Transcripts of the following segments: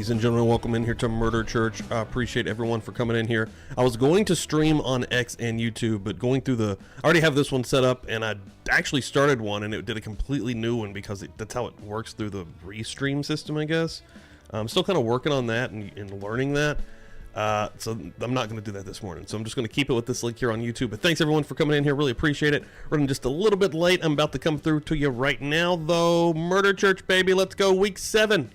Ladies and gentlemen, welcome in here to Murder Church. I appreciate everyone for coming in here. I was going to stream on X and YouTube, but going through I already have this one set up, and I actually started one, and it did a completely new one because that's how it works through the restream system, I guess. I'm still kind of working on that and learning that. So I'm not going to do that this morning. So I'm just going to keep it with this link here on YouTube. But thanks everyone for coming in here. Really appreciate it. Running just a little bit late. I'm about to come through to you right now, though. Murder Church, baby. Let's go. Week 7.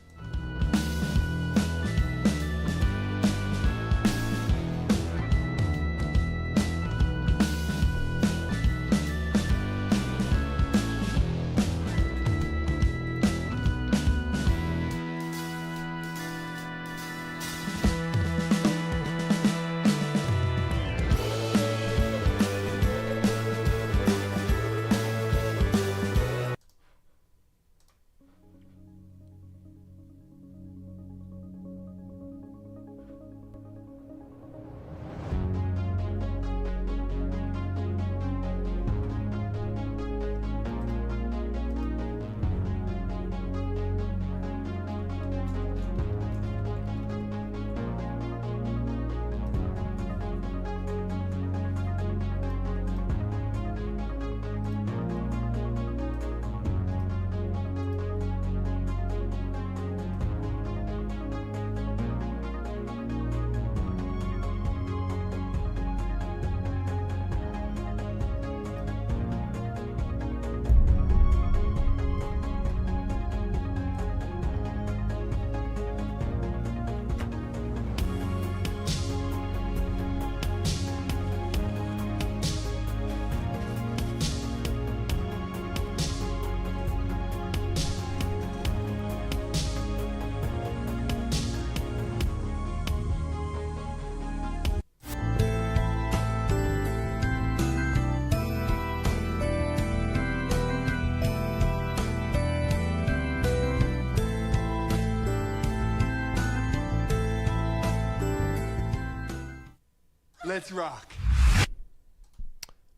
Let's rock.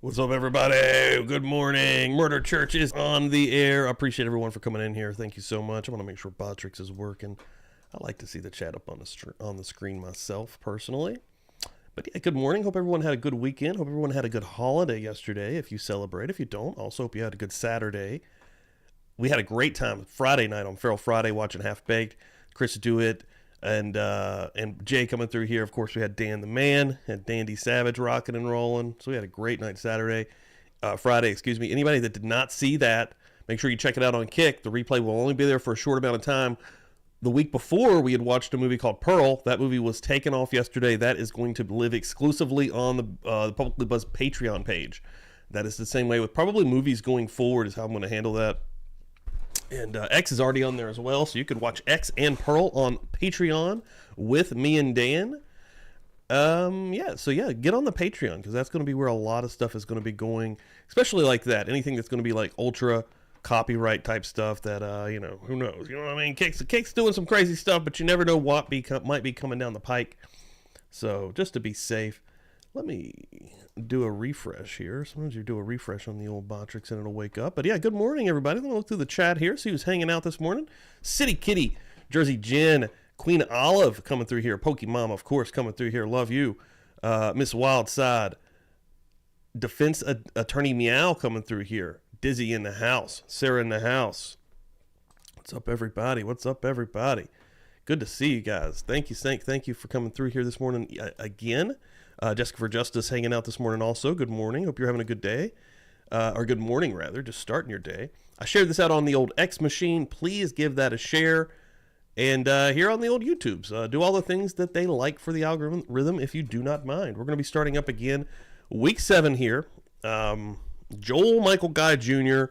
What's up, everybody? Good morning. Murder Church is on the air. I appreciate everyone for coming in here. Thank you so much. I want to make sure Botrix is working. I like to see the chat up on the screen myself, personally. But yeah, good morning. Hope everyone had a good weekend. Hope everyone had a good holiday yesterday, if you celebrate. If you don't, also hope you had a good Saturday. We had a great time Friday night on Feral Friday watching Half Baked. Chris Dewitt and Jay coming through here. Of course, we had Dan the Man and Dandy Savage rocking and rolling. So we had a great night Friday, excuse me. Anybody that did not see that, make sure you check it out on Kick. The replay will only be there for a short amount of time. The week before, we had watched a movie called Pearl. That movie was taken off yesterday. That is going to live exclusively on the PubliclyBuzzed Patreon page. That is the same way with probably movies going forward is how I'm going to handle that. And X is already on there as well, so you could watch X and Pearl on Patreon with me and Dan. Get on the Patreon, because that's going to be where a lot of stuff is going to be going, especially like that. Anything that's going to be like ultra copyright type stuff that, who knows? You know what I mean? Cake's doing some crazy stuff, but you never know what might be coming down the pike. So just to be safe, let me do a refresh here. Sometimes you do a refresh on the old Botrix and it'll wake up. But yeah, good morning, everybody. I'm going to look through the chat here, see who's hanging out this morning. City Kitty, Jersey Jen, Queen Olive coming through here. Pokemon, of course, coming through here. Love you. Miss Wildside. Defense Attorney Meow coming through here. Dizzy in the house. Sarah in the house. What's up, everybody? What's up, everybody? Good to see you guys. Thank you for coming through here this morning again. Jessica for Justice hanging out this morning also. Good morning. Hope you're having a good day. Or good morning, rather. Just starting your day. I shared this out on the old X machine. Please give that a share. And here on the old YouTubes, do all the things that they like for the algorithm if you do not mind. We're going to be starting up again week 7 here. Joel Michael Guy Jr.,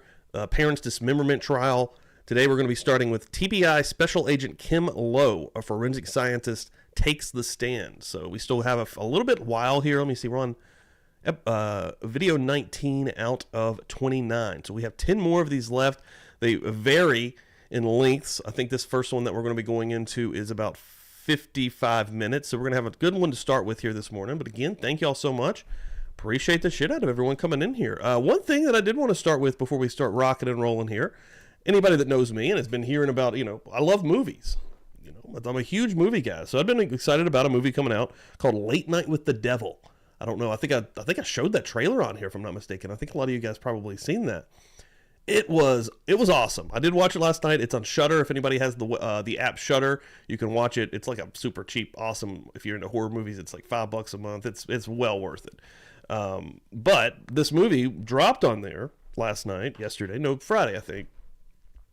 Parents Dismemberment Trial. Today we're going to be starting with TBI Special Agent Kim Lowe, a forensic scientist, takes the stand. So we still have a little bit while here. Let me see. We're on video 19 out of 29. So we have 10 more of these left. They vary in lengths. I think this first one that we're going to be going into is about 55 minutes. So we're going to have a good one to start with here this morning. But again, thank you all so much. Appreciate the shit out of everyone coming in here. One thing that I did want to start with before we start rocking and rolling here, anybody that knows me and has been hearing about, I love movies. I'm a huge movie guy, so I've been excited about a movie coming out called Late Night with the Devil. I don't know. I think I showed that trailer on here, if I'm not mistaken. I think a lot of you guys probably seen that. It was awesome. I did watch it last night. It's on Shudder. If anybody has the app Shudder, you can watch it. It's like a super cheap, awesome. If you're into horror movies, it's like $5 a month. It's well worth it. But this movie dropped on there Friday, I think.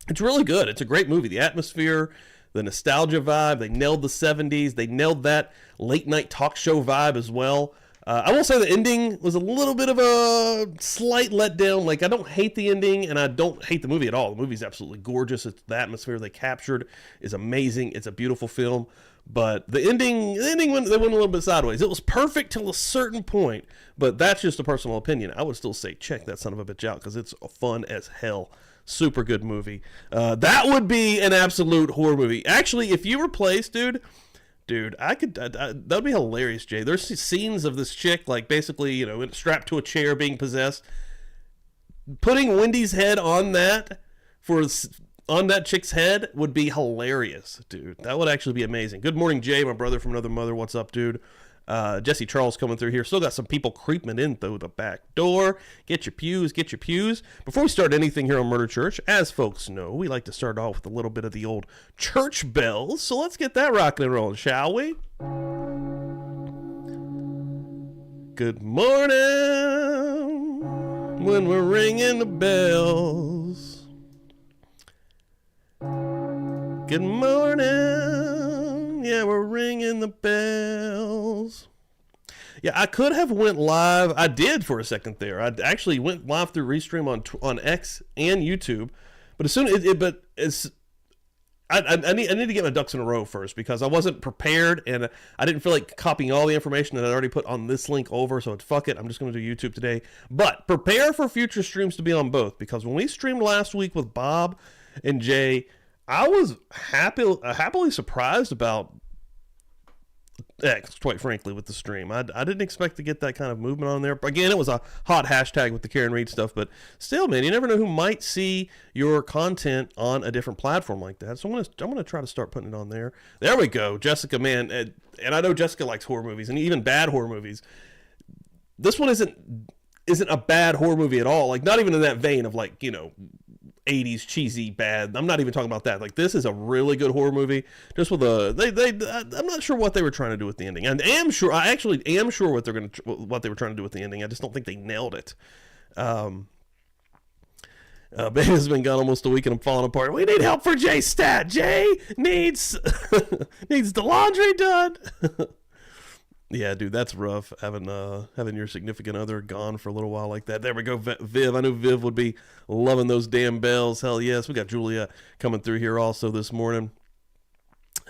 It's really good. It's a great movie. The atmosphere, the nostalgia vibe. They nailed the 70s. They nailed that late night talk show vibe as well. I will say the ending was a little bit of a slight letdown. Like, I don't hate the ending, and I don't hate the movie at all. The movie's absolutely gorgeous. The atmosphere they captured is amazing. It's a beautiful film. But the ending went a little bit sideways. It was perfect till a certain point, but that's just a personal opinion. I would still say check that son of a bitch out because it's fun as hell. Super good movie. That would be an absolute horror movie. Actually, if you replace, dude, that would be hilarious, Jay. There's scenes of this chick, like, basically, strapped to a chair being possessed. Putting Wendy's head on that chick's head would be hilarious, dude. That would actually be amazing. Good morning, Jay, my brother from another mother. What's up, dude? Jesse Charles coming through here. Still got some people creeping in through the back door. Get your pews. Before we start anything here on Murder Church, as folks know, we like to start off with a little bit of the old church bells. So let's get that rocking and rolling, shall we? Good morning when we're ringing the bells. Good morning. Yeah, we're ringing the bells. Yeah, I could have went live. I did for a second there. I actually went live through Restream on X and YouTube. But I need to get my ducks in a row first because I wasn't prepared and I didn't feel like copying all the information that I already put on this link over. So fuck it. I'm just going to do YouTube today. But prepare for future streams to be on both because when we streamed last week with Bob and Jay, I was happily surprised about X, quite frankly, with the stream. I didn't expect to get that kind of movement on there. But again, it was a hot hashtag with the Karen Reed stuff. But still, man, you never know who might see your content on a different platform like that. So I'm gonna try to start putting it on there. There we go, Jessica, man. And I know Jessica likes horror movies and even bad horror movies. This one isn't a bad horror movie at all. Like, not even in that vein of, like, 80s cheesy bad. I'm not even talking about that. Like, this is a really good horror movie. Just with I'm not sure what they were trying to do with the ending. I actually am sure what they were trying to do with the ending. I just don't think they nailed it. Ben has been gone almost a week and I'm falling apart. We need help for Jay Stat. Jay needs the laundry done. Yeah, dude, that's rough having your significant other gone for a little while like that. There we go, Viv. I knew Viv would be loving those damn bells. Hell yes. We got Julia coming through here also this morning.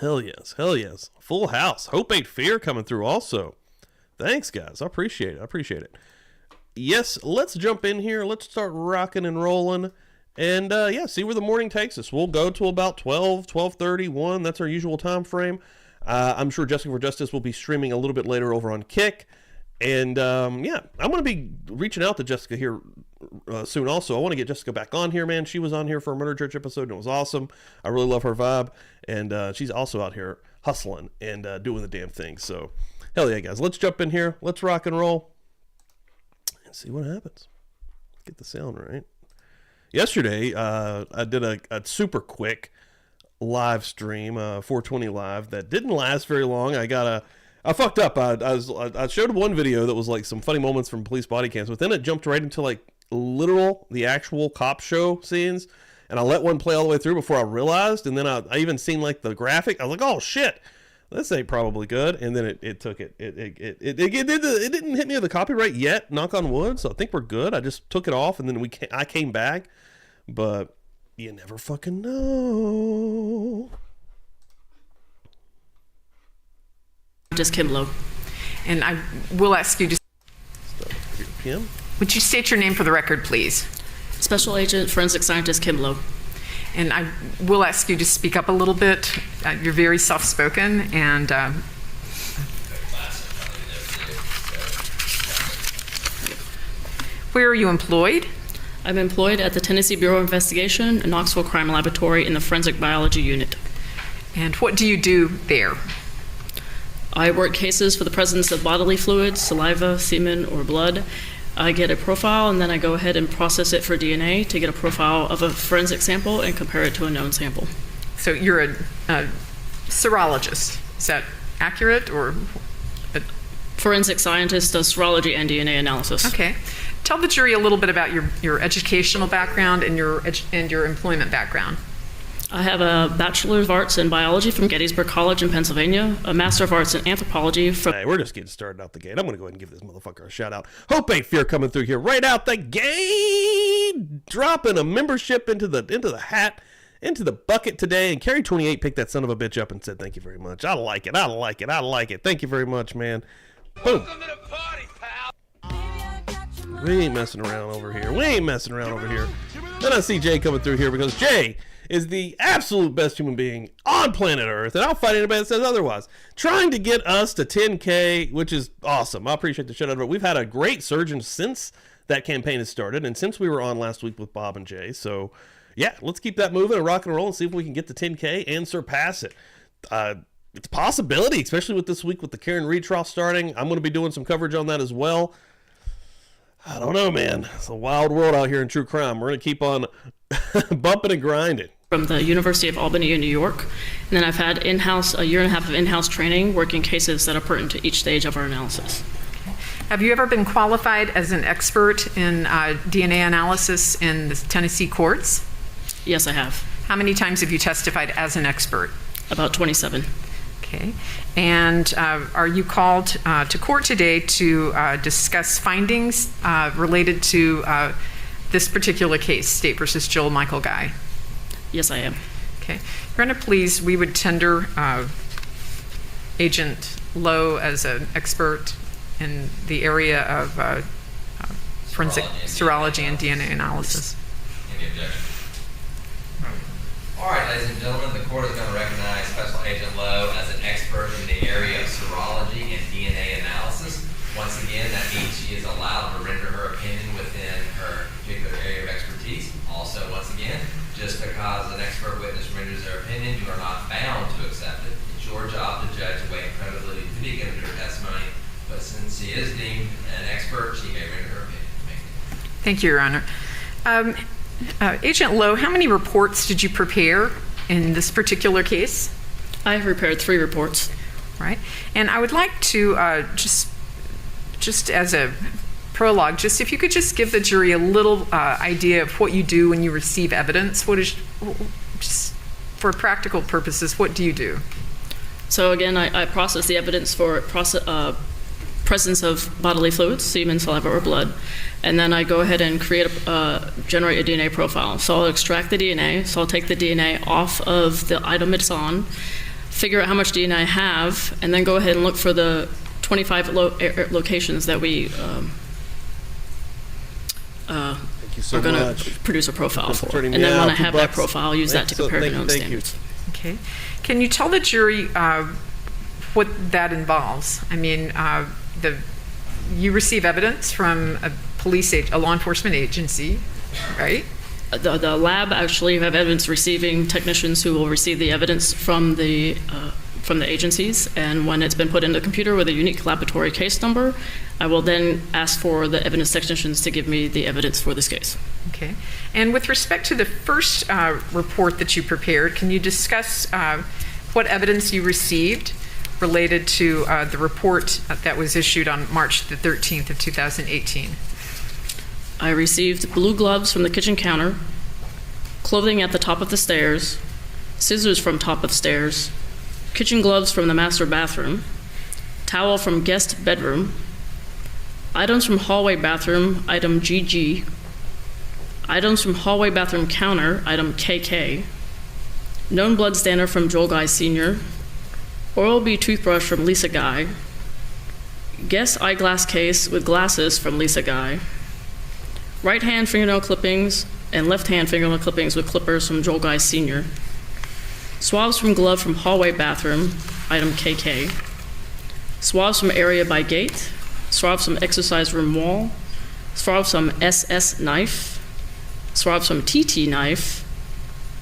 Hell yes. Full house. Hope Ain't Fear coming through also. Thanks, guys. I appreciate it. Yes, let's jump in here. Let's start rocking and rolling. And, see where the morning takes us. We'll go to about 12:30, 1. That's our usual time frame. I'm sure Jessica for Justice will be streaming a little bit later over on Kick. And, I'm going to be reaching out to Jessica here soon also. I want to get Jessica back on here, man. She was on here for a Murder Church episode, and it was awesome. I really love her vibe. And she's also out here hustling and doing the damn thing. So, hell yeah, guys. Let's jump in here. Let's rock and roll and see what happens. Get the sound right. Yesterday, I did a super quick live stream, 420 live, that didn't last very long. I fucked up. I showed one video that was like some funny moments from police body cams, but then it jumped right into like the actual cop show scenes, and I let one play all the way through before I realized, and then I even seen like the graphic. I was like, oh shit, this ain't probably good. And then it took it. It didn't hit me with the copyright yet, knock on wood, so I think we're good. I just took it off, and then I came back, but you never fucking know. Just Kim Lowe. And I will ask you to... Kim? Would you state your name for the record, please? Special Agent Forensic Scientist Kim Lowe. And I will ask you to speak up a little bit. You're very soft-spoken, and... Where are you employed? I'm employed at the Tennessee Bureau of Investigation and Knoxville Crime Laboratory in the Forensic Biology Unit. And what do you do there? I work cases for the presence of bodily fluids, saliva, semen, or blood. I get a profile, and then I go ahead and process it for DNA to get a profile of a forensic sample and compare it to a known sample. So you're a serologist. Is that accurate, or? Forensic scientist does serology and DNA analysis. Okay. Tell the jury a little bit about your educational background and your employment background. I have a Bachelor of Arts in Biology from Gettysburg College in Pennsylvania, a Master of Arts in Anthropology from... Hey, we're just getting started out the gate. I'm going to go ahead and give this motherfucker a shout out. Hope Ain't Fear coming through here right out the gate. Dropping a membership into the hat, into the bucket today. And Carrie 28 picked that son of a bitch up and said, thank you very much. I like it. I like it. I like it. Thank you very much, man. Boom. Welcome to the party, pal. We ain't messing around over here. We ain't messing around over here. Then I see Jay coming through here because Jay is the absolute best human being on planet Earth, and I'll fight anybody that says otherwise. Trying to get us to 10K, which is awesome. I appreciate the shit out of it. We've had a great surge since that campaign has started, and since we were on last week with Bob and Jay. So, yeah, let's keep that moving and rock and roll and see if we can get to 10K and surpass it. It's a possibility, especially with this week with the Karen Reed trial starting. I'm going to be doing some coverage on that as well. I don't know, man. It's a wild world out here in true crime. We're going to keep on bumping and grinding. From the University of Albany in New York. And then I've had a year and a half of in-house training working cases that are pertinent to each stage of our analysis. Have you ever been qualified as an expert in DNA analysis in the Tennessee courts? Yes, I have. How many times have you testified as an expert? About 27. Okay. And are you called to court today to discuss findings related to this particular case, State versus Joel Michael Guy? Yes, I am. Okay. Brenda, please, we would tender Agent Lowe as an expert in the area of forensic serology and DNA analysis. Any objection? All right, ladies and gentlemen, the court is going to recognize Special Agent Lowe as an expert in the area of serology and DNA analysis. Once again, that means she is allowed to render her opinion within her particular area of expertise. Also, once again, just because an expert witness renders their opinion, you are not bound to accept it. It's your job to judge the weight and credibility to be given to her testimony. But since she is deemed an expert, she may render her opinion. Thank you, Your Honor. Agent Lowe, how many reports did you prepare in this particular case? I have prepared 3 reports. Right. And I would like to just as a prologue, just if you could just give the jury a little idea of what you do when you receive evidence. What is, just for practical purposes, what do you do? So again, I process the evidence for presence of bodily fluids, semen, saliva, or blood, and then I go ahead and generate a DNA profile. So I'll extract the DNA, so I'll take the DNA off of the item it's on, figure out how much DNA I have, and then go ahead and look for the 25 locations that we Thank you so are going much. to produce a profile for. Turning And me then when out, I have $2. that profile, I'll use that to compare to known Thank you. standards. Okay. Can you tell the jury what that involves? I mean, you receive evidence from a law enforcement agency, right? The lab actually have evidence receiving technicians who will receive the evidence from the agencies, and when it's been put in the computer with a unique laboratory case number, I will then ask for the evidence technicians to give me the evidence for this case. Okay. And with respect to the first report that you prepared, can you discuss what evidence you received related to the report that was issued on March the 13th of 2018? I received blue gloves from the kitchen counter, clothing at the top of the stairs, scissors from top of stairs, kitchen gloves from the master bathroom, towel from guest bedroom, items from hallway bathroom, item GG, items from hallway bathroom counter, item KK, known blood standard from Joel Guy Sr., Oral-B toothbrush from Lisa Guy, guest eyeglass case with glasses from Lisa Guy, right hand fingernail clippings and left hand fingernail clippings with clippers from Joel Guy Sr., swabs from glove from hallway bathroom, item KK, swabs from area by gate, swabs from exercise room wall, swabs from SS knife, swabs from TT knife,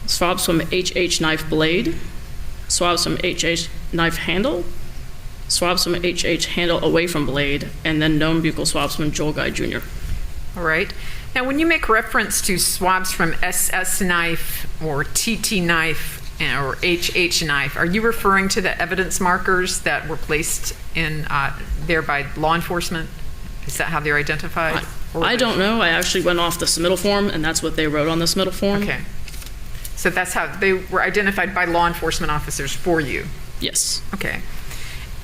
swabs from HH knife blade, swabs from HH knife handle, swabs from HH handle away from blade, and then known buccal swabs from Joel Guy Jr. All right. Now, when you make reference to swabs from SS knife or TT knife or HH knife, are you referring to the evidence markers that were placed in there by law enforcement? Is that how they're identified? I don't know. I actually went off the submittal form, and that's what they wrote on the submittal form. Okay. So that's how they were identified by law enforcement officers for you? Yes. Okay.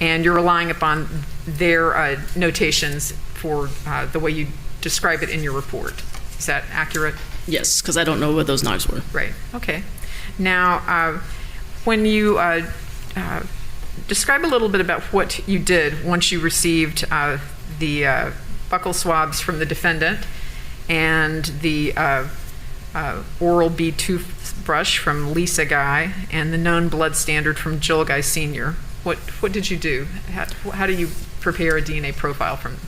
And you're relying upon their notations for the way you describe it in your report. Is that accurate? Yes, because I don't know what those knives were. Right. Okay. Now, when you describe a little bit about what you did once you received the buccal swabs from the defendant and the Oral-B toothbrush from Lisa Guy and the known blood standard from Joel Guy Sr., what did you do? How do you prepare a DNA profile from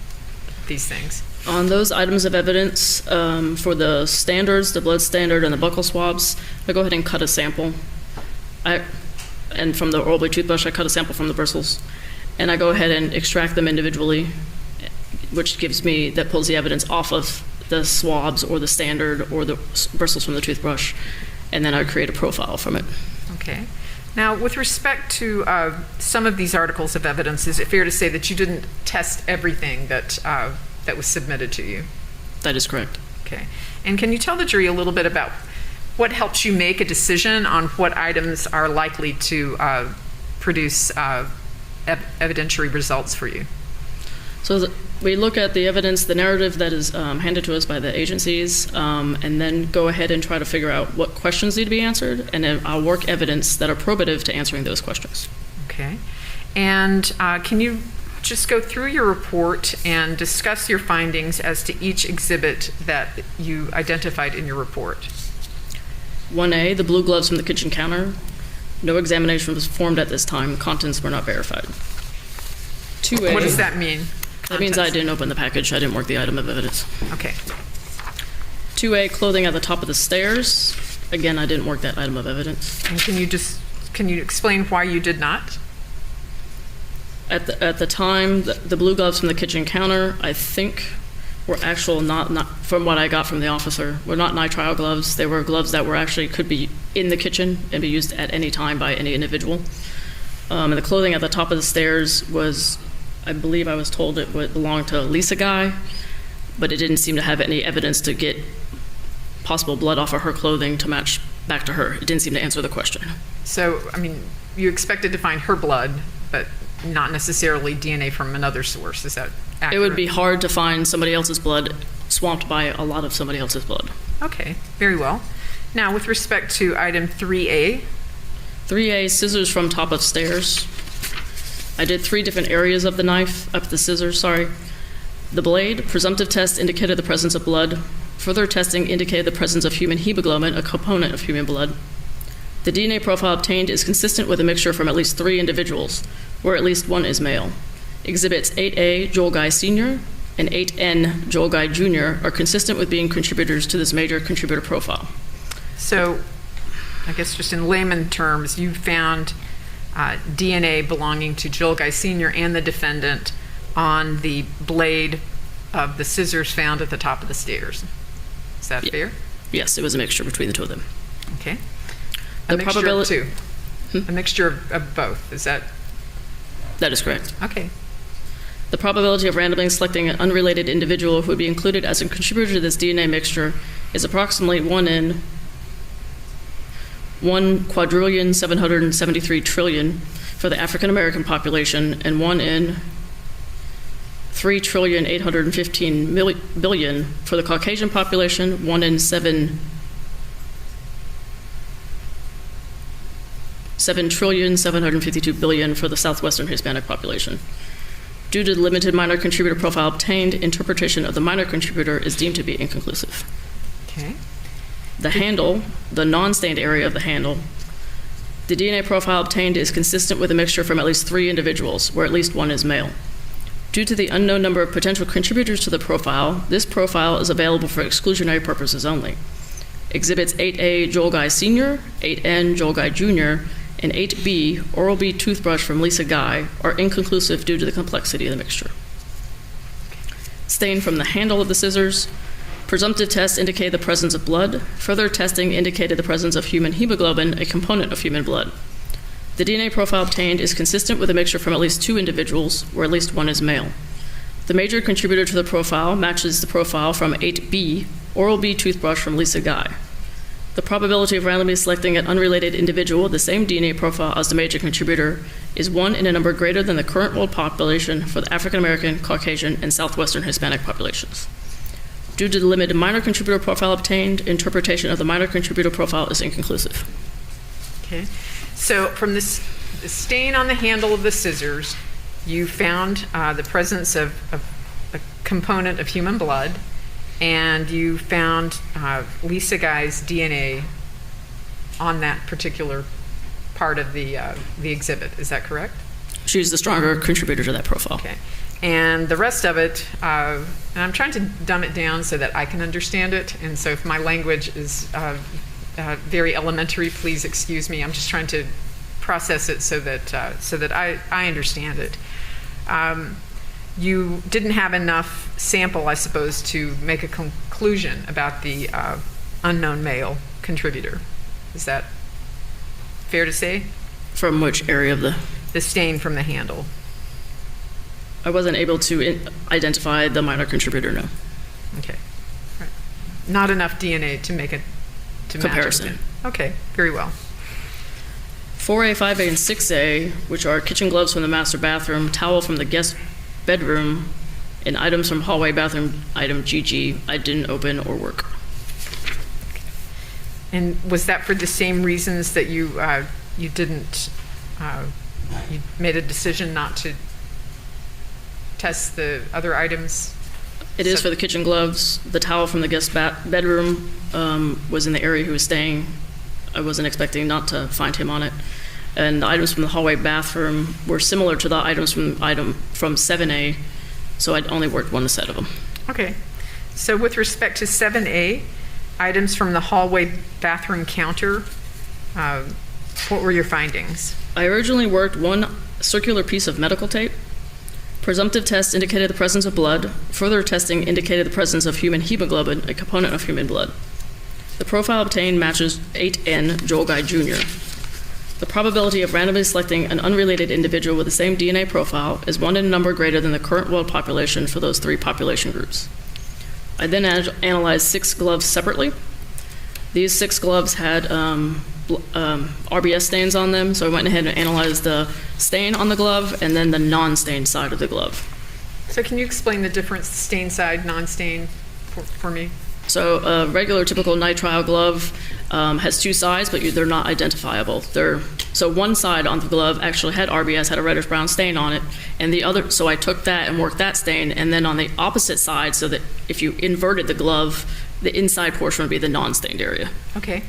these things? On those items of evidence, for the standards, the blood standard and the buccal swabs, I go ahead and cut a sample. And from the Oral-B toothbrush, I cut a sample from the bristles. And I go ahead and extract them individually, which that pulls the evidence off of the swabs or the standard or the bristles from the toothbrush. And then I create a profile from it. Okay. Now, with respect to some of these articles of evidence, is it fair to say that you didn't test everything that was submitted to you? That is correct. Okay. And can you tell the jury a little bit about what helps you make a decision on what items are likely to produce evidentiary results for you? So we look at the evidence, the narrative that is handed to us by the agencies, and then go ahead and try to figure out what questions need to be answered, and then I'll work evidence that are probative to answering those questions. Okay. And can you just go through your report and discuss your findings as to each exhibit that you identified in your report? 1A, the blue gloves from the kitchen counter. No examination was performed at this time. Contents were not verified. 2A. What does that mean? That means I didn't open the package. I didn't work the item of evidence. Okay. 2A, clothing at the top of the stairs. Again, I didn't work that item of evidence. And can you explain why you did not? At the time, the blue gloves from the kitchen counter, I think, were actual not from what I got from the officer, were not nitrile gloves. They were gloves that could be in the kitchen and be used at any time by any individual. And the clothing at the top of the stairs was, I believe I was told it would belong to Lisa Guy, but it didn't seem to have any evidence to get possible blood off of her clothing to match back to her. It didn't seem to answer the question. So, I mean, you expected to find her blood, but not necessarily DNA from another source. Is that accurate? It would be hard to find somebody else's blood swamped by a lot of somebody else's blood. Okay, very well. Now, with respect to item 3A. 3A, scissors from top of stairs. I did 3 different areas of the knife, up the scissors, sorry. The blade, presumptive test indicated the presence of blood. Further testing indicated the presence of human hemoglobin, a component of human blood. The DNA profile obtained is consistent with a mixture from at least 3 individuals, where at least 1 is male. Exhibits 8A, Joel Guy Sr., and 8N, Joel Guy Jr., are consistent with being contributors to this major contributor profile. So, I guess just in layman terms, you found DNA belonging to Joel Guy Sr. and the defendant on the blade of the scissors found at the top of the stairs. Is that fair? Yes, it was a mixture between the 2 of them. Okay. The A mixture probability- of 2. A mixture of both. Is that? That is correct. Okay. The probability of randomly selecting an unrelated individual who would be included as a contributor to this DNA mixture is approximately 1 in 1,773 trillion for the African American population and 1 in 3,815 billion for the Caucasian population, 1 in 7,752 billion for the Southwestern Hispanic population. Due to the limited minor contributor profile obtained, interpretation of the minor contributor is deemed to be inconclusive. Okay. The handle, the non-stained area of the handle, the DNA profile obtained is consistent with a mixture from at least 3 individuals, where at least 1 is male. Due to the unknown number of potential contributors to the profile, this profile is available for exclusionary purposes only. Exhibits 8A, Joel Guy Sr., 8N, Joel Guy Jr., and 8B, Oral-B toothbrush from Lisa Guy, are inconclusive due to the complexity of the mixture. Stain from the handle of the scissors. Presumptive tests indicated the presence of blood. Further testing indicated the presence of human hemoglobin, a component of human blood. The DNA profile obtained is consistent with a mixture from at least 2 individuals, where at least one is male. The major contributor to the profile matches the profile from 8B, Oral-B toothbrush from Lisa Guy. The probability of randomly selecting an unrelated individual with the same DNA profile as the major contributor is 1 in a number greater than the current world population for the African American, Caucasian, and Southwestern Hispanic populations. Due to the limited minor contributor profile obtained, interpretation of the minor contributor profile is inconclusive. Okay. So from the stain on the handle of the scissors, you found the presence of a component of human blood, and you found Lisa Guy's DNA on that particular part of the exhibit. Is that correct? She's the stronger contributor to that profile. Okay. And the rest of it, and I'm trying to dumb it down so that I can understand it, and so if my language is very elementary, please excuse me. I'm just trying to process it so that I understand it. You didn't have enough sample, I suppose, to make a conclusion about the unknown male contributor. Is that fair to say? From which area of the? The stain from the handle. I wasn't able to identify the minor contributor, no. Okay. Right. Not enough DNA to make it to comparison. Match it. Okay, very well. 4A, 5A, and 6A, which are kitchen gloves from the master bathroom, towel from the guest bedroom, and items from hallway bathroom, item GG, I didn't open or work. And was that for the same reasons that you didn't, you made a decision not to test the other items? It is for the kitchen gloves. The towel from the guest bedroom was in the area he was staying. I wasn't expecting not to find him on it. And the items from the hallway bathroom were similar to the items from 7A, so I'd only worked one set of them. Okay. So with respect to 7A, items from the hallway bathroom counter, what were your findings? I originally worked one circular piece of medical tape. Presumptive tests indicated the presence of blood. Further testing indicated the presence of human hemoglobin, a component of human blood. The profile obtained matches 8N Joel Guy Jr. The probability of randomly selecting an unrelated individual with the same DNA profile is 1 in a number greater than the current world population for those 3 population groups. I then analyzed 6 gloves separately. These 6 gloves had RBS stains on them, so I went ahead and analyzed the stain on the glove and then the non-stained side of the glove. So can you explain the difference, stain side, non-stain, for me? So a regular typical nitrile glove has 2 sides, but they're not identifiable. So one side on the glove actually had RBS, had a reddish brown stain on it, and the other, so I took that and worked that stain, and then on the opposite side, so that if you inverted the glove, the inside portion would be the non-stained area. Okay.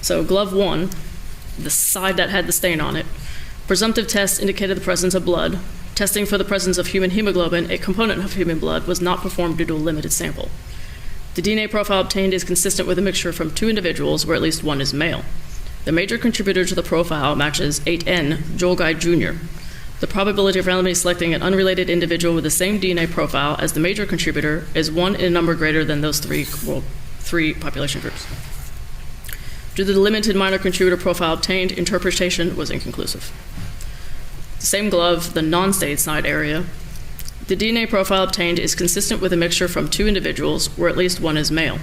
So glove 1, the side that had the stain on it, presumptive tests indicated the presence of blood. Testing for the presence of human hemoglobin, a component of human blood, was not performed due to a limited sample. The DNA profile obtained is consistent with a mixture from 2 individuals where at least one is male. The major contributor to the profile matches 8N Joel Guy Jr. The probability of randomly selecting an unrelated individual with the same DNA profile as the major contributor is 1 in a number greater than those 3 population groups. Due to the limited minor contributor profile obtained, interpretation was inconclusive. The same glove, the non-stained side area. The DNA profile obtained is consistent with a mixture from 2 individuals where at least one is male.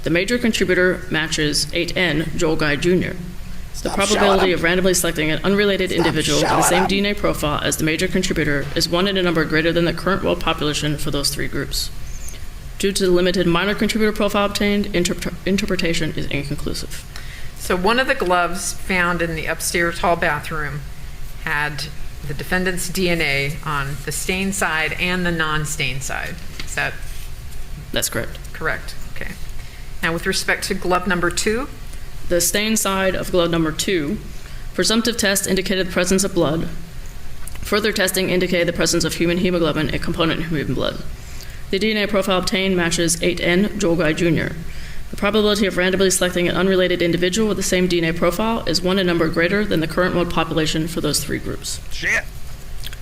The major contributor matches 8N Joel Guy Jr. The probability of randomly selecting an unrelated individual with the same DNA profile as the major contributor is 1 in a number greater than the current world population for those 3 groups. Due to the limited minor contributor profile obtained, interpretation is inconclusive. So one of the gloves found in the upstairs hall bathroom had the defendant's DNA on the stained side and the non-stained side. Is that? That's correct. Correct. Okay. Now with respect to glove number 2? The stained side of glove number 2, presumptive test indicated the presence of blood. Further testing indicated the presence of human hemoglobin, a component of human blood. The DNA profile obtained matches 8N Joel Guy Jr. The probability of randomly selecting an unrelated individual with the same DNA profile is 1 in number greater than the current world population for those 3 groups. Shit.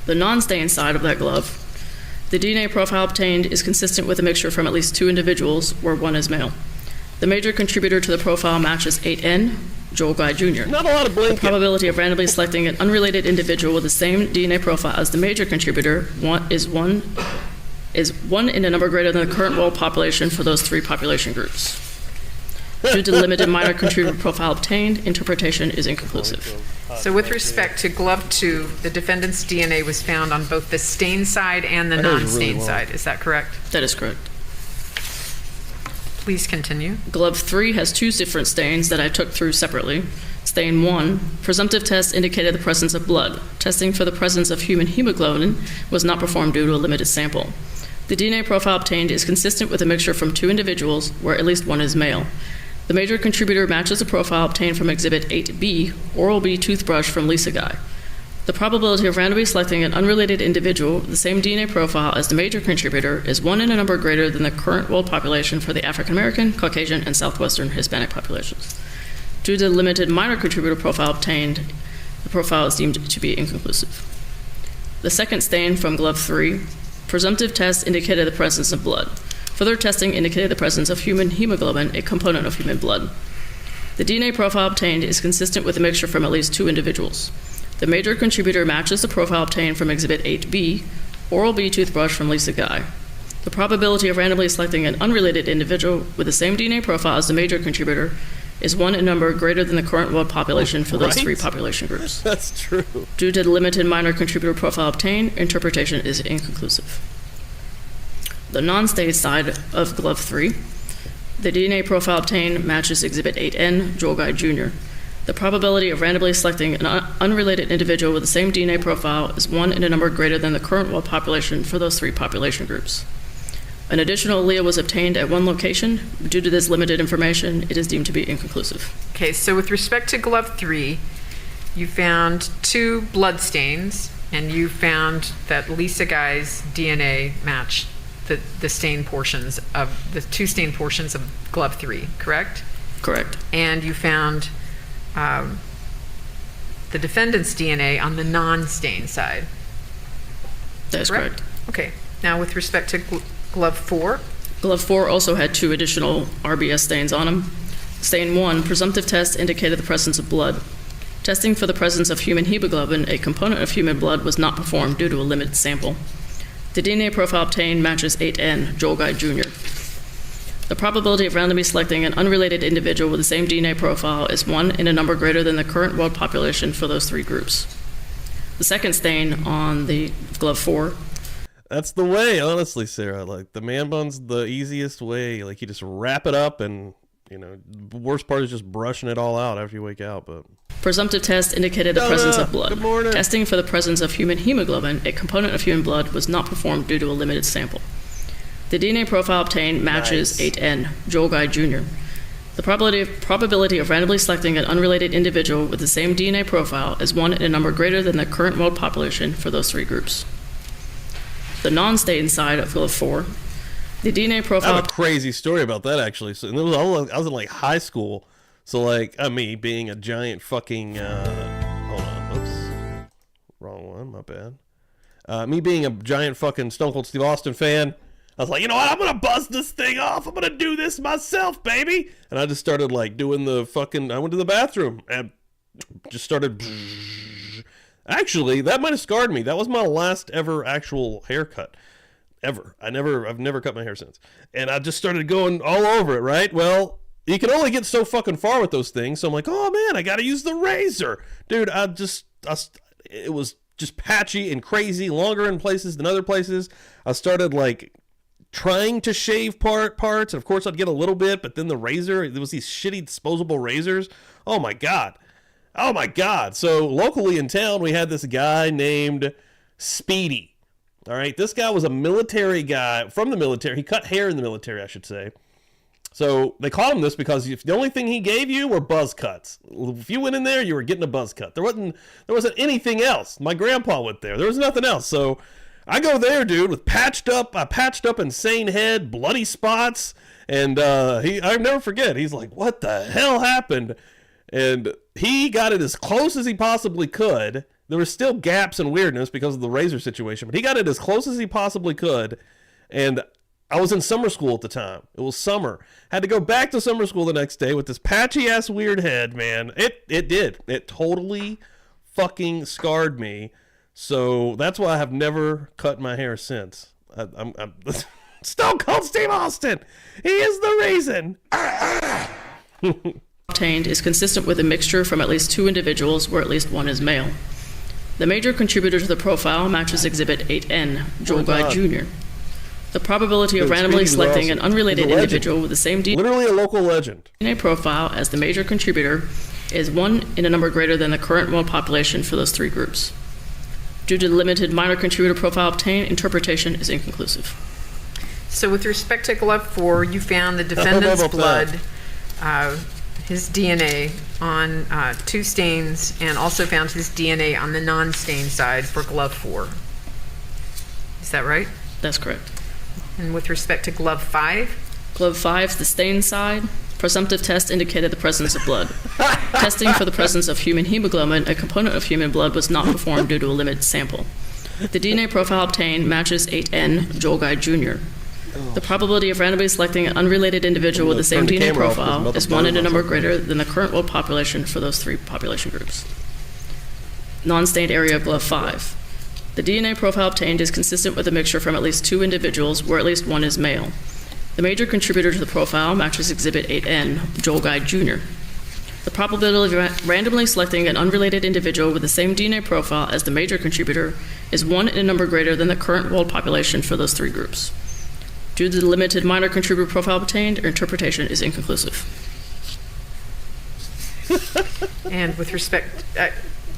The non-stain side of that glove, the DNA profile obtained is consistent with a mixture from at least 2 individuals where 1 is male. The major contributor to the profile matches 8N, Joel Guy Jr. Not a lot of blinking. The probability of randomly selecting an unrelated individual with the same DNA profile as the major contributor is one in a number greater than the current world population for those 3 population groups. Due to the limited minor contributor profile obtained, interpretation is inconclusive. So with respect to glove 2, the defendant's DNA was found on both the stain side and the That is non-stain really long. side. Is that correct? That is correct. Please continue. Glove 3 has 2 different stains that I took through separately. Stain 1, presumptive tests indicated the presence of blood. Testing for the presence of human hemoglobin was not performed due to a limited sample. The DNA profile obtained is consistent with a mixture from 2 individuals where at least 1 is male. The major contributor matches the profile obtained from Exhibit 8B, Oral-B toothbrush from Lisa Guy. The probability of randomly selecting an unrelated individual with the same DNA profile as the major contributor is 1 in a number greater than the current world population for the African American, Caucasian, and Southwestern Hispanic populations. Due to the limited minor contributor profile obtained, the profile is deemed to be inconclusive. The second stain from glove 3, presumptive tests indicated the presence of blood. Further testing indicated the presence of human hemoglobin, a component of human blood. The DNA profile obtained is consistent with a mixture from at least 2 individuals. The major contributor matches the profile obtained from Exhibit 8B, Oral-B toothbrush from Lisa Guy. The probability of randomly selecting an unrelated individual with the same DNA profile as the major contributor is 1 in number greater than the current world population for those Right? 3 population groups. That's true. Due to the limited minor contributor profile obtained, interpretation is inconclusive. The non-state side of glove 3, the DNA profile obtained matches Exhibit 8N, Joel Guy Jr. The probability of randomly selecting an unrelated individual with the same DNA profile is 1 in a number greater than the current world population for those 3 population groups. An additional allele was obtained at 1 location. Due to this limited information, it is deemed to be inconclusive. Okay, so with respect to glove 3, you found 2 blood stains, and you found that Lisa Guy's DNA matched the stain portions of the 2 stain portions of glove 3, correct? Correct. And you found the defendant's DNA on the non-stain side. That is correct. Okay. Now, with respect to glove 4, Glove 4 also had 2 additional RBS stains on them. Stain 1, presumptive tests indicated the presence of blood. Testing for the presence of human hemoglobin, a component of human blood, was not performed due to a limited sample. The DNA profile obtained matches 8N, Joel Guy Jr. The probability of randomly selecting an unrelated individual with the same DNA profile is 1 in a number greater than the current world population for those 3 groups. The second stain on the glove 4. That's the way, honestly, Sarah. Like, the man bun's the easiest way. Like, you just wrap it up and, the worst part is just brushing it all out after you wake out, but... Presumptive tests indicated the presence of blood. Good morning. Testing for the presence of human hemoglobin, a component of human blood, was not performed due to a limited sample. The DNA profile obtained matches Nice. 8N, Joel Guy Jr. The probability of randomly selecting an unrelated individual with the same DNA profile is 1 in a number greater than the current world population for those 3 groups. The non-stain side of glove 4, the DNA I profile... have a crazy story about that, actually. So, I was in, like, high school. So, like, me being a giant fucking, hold on, oops, wrong one, my bad. Me being a giant fucking Stone Cold Steve Austin fan, I was like, you know what, I'm gonna buzz this thing off, I'm gonna do this myself, baby! And I just started, like, doing the fucking, I went to the bathroom, and just started, actually, that might have scarred me. That was my last ever actual haircut. Ever. I've never cut my hair since. And I just started going all over it, right? Well, you can only get so fucking far with those things. So I'm like, oh man, I gotta use the razor. Dude, it was just patchy and crazy, longer in places than other places. I started like trying to shave parts. And of course I'd get a little bit, but then the razor, there was these shitty disposable razors. Oh my God. So locally in town, we had this guy named Speedy. All right. This guy was a military guy from the military. He cut hair in the military, I should say. So they called him this because if the only thing he gave you were buzz cuts. If you went in there, you were getting a buzz cut. There wasn't anything else. My grandpa went there. There was nothing else. So I go there, dude, with patched up insane head, bloody spots, and I'll never forget. He's like, "What the hell happened?" And he got it as close as he possibly could. There were still gaps and weirdness because of the razor situation, but he got it as close as he possibly could. And I was in summer school at the time. It was summer. Had to go back to summer school the next day with this patchy ass weird head, man. It did. It totally fucking scarred me. So that's why I have never cut my hair since. I'm Stone Cold Steve Austin. He is the reason. Obtained is consistent with a mixture from at least 2 individuals where at least one is male. The major contributor to the profile matches Exhibit 8N, Joel Guy Jr. The probability of randomly selecting an unrelated individual with the same Literally a local legend. DNA profile as the major contributor is 1 in a number greater than the current world population for those 3 groups. Due to the limited minor contributor profile obtained, interpretation is inconclusive. So with respect to glove 4, you found the defendant's blood, his DNA on 2 stains, and also found his DNA on the non-stain side for glove 4. Is that right? That's correct. And with respect to glove 5? Glove 5, the stain side. Presumptive test indicated the presence of blood. Testing for the presence of human hemoglobin, a component of human blood, was not performed due to a limited sample. The DNA profile obtained matches 8N, Joel Guy Jr. The probability of randomly selecting an unrelated individual with the same DNA profile is 1 in a number greater than the current world population for those 3 population groups. Non-stained area of glove 5. The DNA profile obtained is consistent with a mixture from at least 2 individuals where at least one is male. The major contributor to the profile matches Exhibit 8N, Joel Guy Jr. The probability of randomly selecting an unrelated individual with the same DNA profile as the major contributor is 1 in a number greater than the current world population for those 3 groups. Due to the limited minor contributor profile obtained, interpretation is inconclusive. And with respect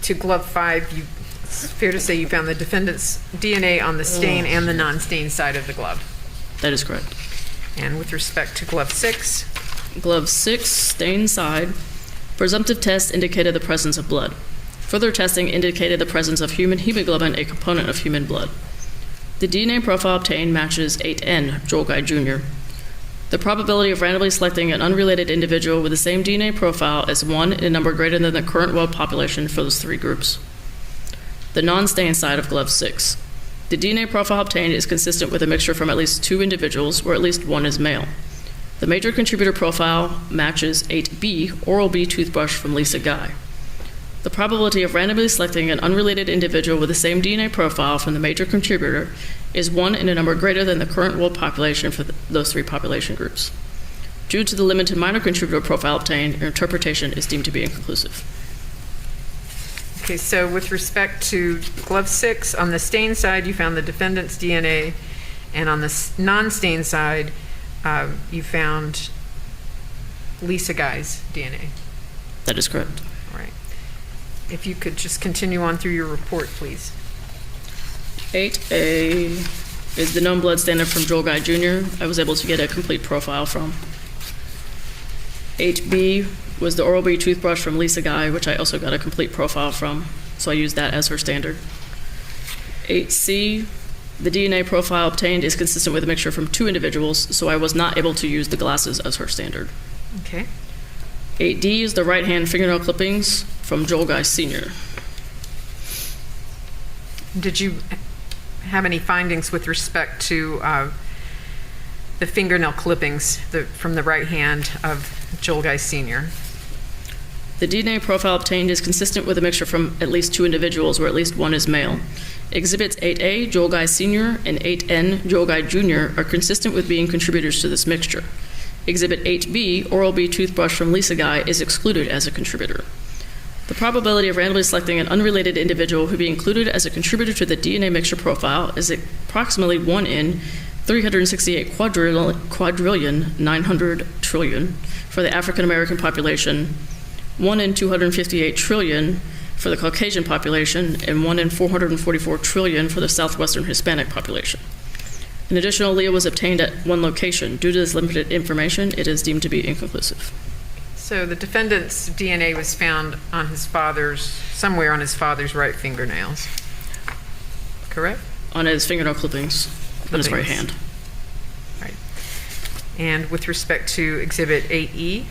to glove 5, it's fair to say you found the defendant's DNA on the stain and the non-stain side of the glove. That is correct. And with respect to glove 6? Glove 6, stain side. Presumptive test indicated the presence of blood. Further testing indicated the presence of human hemoglobin, a component of human blood. The DNA profile obtained matches 8N, Joel Guy Jr. The probability of randomly selecting an unrelated individual with the same DNA profile is 1 in a number greater than the current world population for those 3 groups. The non-stain side of glove 6. The DNA profile obtained is consistent with a mixture from at least 2 individuals where at least one is male. The major contributor profile matches 8B, Oral-B toothbrush from Lisa Guy. The probability of randomly selecting an unrelated individual with the same DNA profile from the major contributor is 1 in a number greater than the current world population for those 3 population groups. Due to the limited minor contributor profile obtained, your interpretation is deemed to be inconclusive. Okay, so with respect to glove 6, on the stain side, you found the defendant's DNA, and on the non-stain side, you found Lisa Guy's DNA. That is correct. All right. If you could just continue on through your report, please. 8A is the known blood standard from Joel Guy Jr. I was able to get a complete profile from. 8B was the Oral-B toothbrush from Lisa Guy, which I also got a complete profile from, so I used that as her standard. 8C, the DNA profile obtained is consistent with a mixture from 2 individuals, so I was not able to use the glasses as her standard. Okay. 8D is the right-hand fingernail clippings from Joel Guy Sr. Did you have any findings with respect to the fingernail clippings from the right hand of Joel Guy Sr.? The DNA profile obtained is consistent with a mixture from at least 2 individuals where at least one is male. Exhibits 8A, Joel Guy Sr., and 8N, Joel Guy Jr., are consistent with being contributors to this mixture. Exhibit 8B, Oral-B toothbrush from Lisa Guy, is excluded as a contributor. The probability of randomly selecting an unrelated individual who be included as a contributor to the DNA mixture profile is approximately 1 in 368 quadrillion 900 trillion for the African American population, 1 in 258 trillion for the Caucasian population, and 1 in 444 trillion for the Southwestern Hispanic population. An additional allele was obtained at 1 location. Due to this limited information, it is deemed to be inconclusive. So the defendant's DNA was found on somewhere on his father's right fingernails, correct? on his fingernail clippings on his right hand. Right. And with respect to Exhibit 8E?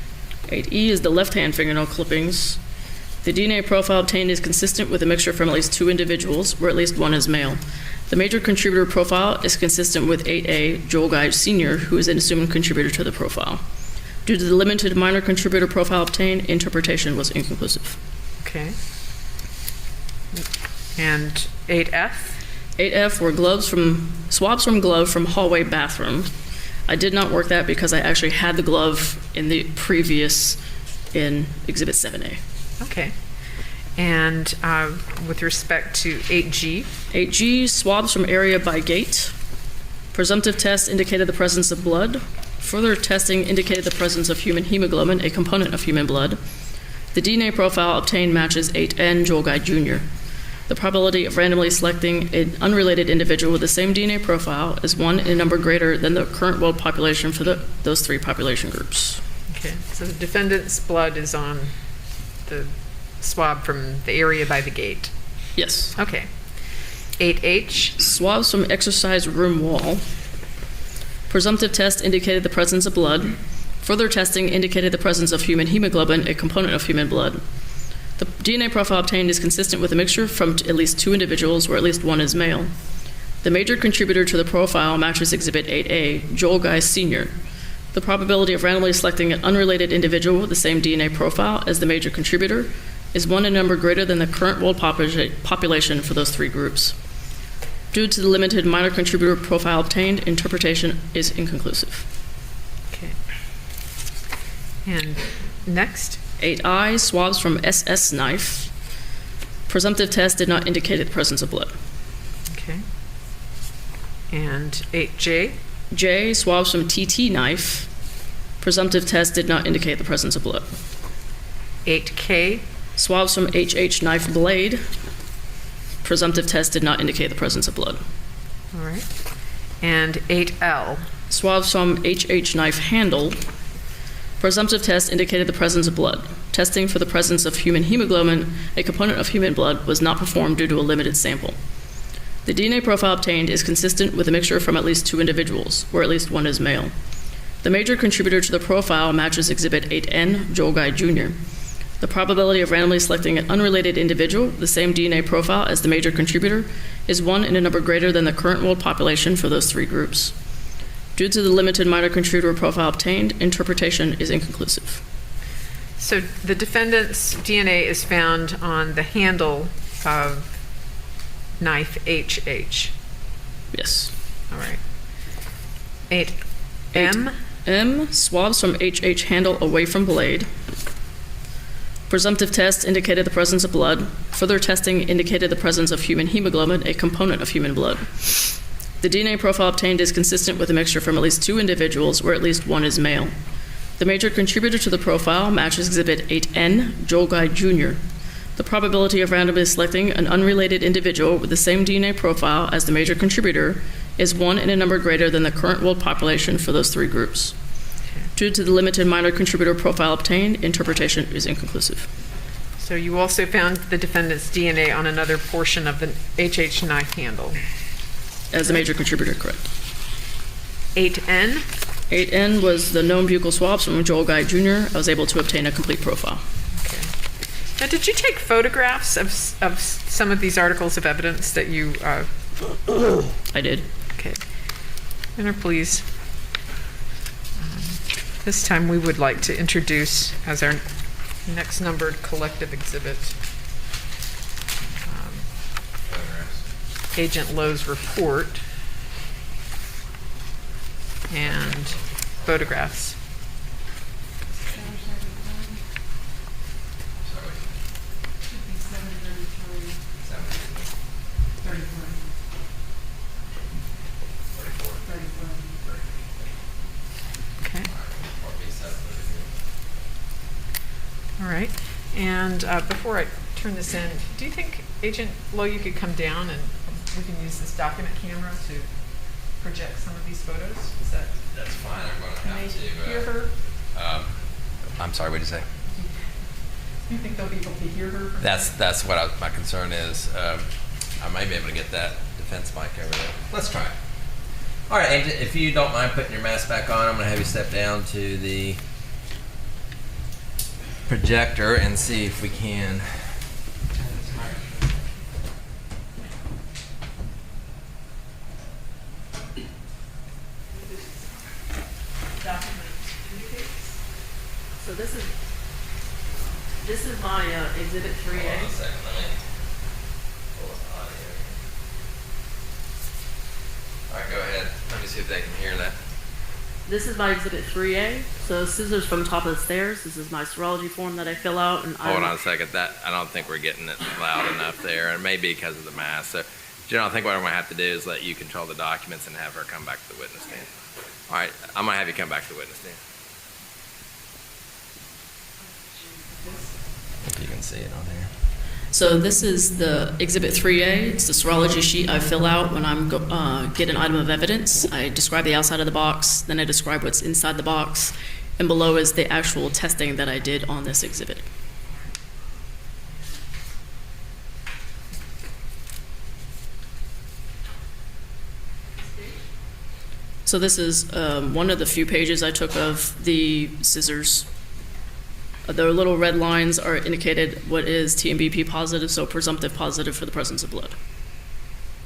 8E is the left-hand fingernail clippings. The DNA profile obtained is consistent with a mixture from at least 2 individuals, where at least one is male. The major contributor profile is consistent with 8A, Joel Guy Sr., who is an assumed contributor to the profile. Due to the limited minor contributor profile obtained, interpretation was inconclusive. Okay. And 8F? 8F were swabs from glove from hallway bathroom. I did not work that because I actually had the glove in the previous in Exhibit 7A. Okay. And with respect to 8G? 8G, swabs from area by gate. Presumptive test indicated the presence of blood. Further testing indicated the presence of human hemoglobin, a component of human blood. The DNA profile obtained matches 8N, Joel Guy Jr. The probability of randomly selecting an unrelated individual with the same DNA profile is 1 in a number greater than the current world population for those 3 population groups. Okay. So the defendant's blood is on the swab from the area by the gate. Yes. Okay. 8H? Swabs from exercise room wall. Presumptive test indicated the presence of blood. Further testing indicated the presence of human hemoglobin, a component of human blood. The DNA profile obtained is consistent with a mixture from at least 2 individuals, where at least one is male. The major contributor to the profile matches Exhibit 8A, Joel Guy Sr. The probability of randomly selecting an unrelated individual with the same DNA profile as the major contributor is 1 in number greater than the current world population for those 3 groups. Due to the limited minor contributor profile obtained, interpretation is inconclusive. Okay. And next? 8I, swabs from SS knife. Presumptive test did not indicate the presence of blood. Okay. And 8J? J, swabs from TT knife. Presumptive test did not indicate the presence of blood. 8K? Swabs from HH knife blade. Presumptive test did not indicate the presence of blood. All right. And 8L? Swabs from HH knife handle. Presumptive test indicated the presence of blood. Testing for the presence of human hemoglobin, a component of human blood, was not performed due to a limited sample. The DNA profile obtained is consistent with a mixture from at least 2 individuals, where at least one is male. The major contributor to the profile matches Exhibit 8N, Joel Guy Jr. The probability of randomly selecting an unrelated individual with the same DNA profile as the major contributor is 1 in a number greater than the current world population for those 3 groups. Due to the limited minor contributor profile obtained, interpretation is inconclusive. So the defendant's DNA is found on the handle of knife HH. Yes. All right. 8M? M, swabs from HH handle away from blade. Presumptive test indicated the presence of blood. Further testing indicated the presence of human hemoglobin, a component of human blood. The DNA profile obtained is consistent with a mixture from at least 2 individuals, where at least one is male. The major contributor to the profile matches Exhibit 8N, Joel Guy Jr. The probability of randomly selecting an unrelated individual with the same DNA profile as the major contributor is 1 in a number greater than the current world population for those 3 groups. Due to the limited minor contributor profile obtained, interpretation is inconclusive. So you also found the defendant's DNA on another portion of the HH knife handle. As the major contributor, correct. 8N? 8N was the known buccal swabs from Joel Guy Jr. I was able to obtain a complete profile. Okay. Now, did you take photographs of some of these articles of evidence that you... I did. Okay. Enter, please. This time we would like to introduce, as our next numbered collective exhibit, Agent Lowe's report and photographs. Okay. All right. And before I turn this in, do you think, Agent Lowe, you could come down and we can use this document camera to project some of these photos? Is that? That's fine. I'm going to Can have they to. hear her? I'm sorry. What did you say? Do you think they'll be able to hear her? That's what my concern is. I might be able to get that defense mic over there. Let's try it. All right, Agent, if you don't mind putting your mask back on, I'm going to have you step down to the projector and see if we can. So this is my Exhibit 3A. Hold on a second, let me pull it out of here. All right, go ahead. Let me see if they can hear that. This is my Exhibit 3A. So scissors from top of the stairs. This is my serology form that I fill out. And Hold on a second. That I don't think we're getting it loud enough there, and maybe because of the mask. So, General, I think what I'm going to have to do is let you control the documents and have her come back to the witness stand. All right, I'm going to have you come back to the witness stand. If you can see it on here. So this is the Exhibit 3A. It's the serology sheet I fill out when I'm get an item of evidence. I describe the outside of the box, then I describe what's inside the box, and below is the actual testing that I did on this exhibit. So this is one of the few pages I took of the scissors. The little red lines are indicated what is TMBP positive, so presumptive positive for the presence of blood.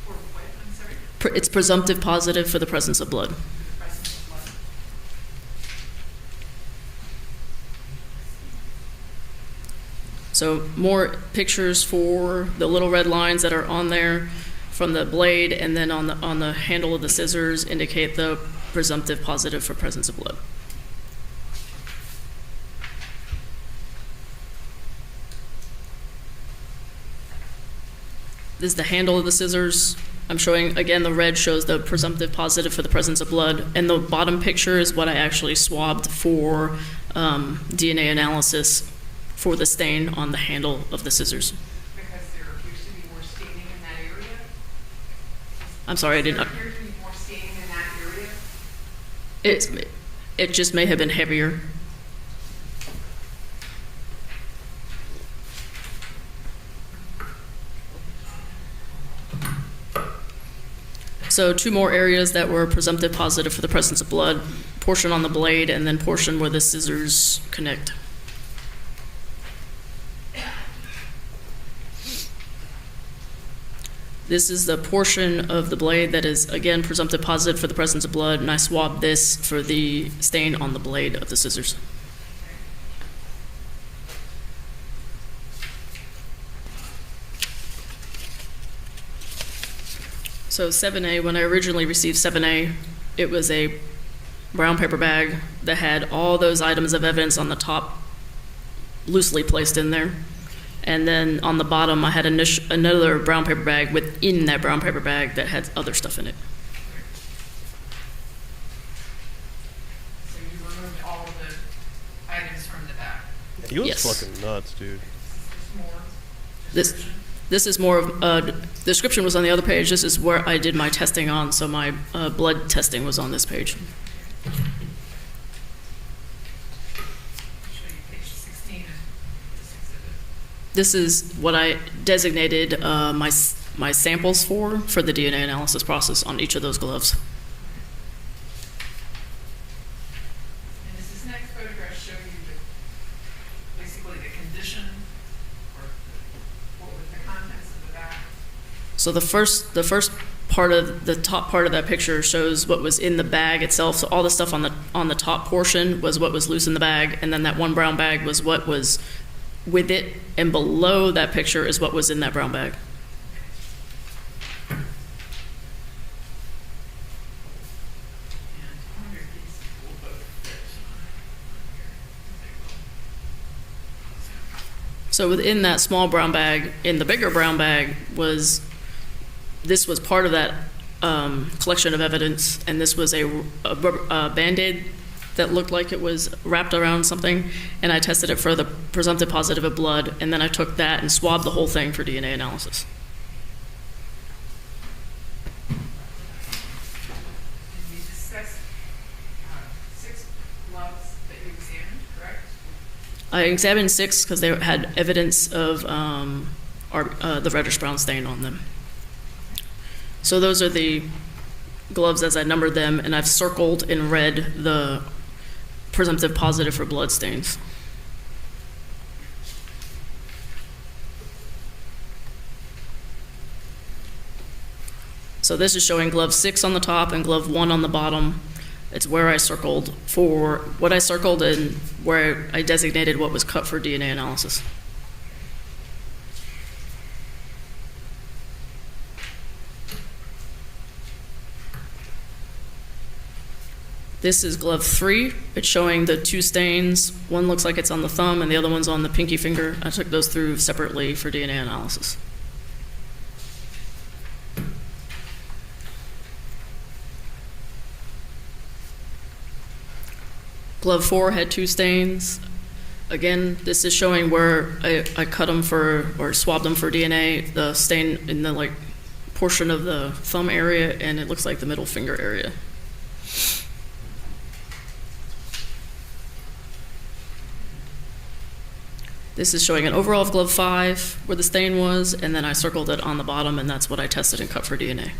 For what? I'm sorry? It's presumptive positive for the presence of blood. Presence of blood. So more pictures for the little red lines that are on there from the blade, and then on the handle of the scissors indicate the presumptive positive for presence of blood. This is the handle of the scissors. I'm showing, again, the red shows the presumptive positive for the presence of blood, and the bottom picture is what I actually swabbed for DNA analysis for the stain on the handle of the scissors. Because there appears to be more staining in that area? I'm sorry, I did not. There appears to be more staining in that area? It just may have been heavier. So two more areas that were presumptive positive for the presence of blood, portion on the blade and then portion where the scissors connect. This is the portion of the blade that is, again, presumptive positive for the presence of blood, and I swabbed this for the stain on the blade of the scissors. So 7A, when I originally received 7A, it was a brown paper bag that had all those items of evidence on the top loosely placed in there. And then on the bottom, I had another brown paper bag within that brown paper bag that had other stuff in it. So you removed all of the items from the back? He was Yes. fucking nuts, dude. There's more This, description? this is more of, the description was on the other page. This is where I did my testing on, so my blood testing was on this page. I'll show you page 16 of this exhibit. This is what I designated my samples for the DNA analysis process on each of those gloves. And does this next photograph show you basically the condition or what was the contents of the bag? So the first part of the top part of that picture shows what was in the bag itself. So all the stuff on the top portion was what was loose in the bag, and then that one brown bag was what was with it, and below that picture is what was in that brown bag. And I wonder if these will both fit on here. So within that small brown bag, in the bigger brown bag this was part of that collection of evidence, and this was a Band-Aid that looked like it was wrapped around something, and I tested it for the presumptive positive of blood, and then I took that and swabbed the whole thing for DNA analysis. And we discussed 6 gloves that you examined, correct? I examined 6 because they had evidence of the reddish brown stain on them. So those are the gloves as I numbered them, and I've circled in red the presumptive positive for blood stains. So this is showing glove 6 on the top and glove 1 on the bottom. It's where I circled for what I circled and where I designated what was cut for DNA analysis. This is glove 3. It's showing the 2 stains. One looks like it's on the thumb and the other one's on the pinky finger. I took those through separately for DNA analysis. Glove 4 had 2 stains. Again, this is showing where I cut them for, or swabbed them for DNA, the stain in the like portion of the thumb area, and it looks like the middle finger area. This is showing an overall of glove 5 where the stain was, and then I circled it on the bottom, and that's what I tested and cut for DNA.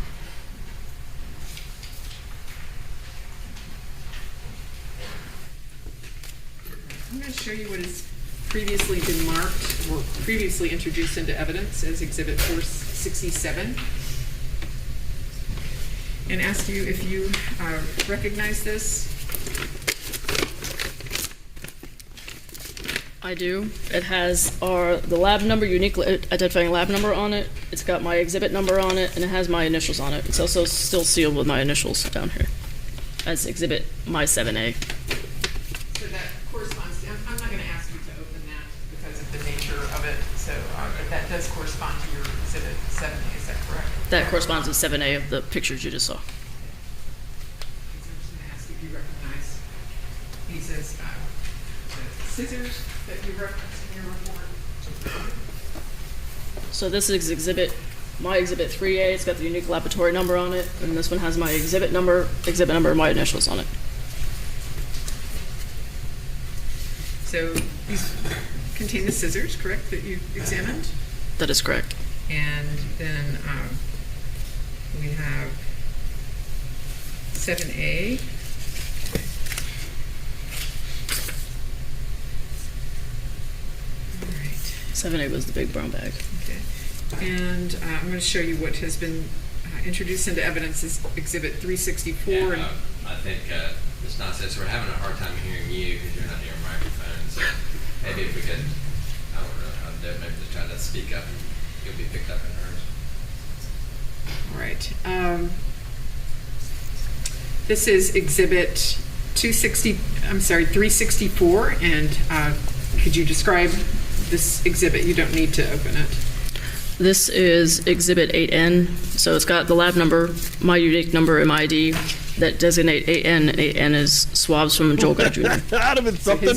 I'm going to show you what has previously been marked or previously introduced into evidence as Exhibit 467, and ask you if you recognize this. I do. It has the lab number, unique identifying lab number on it. It's got my exhibit number on it, and it has my initials on it. It's also still sealed with my initials down here as exhibit my 7A. So that corresponds to, I'm not going to ask you to open that because of the nature of it, so but that does correspond to your exhibit 7A, is that correct? That corresponds to 7A of the pictures you just saw. So I'm just going to ask if you recognize these as the scissors that you referenced in your report. So this is my exhibit 3A. It's got the unique laboratory number on it, and this one has my exhibit number, and my initials on it. So these contain the scissors, correct, that you examined? That is correct. And then we have 7A. All right. 7A was the big brown bag. Okay. And I'm going to show you what has been introduced into evidence as Exhibit 364. Yeah, and I think it's not said, so we're having a hard time hearing you because you're not near a microphone. So maybe if we could, I don't know how to do it, maybe just try to speak up and you'll be picked up in hers. All right. This is Exhibit 364, and could you describe this exhibit? You don't need to open it. This is exhibit 8N. So it's got the lab number, my unique number, and my ID that designate 8N. 8N is swabs from Joel Guy Jr. That'd have been something.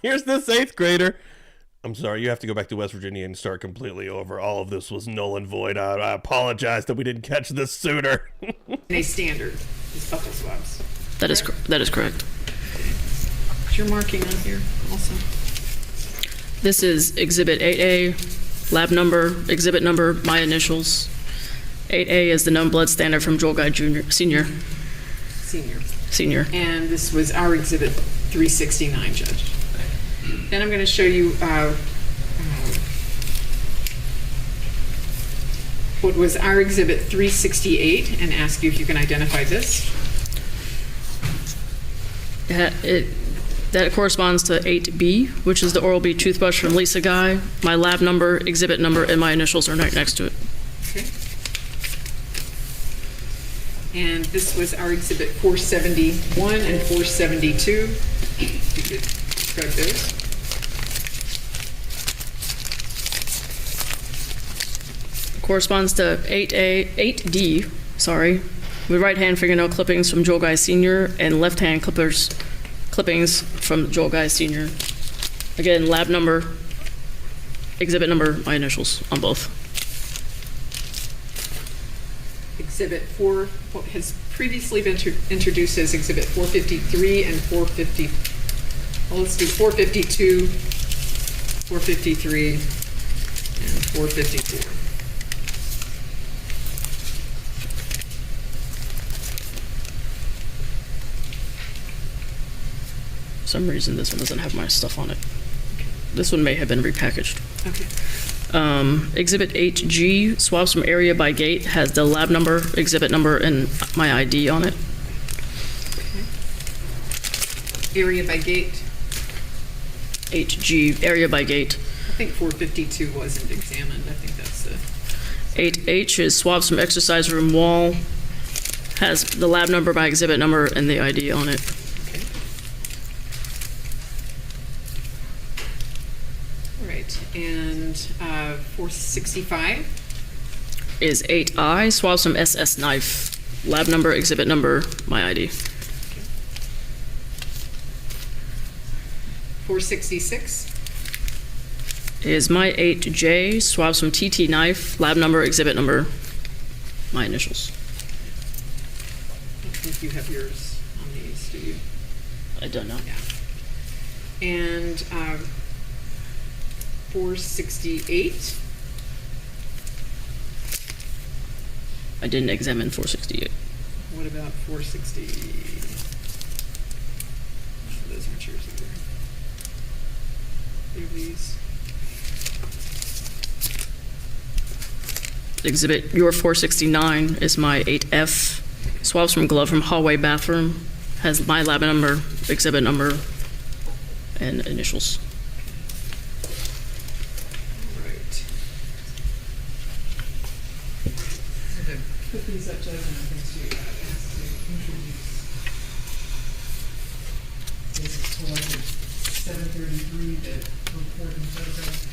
Here's this 8th grader. I'm sorry, you have to go back to West Virginia and start completely over. All of this was null and void. I apologize that we didn't catch this sooner. A standard is buccal swabs. That is correct. Is your marking on here also? This is exhibit 8A, lab number, exhibit number, my initials. 8A is the known blood standard from Joel Guy Jr. Senior. And this was our Exhibit 369, Judge. Then I'm going to show you what was our Exhibit 368 and ask you if you can identify this. That corresponds to 8B, which is the Oral-B toothbrush from Lisa Guy. My lab number, exhibit number, and my initials are right next to it. Okay. And this was our Exhibit 471 and 472. If you could describe those. Corresponds to 8D, with right-hand fingernail clippings from Joel Guy Sr. and left-hand clippings from Joel Guy Sr. Again, lab number, exhibit number, my initials on both. Exhibit 4, what has previously been introduced as Exhibit 453 and 450. Well, let's do 452, 453, and 454. some reason, this one doesn't have my stuff on it. This one may have been repackaged. Okay. Exhibit 8G, swabs from area by gate, has the lab number, exhibit number, and my ID on it. Area by gate. 8G, area by gate. I think 452 wasn't examined. I think that's the. 8H is swabs from exercise room wall, has the lab number, my exhibit number, and the ID on it. Okay. All right. And 465. Is 8I, swabs from SS knife, lab number, exhibit number, my ID. 466. Is my 8J, swabs from TT knife, lab number, exhibit number, my initials. I think you have yours on these, do you? I don't know. Yeah. And 468. I didn't examine 468. What about 460? Those aren't yours either. They're these. Exhibit your 469 is my 8F, swabs from glove from hallway bathroom, has my lab number, exhibit number, and initials. Right. Put these up, Doug, and I'm going to ask to introduce. This is collected 733, the report and photographs.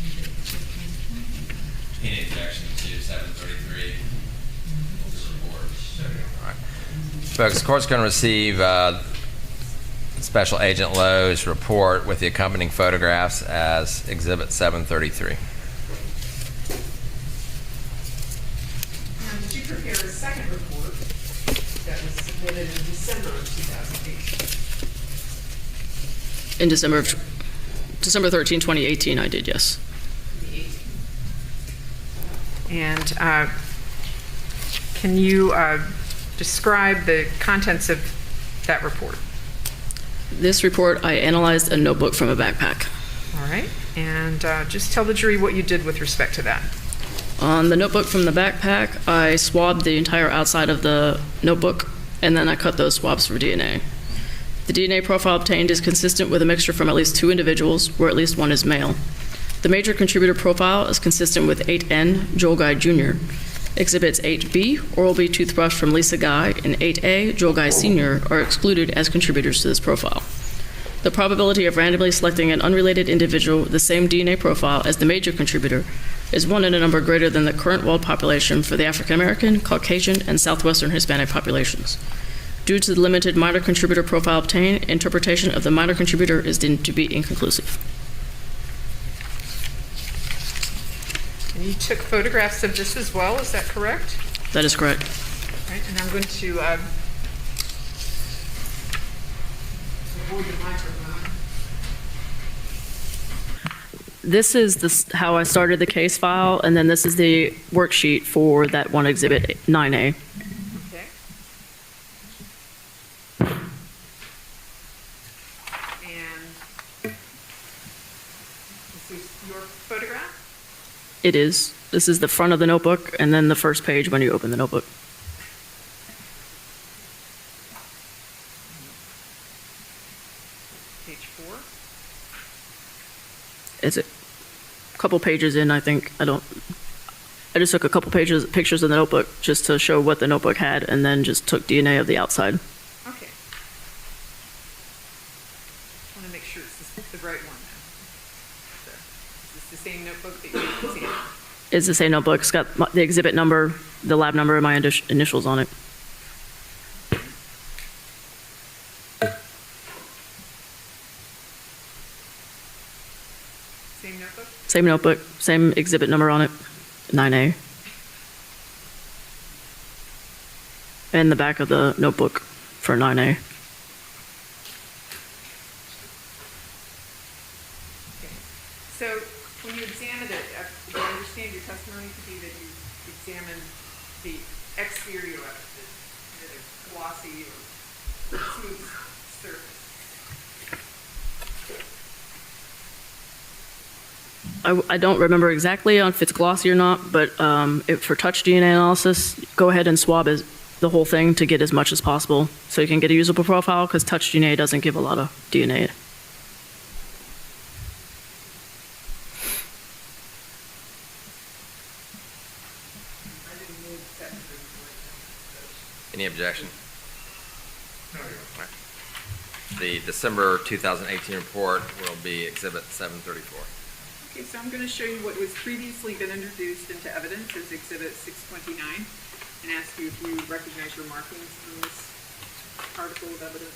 In objection to 733, the report. All right. Folks, the court's going to receive Special Agent Lowe's report with the accompanying photographs as Exhibit 733. Now, did you prepare a second report that was submitted in December of 2008? In December 13, 2018, I did, yes. And can you describe the contents of that report? This report, I analyzed a notebook from a backpack. All right. And just tell the jury what you did with respect to that. On the notebook from the backpack, I swabbed the entire outside of the notebook, and then I cut those swabs for DNA. The DNA profile obtained is consistent with a mixture from at least 2 individuals, where at least one is male. The major contributor profile is consistent with 8N, Joel Guy Jr. Exhibits 8B, Oral-B toothbrush from Lisa Guy, and 8A, Joel Guy Sr. are excluded as contributors to this profile. The probability of randomly selecting an unrelated individual with the same DNA profile as the major contributor is 1 in a number greater than the current world population for the African American, Caucasian, and Southwestern Hispanic populations. Due to the limited minor contributor profile obtained, interpretation of the minor contributor is deemed to be inconclusive. And you took photographs of this as well, is that correct? That is correct. All right, and I'm going to avoid the microphone. This is how I started the case file, and then this is the worksheet for that one exhibit 9A. Okay. And this is your photograph? It is. This is the front of the notebook, and then the first page when you open the notebook. Page 4. It's a couple pages in, I think. I just took a couple pictures of the notebook just to show what the notebook had, and then just took DNA of the outside. Okay. I want to make sure it's the right one now. So, is this the same notebook that you examined? It's the same notebook. It's got the exhibit number, the lab number, and my initials on it. Same notebook? Same notebook, same exhibit number on it, 9A. And the back of the notebook for 9A. Okay. So when you examined it, do I understand your testimony to be that you examined the exterior of it, the glossy or smooth surface? I don't remember exactly if it's glossy or not, but for touch DNA analysis, go ahead and swab the whole thing to get as much as possible so you can get a usable profile, because touch DNA doesn't give a lot of DNA. Any objection? The December 2018 report will be Exhibit 734. Okay, so I'm going to show you what was previously been introduced into evidence as Exhibit 629 and ask you if you recognize your markings on this article of evidence.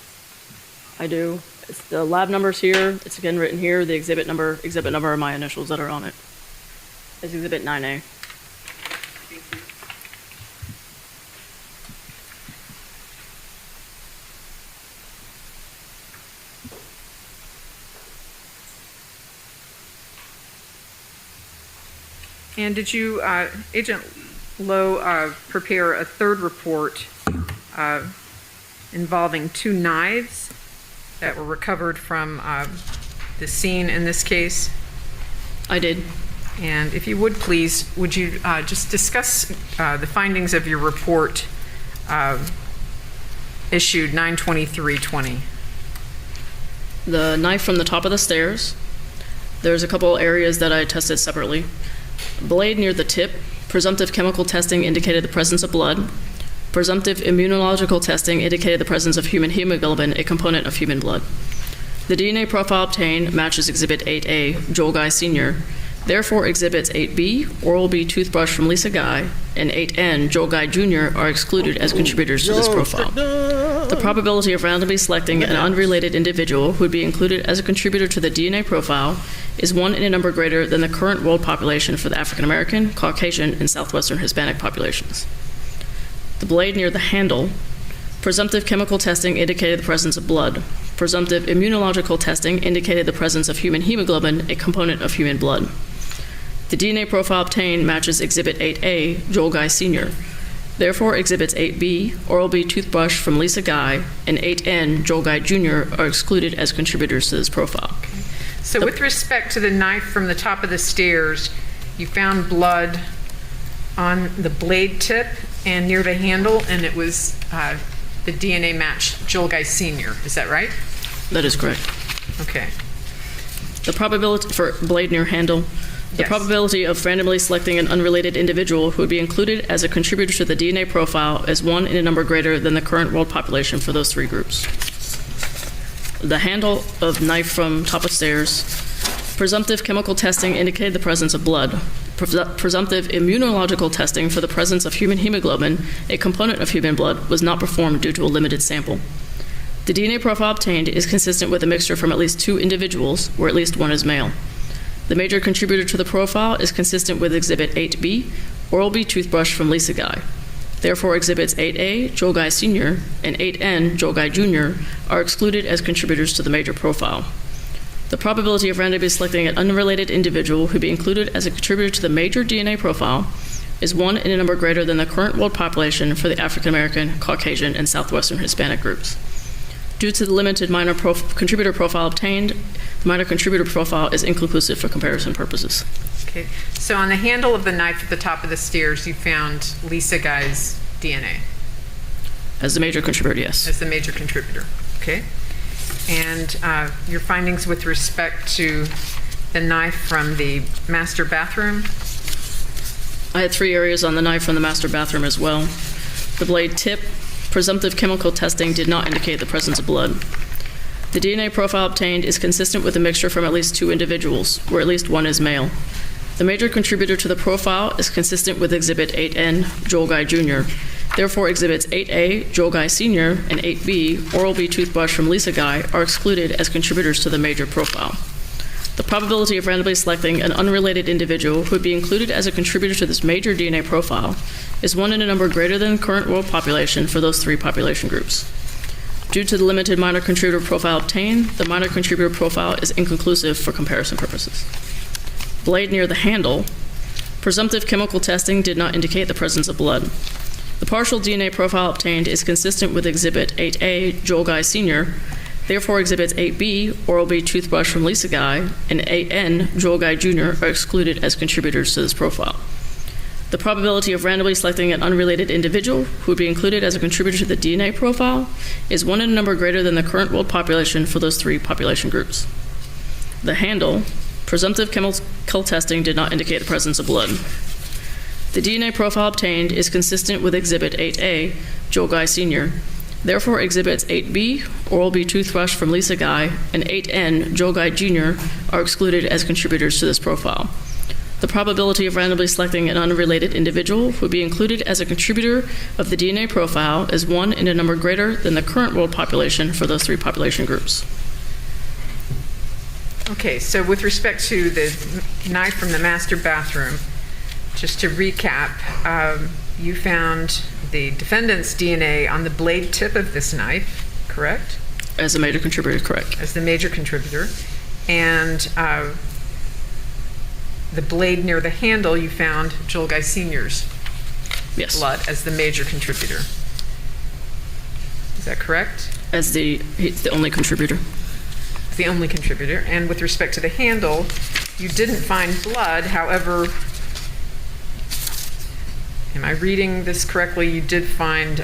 I do. It's the lab number's here. It's again written here. The exhibit number are my initials that are on it. It's Exhibit 9A. Thank you. And did you, Agent Lowe, prepare a third report involving 2 knives that were recovered from the scene in this case? I did. And if you would please, would you just discuss the findings of your report issued 9/23/20? The knife from the top of the stairs. There's a couple areas that I tested separately. Blade near the tip. Presumptive chemical testing indicated the presence of blood. Presumptive immunological testing indicated the presence of human hemoglobin, a component of human blood. The DNA profile obtained matches Exhibit 8A, Joel Guy Sr. Therefore, Exhibits 8B, Oral-B toothbrush from Lisa Guy, and 8N, Joel Guy Jr. are excluded as contributors to this profile. The probability of randomly selecting an unrelated individual who would be included as a contributor to the DNA profile is 1 in a number greater than the current world population for the African American, Caucasian, and Southwestern Hispanic populations. The blade near the handle. Presumptive chemical testing indicated the presence of blood. Presumptive immunological testing indicated the presence of human hemoglobin, a component of human blood. The DNA profile obtained matches Exhibit 8A, Joel Guy Sr. Therefore, Exhibits 8B, Oral-B toothbrush from Lisa Guy, and 8N, Joel Guy Jr. are excluded as contributors to this profile. So with respect to the knife from the top of the stairs, you found blood on the blade tip and near the handle, and it was the DNA matched Joel Guy Sr. Is that right? That is correct. Okay. The probability for blade near handle. The Yes. probability of randomly selecting an unrelated individual who would be included as a contributor to the DNA profile is 1 in a number greater than the current world population for those 3 groups. The handle of knife from top of stairs. Presumptive chemical testing indicated the presence of blood. Presumptive immunological testing for the presence of human hemoglobin, a component of human blood, was not performed due to a limited sample. The DNA profile obtained is consistent with a mixture from at least 2 individuals, where at least 1 is male. The major contributor to the profile is consistent with Exhibit 8B, Oral-B toothbrush from Lisa Guy. Therefore, Exhibits 8A, Joel Guy Sr., and 8N, Joel Guy Jr., are excluded as contributors to the major profile. The probability of randomly selecting an unrelated individual who would be included as a contributor to the major DNA profile is 1 in a number greater than the current world population for the African American, Caucasian, and Southwestern Hispanic groups. Due to the limited minor contributor profile obtained, the minor contributor profile is inconclusive for comparison purposes. Okay. So on the handle of the knife at the top of the stairs, you found Lisa Guy's DNA As the major contributor, yes. as the major contributor. Okay. And your findings with respect to the knife from the master bathroom? I had 3 areas on the knife from the master bathroom as well. The blade tip. Presumptive chemical testing did not indicate the presence of blood. The DNA profile obtained is consistent with a mixture from at least 2 individuals, where at least 1 is male. The major contributor to the profile is consistent with Exhibit 8N, Joel Guy Jr. Therefore, Exhibits 8A, Joel Guy Sr., and 8B, Oral-B toothbrush from Lisa Guy, are excluded as contributors to the major profile. The probability of randomly selecting an unrelated individual who would be included as a contributor to this major DNA profile is 1 in a number greater than the current world population for those 3 population groups. Due to the limited minor contributor profile obtained, the minor contributor profile is inconclusive for comparison purposes. Blade near the handle. Presumptive chemical testing did not indicate the presence of blood. The partial DNA profile obtained is consistent with Exhibit 8A, Joel Guy Sr. Therefore, Exhibits 8B, Oral-B toothbrush from Lisa Guy, and 8N, Joel Guy Jr., are excluded as contributors to this profile. The probability of randomly selecting an unrelated individual who would be included as a contributor to the DNA profile is 1 in a number greater than the current world population for those 3 population groups. The handle, presumptive chemical testing did not indicate the presence of blood. The DNA profile obtained is consistent with Exhibit 8A, Joel Guy Sr. Therefore, Exhibits 8B, Oral-B toothbrush from Lisa Guy, and 8N, Joel Guy Jr., are excluded as contributors to this profile. The probability of randomly selecting an unrelated individual who would be included as a contributor of the DNA profile is 1 in a number greater than the current world population for those 3 population groups. Okay, so with respect to the knife from the master bathroom, just to recap, you found the defendant's DNA on the blade tip of this knife, correct? As a major contributor, correct. As the major contributor. And the blade near the handle, you found Joel Guy Sr.'s Yes. blood as the major contributor. Is that correct? As he's the only contributor. The only contributor. And with respect to the handle, you didn't find blood. However, am I reading this correctly? You did find,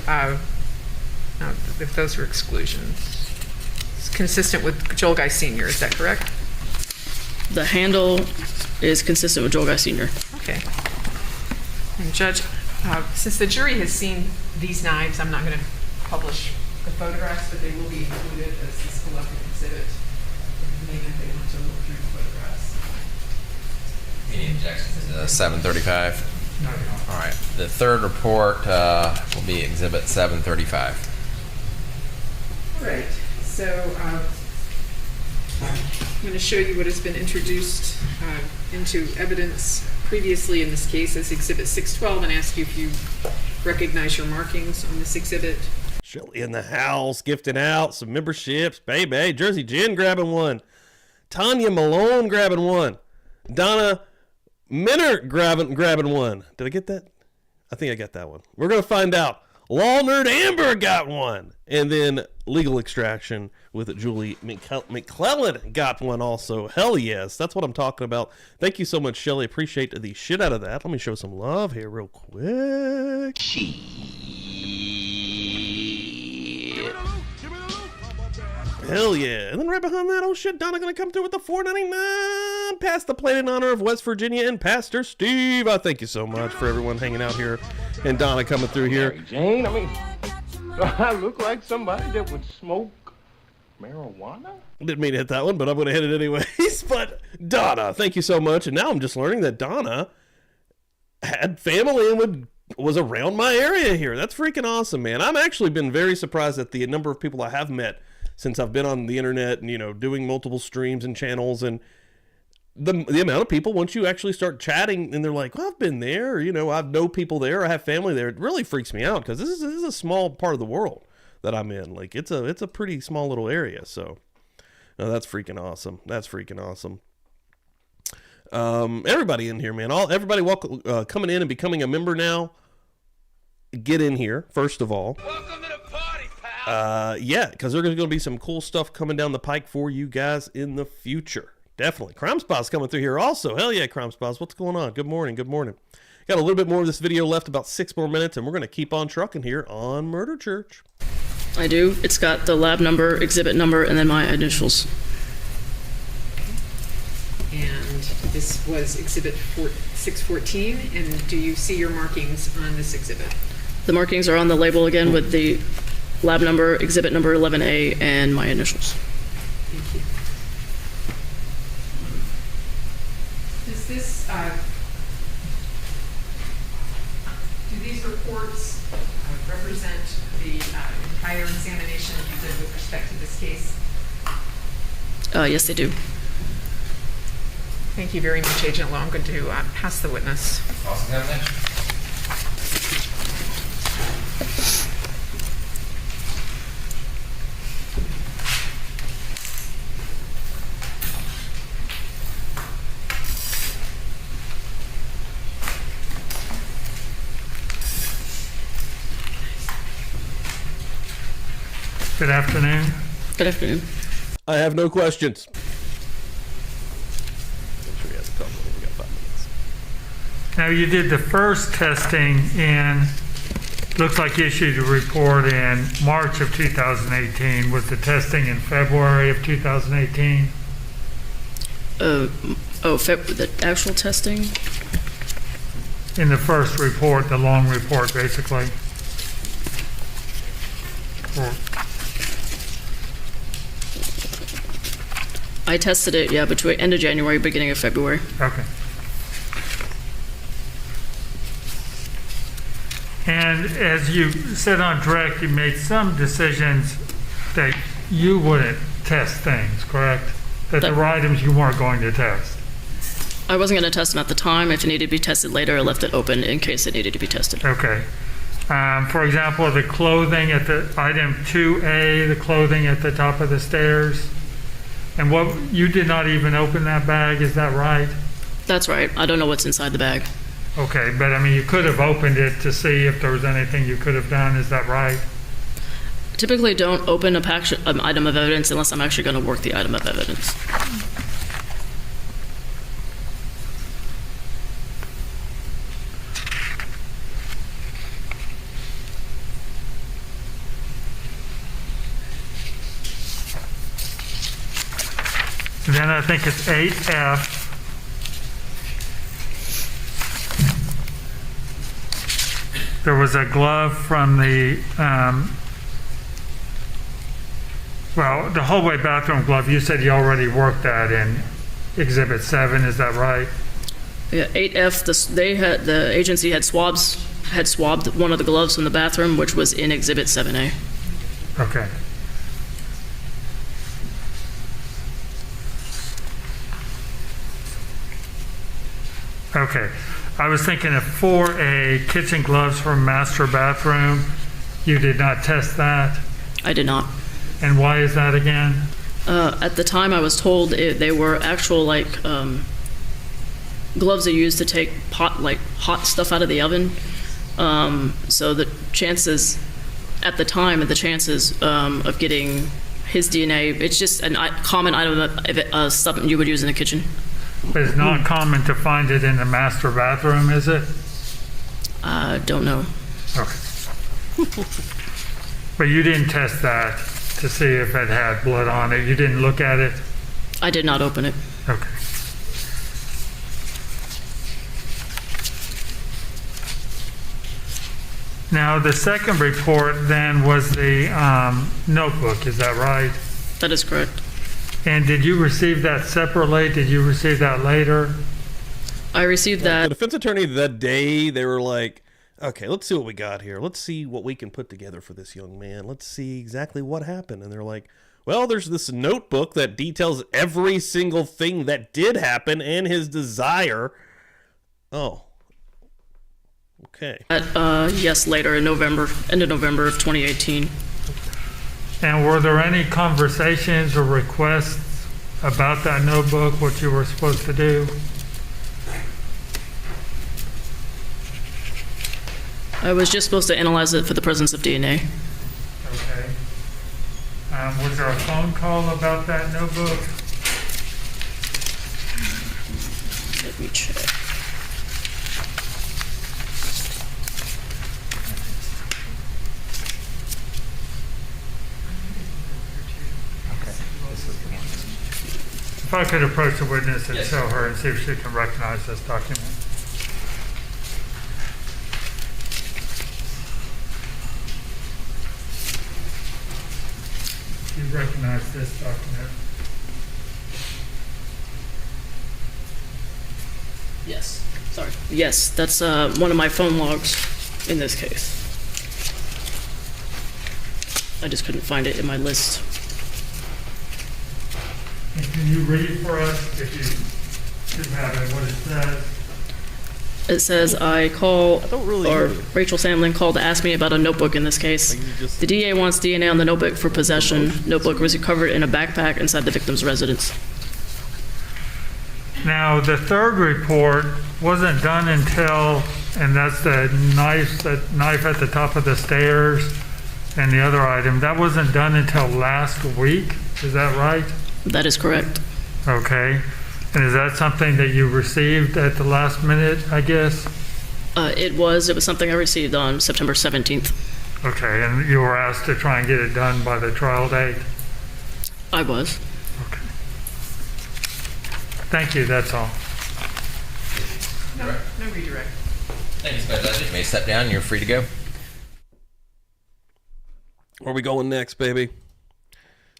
if those were exclusions. It's consistent with Joel Guy Sr., is that correct? The handle is consistent with Joel Guy Sr. Okay. And Judge, since the jury has seen these knives, I'm not going to publish the photographs, but they will be included as this collective exhibit. Maybe if they want to look through the photographs. Any objections to 735? No. All right. The third report will be Exhibit 735. All right. So I'm going to show you what has been introduced into evidence previously in this case as Exhibit 612 and ask you if you recognize your markings on this exhibit. Shelly in the house, gifting out some memberships. Baby, Jersey Jen grabbing one. Tanya Malone grabbing one. Donna Minner grabbing one. Did I get that? I think I got that one. We're going to find out. Law Nerd Amber got one. And then Legal Extraction with Julie McClellan got one also. Hell yes. That's what I'm talking about. Thank you so much, Shelly. Appreciate the shit out of that. Let me show some love here real quick. Hell yeah. And then right behind that, oh shit, Donna gonna come through with the $4.99. Pass the plate in honor of West Virginia and Pastor Steve. I thank you so much for everyone hanging out here and Donna coming through here. Mary Jane, I mean, do I look like somebody that would smoke marijuana? Didn't mean to hit that one, but I'm gonna hit it anyways. But Donna, thank you so much. And now I'm just learning that Donna had family and was around my area here. That's freaking awesome, man. I've actually been very surprised at the number of people I have met since I've been on the internet and, you know, doing multiple streams and channels, and the amount of people, once you actually start chatting and they're like, well, I've been there, or, you know, I know people there, I have family there. It really freaks me out because this is a small part of the world that I'm in. Like, it's a pretty small little area. So no, that's freaking awesome. That's freaking awesome. Everybody in here, man, everybody coming in and becoming a member now. Get in here, first of all. Welcome to the party, pal. Yeah, because there's going to be some cool stuff coming down the pike for you guys in the future. Definitely. Crime Spot's coming through here also. Hell yeah, Crime Spots. What's going on? Good morning. Good morning. Got a little bit more of this video left, about 6 more minutes, and we're going to keep on trucking here on Murder Church. I do. It's got the lab number, exhibit number, and then my initials. And this was exhibit 614. And do you see your markings on this exhibit? The markings are on the label again with the lab number, exhibit number 11A, and my initials. Thank you. Does this, do these reports represent the entire examination that you did with respect to this case? Yes, they do. Thank you very much, Agent Lowe. I'm going to pass the witness. Cross-examination. Good afternoon. Good afternoon. I have no questions. Make sure you have a couple. We got 5 minutes. Now, you did the first testing in, looks like you issued a report in March of 2018. Was the testing in February of 2018? The actual testing? In the first report, the long report, basically? Or- I tested it, yeah, between end of January, beginning of February. Okay. And as you said on direct, you made some decisions that you wouldn't test things, correct? That there were items you weren't going to test. I wasn't going to test them at the time. If it needed to be tested later, I left it open in case it needed to be tested. Okay. For example, the clothing at the item 2A, the clothing at the top of the stairs. And what, you did not even open that bag, is that right? That's right. I don't know what's inside the bag. Okay, but I mean, you could have opened it to see if there was anything you could have done, is that right? Typically don't open an item of evidence unless I'm actually going to work the item of evidence. And then I think it's 8F. There was a glove from the, well, the hallway bathroom glove, you said you already worked that in Exhibit 7, is that right? Yeah, 8F, the agency had swabbed one of the gloves from the bathroom, which was in Exhibit 7A. Okay. Okay. I was thinking of 4A, kitchen gloves from master bathroom. You did not test that? I did not. And why is that again? At the time, I was told they were actual gloves they used to take hot stuff out of the oven. So the chances at the time, of getting his DNA, it's just a common item of stuff you would use in the kitchen. But it's not common to find it in the master bathroom, is it? Don't know. Okay. But you didn't test that to see if it had blood on it? You didn't look at it? I did not open it. Okay. Now, the second report then was the notebook, is that right? That is correct. And did you receive that separately? Did you receive that later? I received The that. defense attorney that day, they were like, okay, let's see what we got here. Let's see what we can put together for this young man. Let's see exactly what happened. And they're like, well, there's this notebook that details every single thing that did happen and his desire. Oh. Okay. Yes, later in November, end of November of 2018. And were there any conversations or requests about that notebook, what you were supposed to do? I was just supposed to analyze it for the presence of DNA. Okay. Was there a phone call about that notebook? Let me check. If I could approach the witness and Yes. tell her and see if she can recognize this document. You recognize this document? Yes. Sorry. Yes, that's one of my phone logs in this case. I just couldn't find it in my list. And can you read for us, if you have it, what it says? It says Rachel Samlin called to ask me about a notebook in this case. The DA wants DNA on the notebook for possession. Notebook was recovered in a backpack inside the victim's residence. Now, the third report wasn't done until, and that's the knife at the top of the stairs. and the other item, that wasn't done until last week, is that right? That is correct. Okay. And is that something that you received at the last minute, I guess? It was something I received on September 17th. Okay, and you were asked to try and get it done by the trial date? I was. Okay. Thank you, that's all. No redirect. Thank you, Special Agent. You may step down. You're free to go. Where are we going next, baby?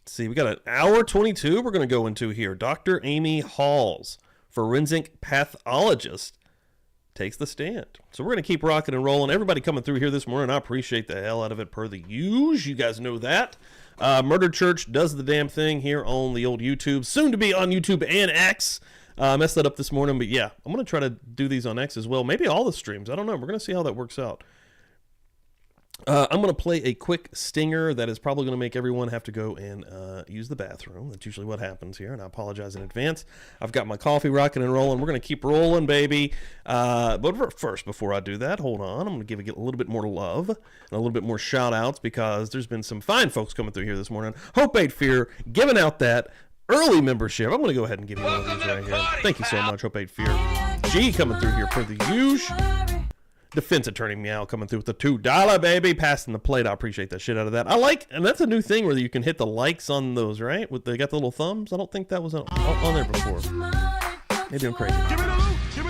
Let's see, we got an hour 22 we're going to go into here. Dr. Amy Halls, forensic pathologist, takes the stand. So we're going to keep rocking and rolling. Everybody coming through here this morning, I appreciate the hell out of it per the usual. You guys know that. Murder Church does the damn thing here on the old YouTube, soon to be on YouTube and X. Messed that up this morning, but yeah, I'm going to try to do these on X as well. Maybe all the streams. I don't know. We're going to see how that works out. I'm going to play a quick stinger that is probably going to make everyone have to go and use the bathroom. That's usually what happens here, and I apologize in advance. I've got my coffee rocking and rolling. We're going to keep rolling, baby. But first, before I do that, hold on. I'm going to give it a little bit more love and a little bit more shout-outs because there's been some fine folks coming through here this morning. Hope Ain't Fear, giving out that early membership. I'm going to go ahead and give you one of these right here. Thank you so much, Hope Ain't Fear. G coming through here for the usual. Defense Attorney Meow coming through with the $2, baby. Passing the plate. I appreciate that shit out of that. I like, and that's a new thing where you can hit the likes on those, right? They got the little thumbs. I don't think that was on there before. Maybe I'm crazy.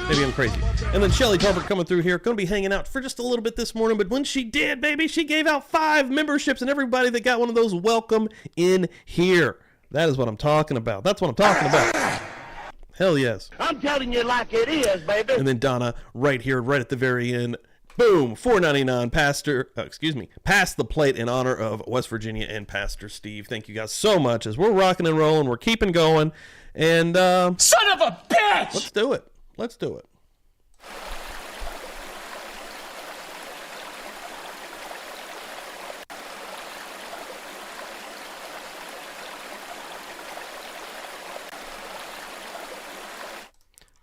Maybe I'm crazy. And then Shelly Carver coming through here. Going to be hanging out for just a little bit this morning. But when she did, baby, she gave out 5 memberships. And everybody that got one of those, welcome in here. That is what I'm talking about. That's what I'm talking about. Hell yes. I'm telling you like it is, baby. And then Donna, right here, right at the very end, boom, $4.99. Pass the plate in honor of West Virginia and Pastor Steve. Thank you guys so much as we're rocking and rolling. We're keeping going. And Son of a bitch! let's do it. Let's do it.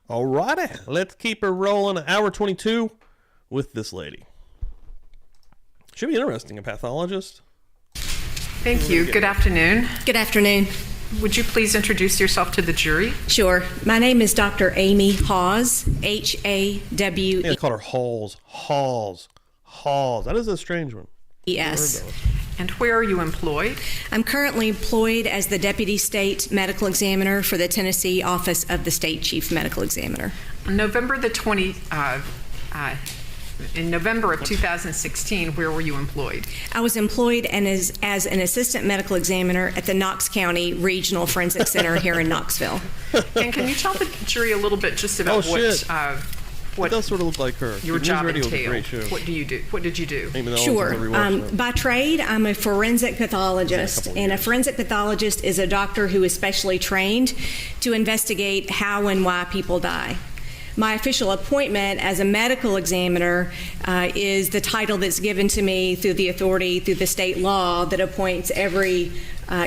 Alrighty, let's keep her rolling. Hour 22 with this lady. Should be interesting, a pathologist. Thank you. Good afternoon. Good afternoon. Would you please introduce yourself to the jury? Sure. My name is Dr. Amy Hawes, H-A-W-E-S. Yeah, I call her Halls. Halls. That is a strange one. And where are you employed? I'm currently employed as the Deputy State Medical Examiner for the Tennessee Office of the State Chief Medical Examiner. On November the 20th, in November of 2016, where were you employed? I was employed as an Assistant Medical Examiner at the Knox County Regional Forensic Center here in Knoxville. And can you tell the jury a little bit just about what does sort of look like her? Your job entailed? What do you do? What did you do? Sure. By trade, I'm a forensic pathologist, and a forensic pathologist is a doctor who is specially trained to investigate how and why people die. My official appointment as a medical examiner is the title that's given to me through the authority, through the state law that appoints every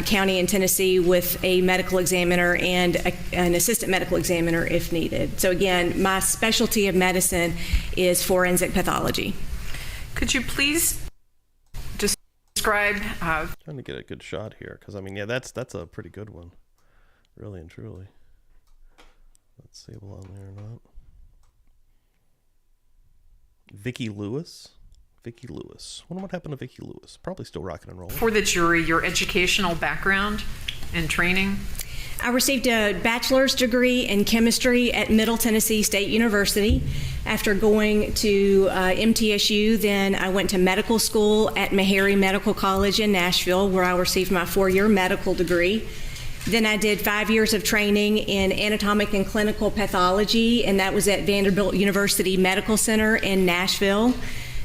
county in Tennessee with a medical examiner and an assistant medical examiner if needed. So again, my specialty of medicine is forensic pathology. Could you please describe? Trying to get a good shot here, because I mean, yeah, that's a pretty good one, really and truly. Let's see if we're on there or not. Vicki Lewis. Wonder what happened to Vicki Lewis. Probably still rocking and rolling. For the jury, your educational background and training? I received a bachelor's degree in chemistry at Middle Tennessee State University. After going to MTSU, then I went to medical school at Meharry Medical College in Nashville, where I received my 4-year medical degree. Then I did 5 years of training in anatomic and clinical pathology, and that was at Vanderbilt University Medical Center in Nashville.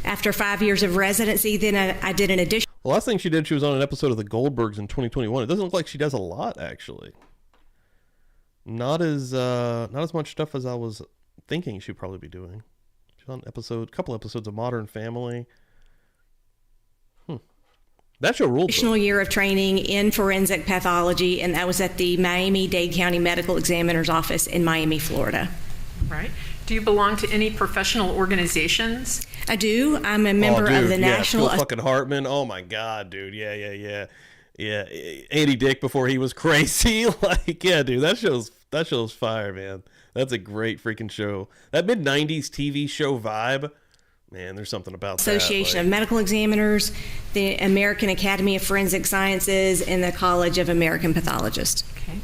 After 5 years of residency, then I did an additional. The last thing she did, she was on an episode of The Goldbergs in 2021. It doesn't look like she does a lot, actually. Not as much stuff as I was thinking she'd probably be doing. She's on a couple episodes of Modern Family. That's your rule. Additional year of training in forensic pathology, and that was at the Miami-Dade County Medical Examiner's Office in Miami, Florida. Right. Do you belong to any professional organizations? I do. I'm a member of the National... Phil fucking Hartman. Oh my God, dude. Yeah. Andy Dick before he was crazy. Like, yeah, dude, that show's fire, man. That's a great freaking show. That mid-90s TV show vibe, man, there's something about that. Association of Medical Examiners, the American Academy of Forensic Sciences, and the College of American Pathologists. Okay.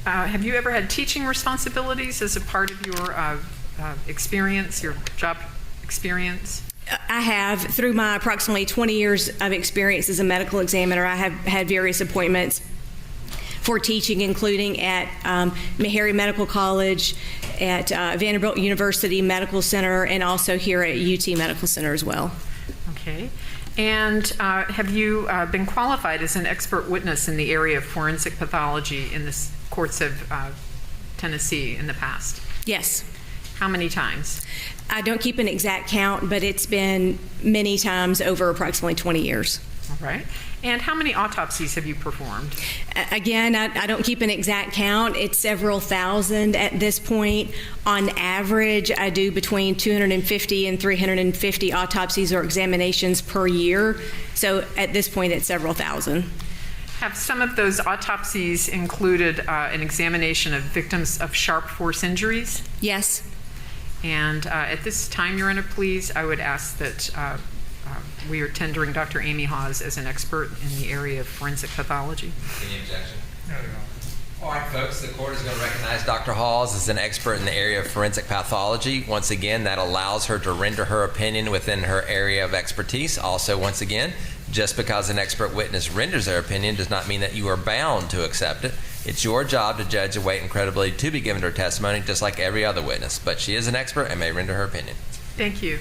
Have you ever had teaching responsibilities as a part of your experience, your job experience? I have. Through my approximately 20 years of experience as a medical examiner, I have had various appointments for teaching, including at Meharry Medical College, at Vanderbilt University Medical Center, and also here at UT Medical Center as well. Okay. And have you been qualified as an expert witness in the area of forensic pathology in the courts of Tennessee in the past? Yes. How many times? I don't keep an exact count, but it's been many times over approximately 20 years. All right. And how many autopsies have you performed? Again, I don't keep an exact count. It's several thousand at this point. On average, I do between 250 and 350 autopsies or examinations per year. So at this point, it's several thousand. Have some of those autopsies included an examination of victims of sharp force injuries? Yes. And at this time, Your Honor, please, I would ask that we are tendering Dr. Amy Hawes as an expert in the area of forensic pathology. Any objection? No. All right, folks, the court is going to recognize Dr. Hawes as an expert in the area of forensic pathology. Once again, that allows her to render her opinion within her area of expertise. Also, once again, just because an expert witness renders their opinion does not mean that you are bound to accept it. It's your job to judge the weight and credibility to be given to her testimony, just like every other witness. But she is an expert and may render her opinion. Thank you.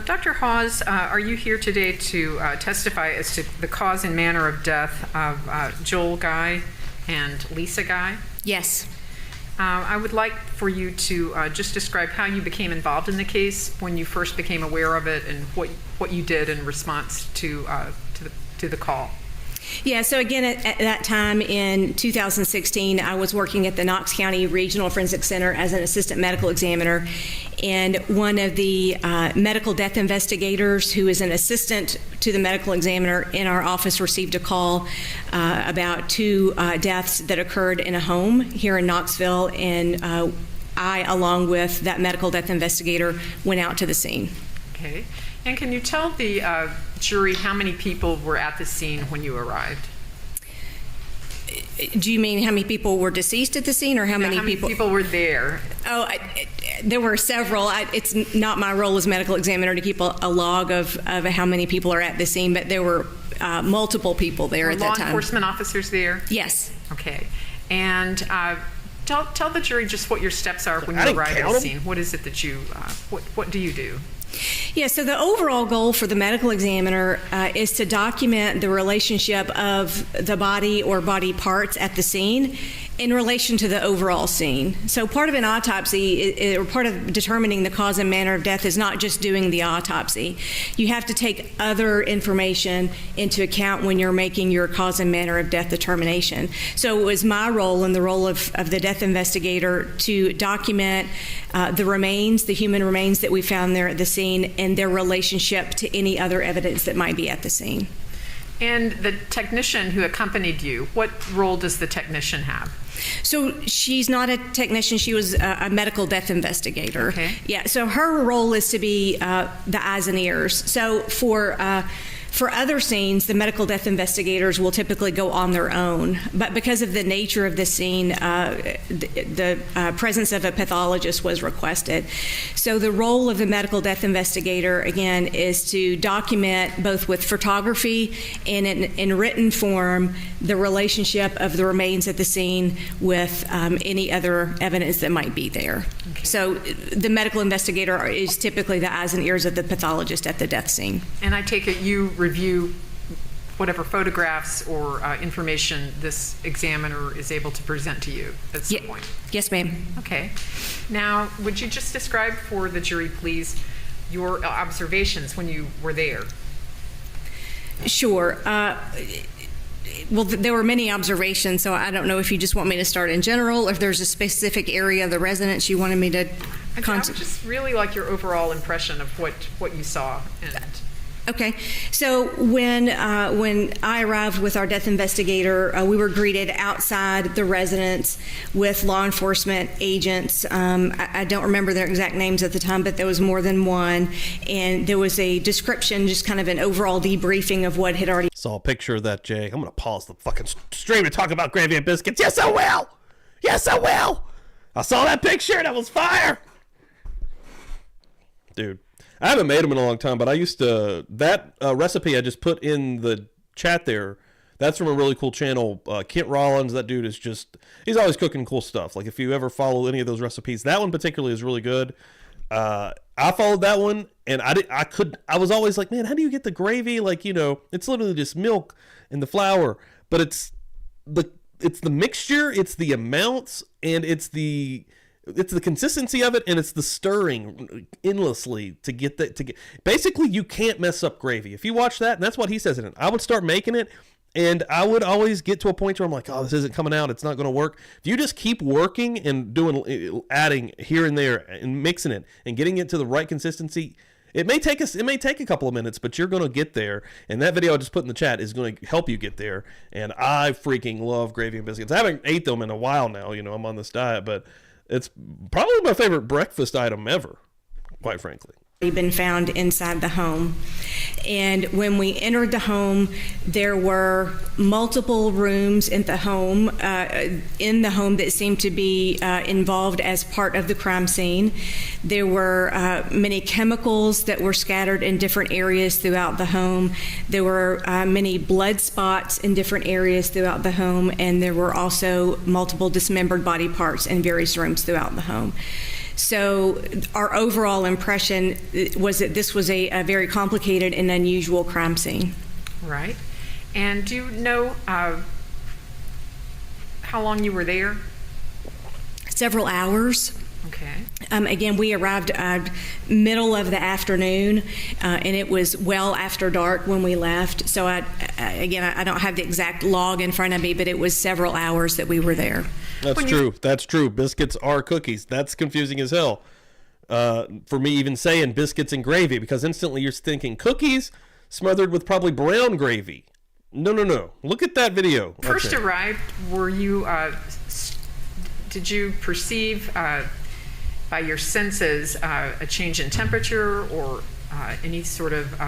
Dr. Hawes, are you here today to testify as to the cause and manner of death of Joel Guy and Lisa Guy? Yes. I would like for you to just describe how you became involved in the case, when you first became aware of it, and what you did in response to the call. Yeah, so again, at that time in 2016, I was working at the Knox County Regional Forensic Center as an assistant medical examiner, and one of the medical death investigators, who is an assistant to the medical examiner in our office, received a call about two deaths that occurred in a home here in Knoxville, and I, along with that medical death investigator, went out to the scene. Okay. And can you tell the jury how many people were at the scene when you arrived? Do you mean how many people were deceased at the scene, or how many people were there? Oh, there were several. It's not my role as medical examiner to keep a log of how many people are at the scene, but there were multiple people there at that time. Law enforcement officers there? Yes. Okay. And tell the jury just what your steps are when you arrive at the scene. What is it that you, what do you do? Yeah, so the overall goal for the medical examiner is to document the relationship of the body or body parts at the scene in relation to the overall scene. So part of an autopsy, or part of determining the cause and manner of death, is not just doing the autopsy. You have to take other information into account when you're making your cause and manner of death determination. So it was my role, and the role of the death investigator, to document the remains, the human remains that we found there at the scene, and their relationship to any other evidence that might be at the scene. And the technician who accompanied you, what role does the technician have? So she's not a technician, she was a medical death investigator. Okay. Yeah, so her role is to be the eyes and ears. So for other scenes, the medical death investigators will typically go on their own. But because of the nature of the scene, the presence of a pathologist was requested. So the role of the medical death investigator, again, is to document, both with photography and in written form, the relationship of the remains at the scene with any other evidence that might be there. Okay. So the medical investigator is typically the eyes and ears of the pathologist at the death scene. And I take it you review whatever photographs or information this examiner is able to present to you at some point. Yes, ma'am. Okay. Now, would you just describe for the jury, please, your observations when you were there? Sure. well, there were many observations, so I don't know if you just want me to start in general, or if there's a specific area of the residence you wanted me to I would just really like your overall impression of what you saw. And Okay, so when I arrived with our death investigator, we were greeted outside the residence with law enforcement agents. I don't remember their exact names at the time, but there was more than one, and there was a description, just kind of an overall debriefing of what had already. Saw a picture of that, Jay. I'm gonna pause the fucking stream to talk about gravy and biscuits. Yes, I will. Yes, I will. I saw that picture. That was fire, dude. I haven't made them in a long time, but I used to, that recipe I just put in the chat there, that's from a really cool channel, Kent Rollins. That dude is just, he's always cooking cool stuff. Like if you ever follow any of those recipes, that one particularly is really good. I followed that one, and I was always like, man, how do you get the gravy? Like, you know, it's literally just milk and the flour, but it's the mixture, it's the amounts, and it's the consistency of it, and it's the stirring endlessly to get that. Basically, you can't mess up gravy. If you watch that, and that's what he says in it. I would start making it, and I would always get to a point where I'm like, oh, this isn't coming out. It's not going to work. If you just keep working and adding here and there and mixing it and getting it to the right consistency, it may take a couple of minutes, but you're going to get there. And that video I just put in the chat is going to help you get there. And I freaking love gravy and biscuits. I haven't ate them in a while now. You know, I'm on this diet, but it's probably my favorite breakfast item ever, quite frankly. Been found inside the home. And when we entered the home, there were multiple rooms in the home that seemed to be involved as part of the crime scene. There were many chemicals that were scattered in different areas throughout the home. There were many blood spots in different areas throughout the home, and there were also multiple dismembered body parts in various rooms throughout the home. So our overall impression was that this was a very complicated and unusual crime scene. Right. And do you know how long you were there? Several hours. Okay. Again, we arrived middle of the afternoon, and it was well after dark when we left. So I don't have the exact log in front of me, but it was several hours that we were there. That's true. That's true. Biscuits are cookies. That's confusing as hell for me even saying biscuits and gravy, because instantly you're thinking cookies smothered with probably brown gravy. No. Look at that video. First arrived, were you, did you perceive by your senses a change in temperature or any sort of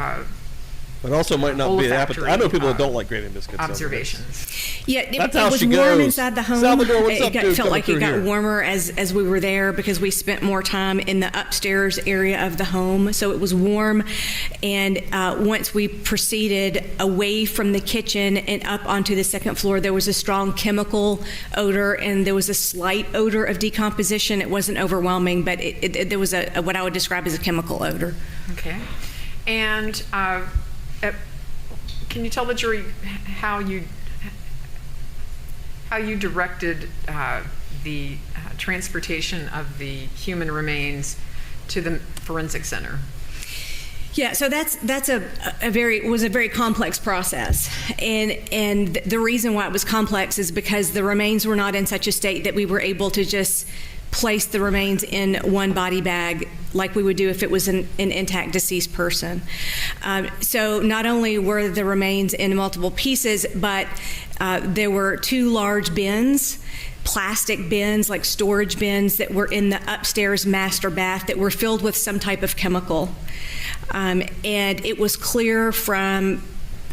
it also might not be appetite. I know people that don't like gravy and biscuits. Observations. Yeah, it was warm inside the home. Salvador, what's up, dude? Felt like it got warmer as we were there because we spent more time in the upstairs area of the home. So it was warm, and once we proceeded away from the kitchen and up onto the second floor, there was a strong chemical odor, and there was a slight odor of decomposition. It wasn't overwhelming, but there was what I would describe as a chemical odor. Okay, and can you tell the jury how you directed the transportation of the human remains to the forensic center? Yeah, so that's a very complex process, and the reason why it was complex is because the remains were not in such a state that we were able to just place the remains in one body bag like we would do if it was an intact deceased person. So not only were the remains in multiple pieces, but there were two large bins, plastic bins, like storage bins, that were in the upstairs master bath that were filled with some type of chemical. And it was clear from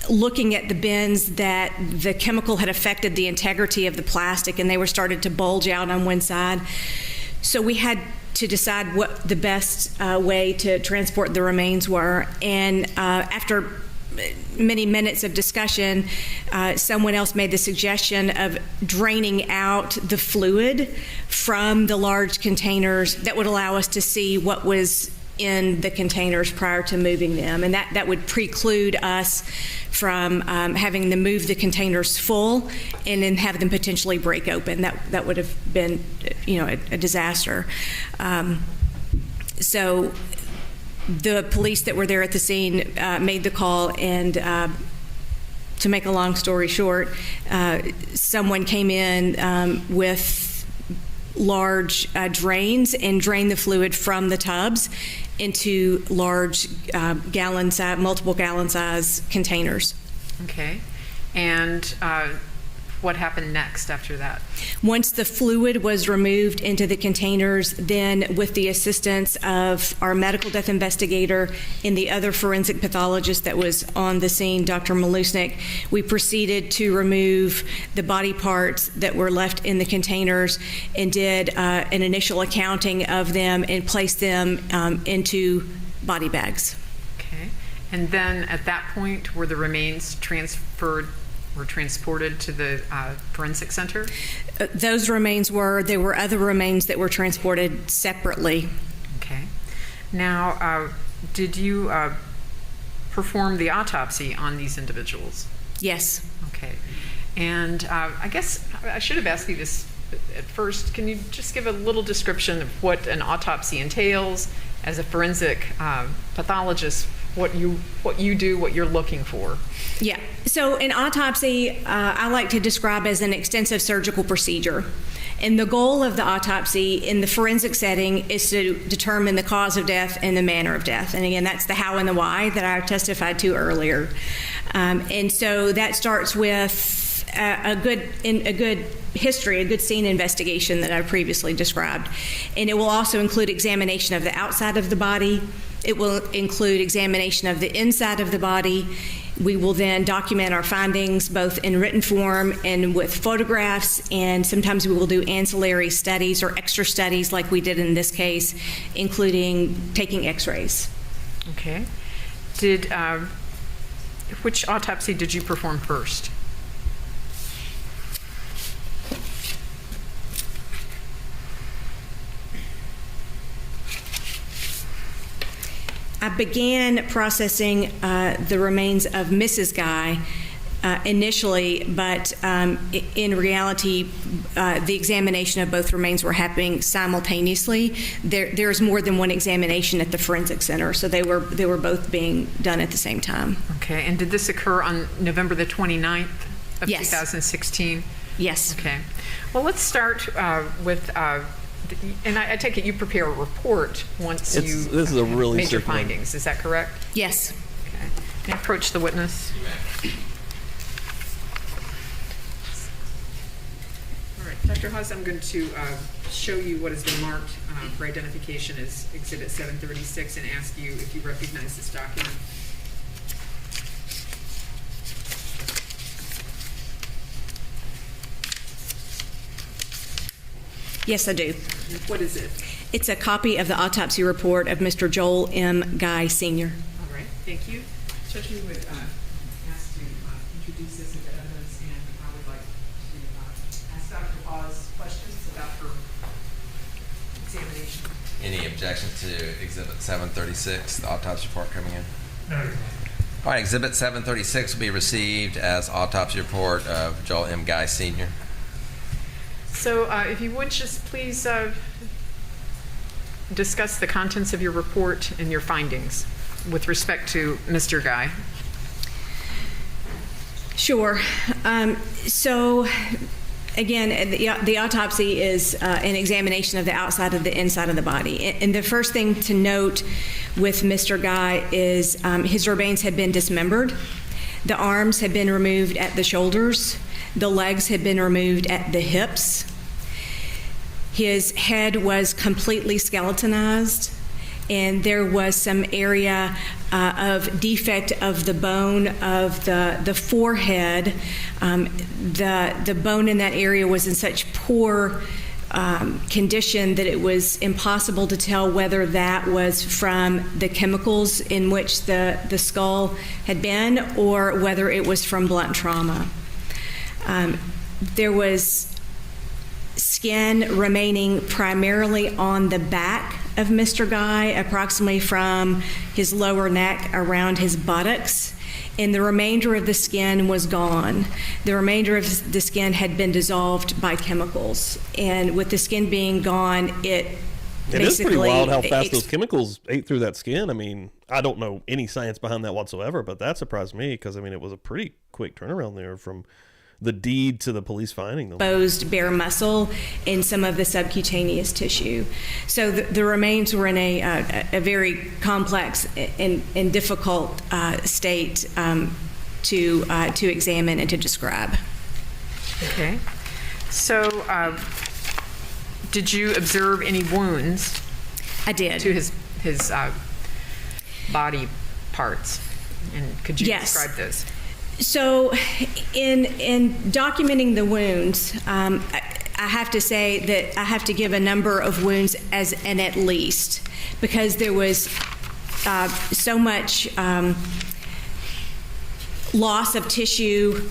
looking at the bins that the chemical had affected the integrity of the plastic, and they were started to bulge out on one side. So we had to decide what the best way to transport the remains were. And after many minutes of discussion, someone else made the suggestion of draining out the fluid from the large containers that would allow us to see what was in the containers prior to moving them, and that would preclude us from having them move the containers full and then have them potentially break open. That would have been, a disaster. So the police that were there at the scene made the call, and to make a long story short, someone came in with large drains and drained the fluid from the tubs into large multiple gallon size containers. Okay. And what happened next after that? Once the fluid was removed into the containers, then with the assistance of our medical death investigator and the other forensic pathologist that was on the scene, Dr. Malusnik, we proceeded to remove the body parts that were left in the containers and did an initial accounting of them and placed them into body bags. Okay. And then at that point, were the remains transported to the forensic center? Those remains there were other remains that were transported separately. Okay. Now, did you perform the autopsy on these individuals? Yes. Okay. And I guess I should have asked you this at first. Can you just give a little description of what an autopsy entails as a forensic pathologist, what you do, what you're looking for? Yeah. So an autopsy, I like to describe as an extensive surgical procedure. And the goal of the autopsy in the forensic setting is to determine the cause of death and the manner of death. And again, that's the how and the why that I testified to earlier. And so that starts with a good history, a good scene investigation that I previously described. And it will also include examination of the outside of the body. It will include examination of the inside of the body. We will then document our findings both in written form and with photographs, and sometimes we will do ancillary studies or extra studies like we did in this case, including taking x-rays. Okay. Which autopsy did you perform first? I began processing the remains of Mrs. Guy initially, but in reality, the examination of both remains were happening simultaneously. There's more than one examination at the forensic center, so they were both being done at the same time. Okay, and did this occur on November the 29th of Yes. 2016? Yes. Okay. Well, let's start with, and I take it you prepare a report once This is a really made your sick one. findings. Is that correct? Yes. Okay. Can I approach the witness? All right, Dr. Haas, I'm going to show you what has been marked for identification as Exhibit 736 and ask you if you recognize this document. Yes, I do. What is it? It's a copy of the autopsy report of Mr. Joel M. Guy, Sr. All right, thank you. Judge, we would ask to introduce this into evidence, and I would like to ask Dr. Haas questions about her examination. Any objection to Exhibit 736, the autopsy report coming in? No. All right, Exhibit 736 will be received as autopsy report of Joel M. Guy, Sr. So if you would just please discuss the contents of your report and your findings with respect to Mr. Guy. Sure. So, again, the autopsy is an examination of the outside of the inside of the body. And the first thing to note with Mr. Guy is his remains had been dismembered. The arms had been removed at the shoulders. The legs had been removed at the hips. His head was completely skeletonized, and there was some area of defect of the bone of the forehead. The bone in that area was in such poor condition that it was impossible to tell whether that was from the chemicals in which the skull had been or whether it was from blunt trauma. There was skin remaining primarily on the back of Mr. Guy, approximately from his lower neck around his buttocks, and the remainder of the skin was gone. The remainder of the skin had been dissolved by chemicals, and with the skin being gone, it It is pretty wild how fast those chemicals ate through that skin. I mean, I don't know any science behind that whatsoever, but that surprised me because, I mean, it was a pretty quick turnaround there from the deed to the police finding them. Exposed bare muscle in some of the subcutaneous tissue. So the remains were in a very complex and difficult state to examine and to describe. Okay. So, did you observe any wounds? I did. To his body parts, and could you describe those? So, in documenting the wounds, I have to say that I have to give a number of wounds as an at least, because there was so much loss of tissue.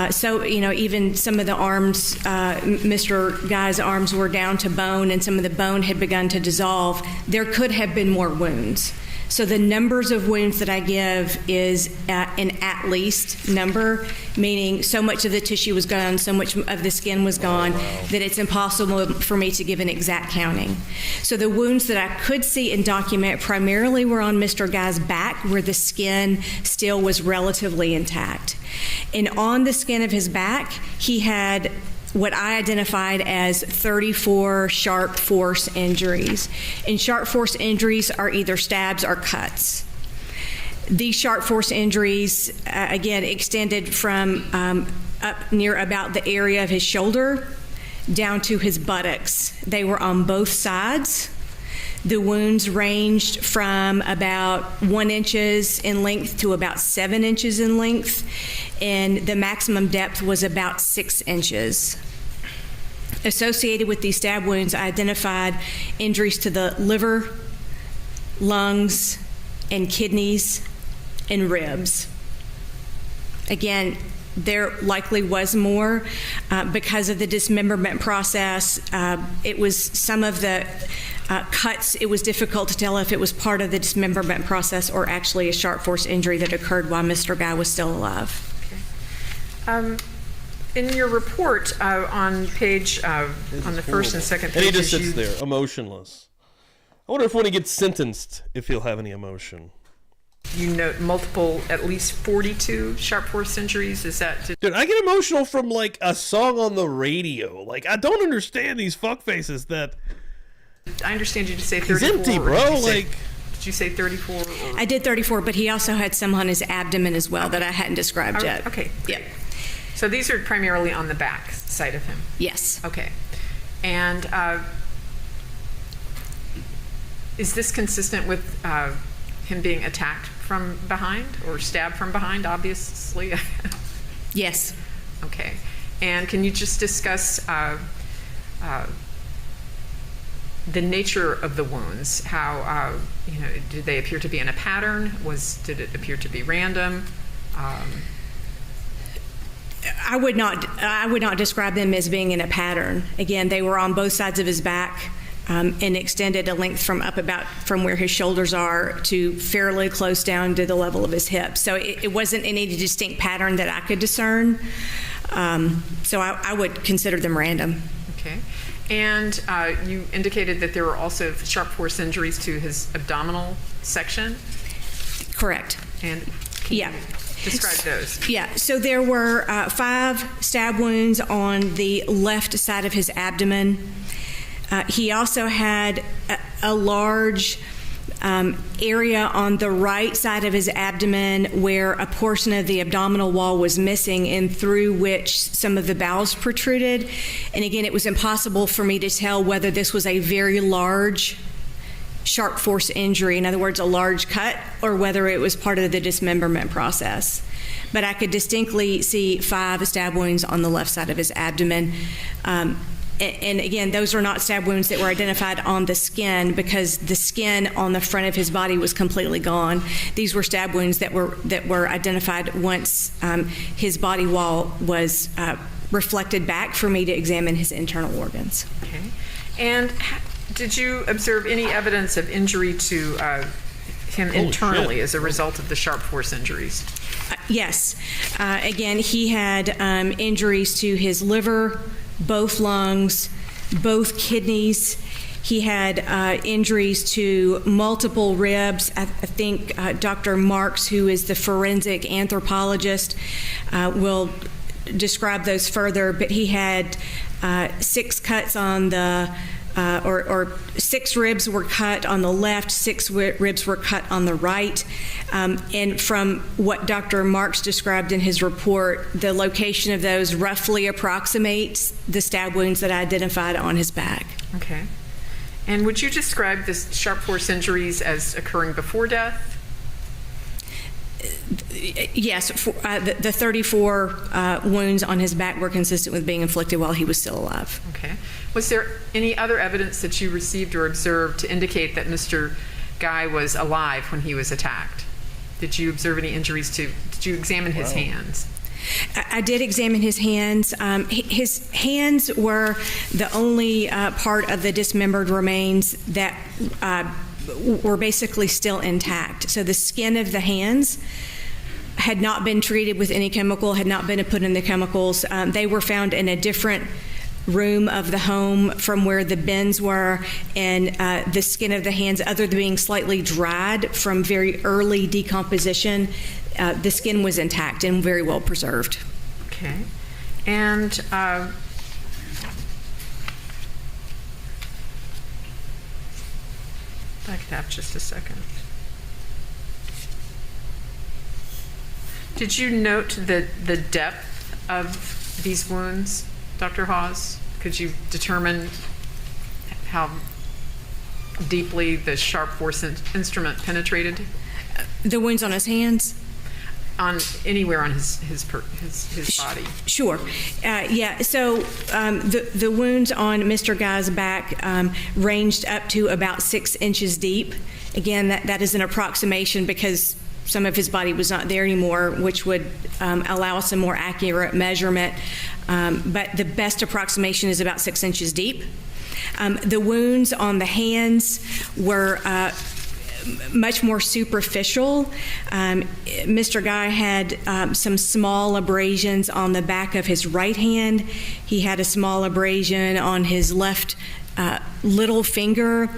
So, even some of the arms, Mr. Guy's arms were down to bone, and some of the bone had begun to dissolve. There could have been more wounds. So the numbers of wounds that I give is an at least number, meaning so much of the tissue was gone, so much of the skin was gone, that it's impossible for me to give an exact counting. So the wounds that I could see and document primarily were on Mr. Guy's back, where the skin still was relatively intact. And on the skin of his back, he had what I identified as 34 sharp force injuries. And sharp force injuries are either stabs or cuts. These sharp force injuries, again, extended from up near about the area of his shoulder down to his buttocks. They were on both sides. The wounds ranged from about 1 inch in length to about 7 inches in length, and the maximum depth was about 6 inches. Associated with these stab wounds, I identified injuries to the liver, lungs, and kidneys, and ribs. Again, there likely was more because of the dismemberment process. It was some of the cuts, it was difficult to tell if it was part of the dismemberment process or actually a sharp force injury that occurred while Mr. Guy was still alive. Okay. In your report on page, on the first and second pages, and he just sits there, emotionless. I wonder if when he gets sentenced, if he'll have any emotion. You note multiple, at least 42 sharp force injuries. Is that? Dude, I get emotional from like a song on the radio. Like, I don't understand these fuckfaces that. I understand you to say 34. He's empty, bro. Did you say 34? Or? I did 34, but he also had some on his abdomen as well that I hadn't described yet. Okay. Yeah. So these are primarily on the back side of him? Yes. Okay. And is this consistent with him being attacked from behind or stabbed from behind, obviously? Yes. Okay. And can you just discuss the nature of the wounds? How, did they appear to be in a pattern? Did it appear to be random? I would not describe them as being in a pattern. Again, they were on both sides of his back and extended a length from where his shoulders are to fairly close down to the level of his hips. So it wasn't any distinct pattern that I could discern. So I would consider them random. Okay. And you indicated that there were also sharp force injuries to his abdominal section? Correct. And can you describe those? Yeah, so there were 5 stab wounds on the left side of his abdomen. He also had a large area on the right side of his abdomen where a portion of the abdominal wall was missing and through which some of the bowels protruded. And again, it was impossible for me to tell whether this was a very large sharp force injury, in other words, a large cut, or whether it was part of the dismemberment process. But I could distinctly see 5 stab wounds on the left side of his abdomen. And again, those are not stab wounds that were identified on the skin because the skin on the front of his body was completely gone. These were stab wounds that were identified once his body wall was reflected back for me to examine his internal organs. Okay. And did you observe any evidence of injury to him internally as a result of the sharp force injuries? Yes. Again, he had injuries to his liver, both lungs, both kidneys. He had injuries to multiple ribs. I think Dr. Marks, who is the forensic anthropologist, will describe those further, but he had 6 cuts on the or 6 ribs were cut on the left, 6 ribs were cut on the right. And from what Dr. Marks described in his report, the location of those roughly approximates the stab wounds that I identified on his back. Okay. And would you describe the sharp force injuries as occurring before death? Yes, the 34 wounds on his back were consistent with being inflicted while he was still alive. Okay. Was there any other evidence that you received or observed to indicate that Mr. Guy was alive when he was attacked? Did you observe any injuries did you examine his hands? I did examine his hands. His hands were the only part of the dismembered remains that were basically still intact. So the skin of the hands had not been treated with any chemical, had not been put in the chemicals. They were found in a different room of the home from where the bins were, and the skin of the hands, other than being slightly dried from very early decomposition, the skin was intact and very well preserved. Okay. And back up just a second. Did you note the depth of these wounds, Dr. Hawes? Could you determine how deeply the sharp force instrument penetrated? The wounds on his hands? On anywhere on his body? Sure. Yeah, so the wounds on Mr. Guy's back ranged up to about 6 inches deep. Again, that is an approximation because some of his body was not there anymore, which would allow us a more accurate measurement. But the best approximation is about 6 inches deep. The wounds on the hands were much more superficial. Mr. Guy had some small abrasions on the back of his right hand. He had a small abrasion on his left little finger,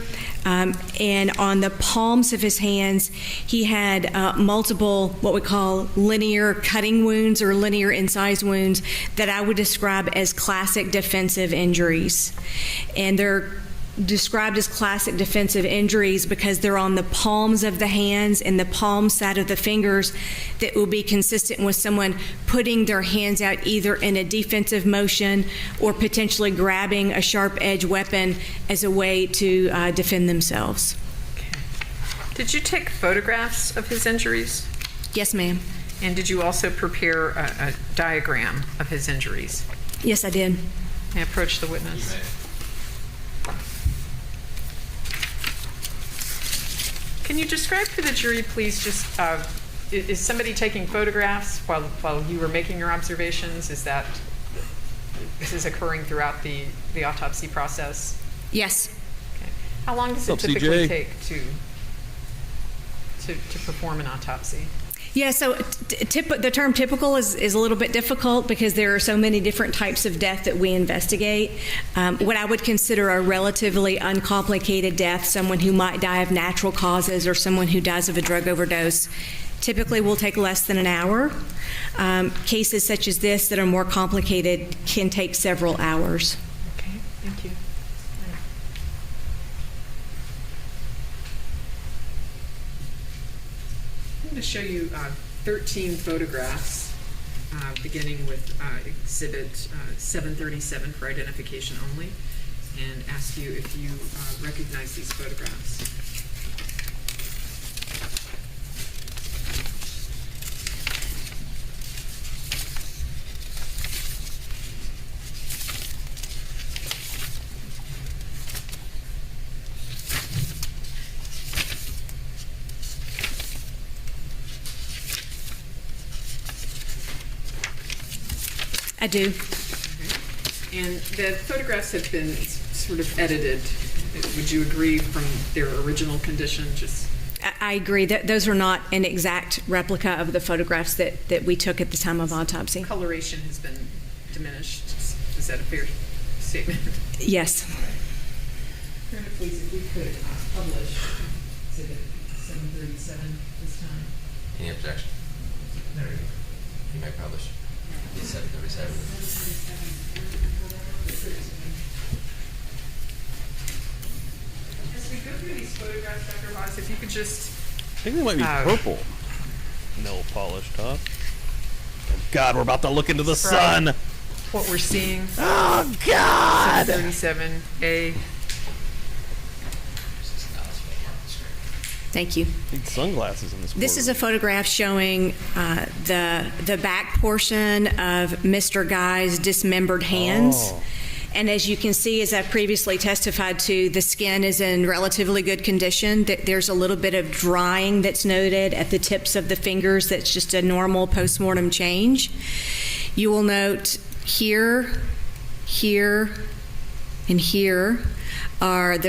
and on the palms of his hands, he had multiple what we call linear cutting wounds or linear incised wounds that I would describe as classic defensive injuries. And they're described as classic defensive injuries because they're on the palms of the hands and the palm side of the fingers that will be consistent with someone putting their hands out either in a defensive motion or potentially grabbing a sharp edge weapon as a way to defend themselves. Okay. Did you take photographs of his injuries? Yes, ma'am. And did you also prepare a diagram of his injuries? Yes, I did. May I approach the witness? Can you describe for the jury, please, just is somebody taking photographs while you were making your observations? Is that this is occurring throughout the autopsy process? Yes. Okay. How long does it typically take to perform an autopsy? Yeah, so the term typical is a little bit difficult because there are so many different types of death that we investigate. What I would consider a relatively uncomplicated death, someone who might die of natural causes or someone who dies of a drug overdose, typically will take less than an hour. Cases such as this that are more complicated can take several hours. Okay, thank you. I'm going to show you 13 photographs, beginning with Exhibit 737 for identification only, and ask you if you recognize these photographs. I do. Okay. And the photographs have been sort of edited. Would you agree from their original condition? I agree that those are not an exact replica of the photographs that we took at the time of autopsy. Coloration has been diminished. Is that a fair statement? Yes. Brenda, please, if we could publish exhibit 737 this time. Any objection? There you go. You may publish. 737. As we go through these photographs, Dr. Haas, if you could just... I think they might be purple. No polished, huh? Oh, God, we're about to look into the sun. What we're seeing. Oh, God! 737A. Thank you. Need sunglasses in this. This is a photograph showing the back portion of Mr. Guy's dismembered hands. Oh. And as you can see, as I previously testified to, the skin is in relatively good condition. There's a little bit of drying that's noted at the tips of the fingers. That's just a normal postmortem change. You will note here, here, and here are the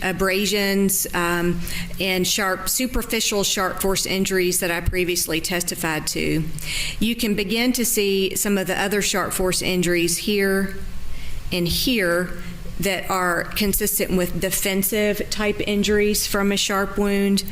abrasions and superficial sharp force injuries that I previously testified to. You can begin to see some of the other sharp force injuries here and here that are consistent with defensive type injuries from a sharp wound.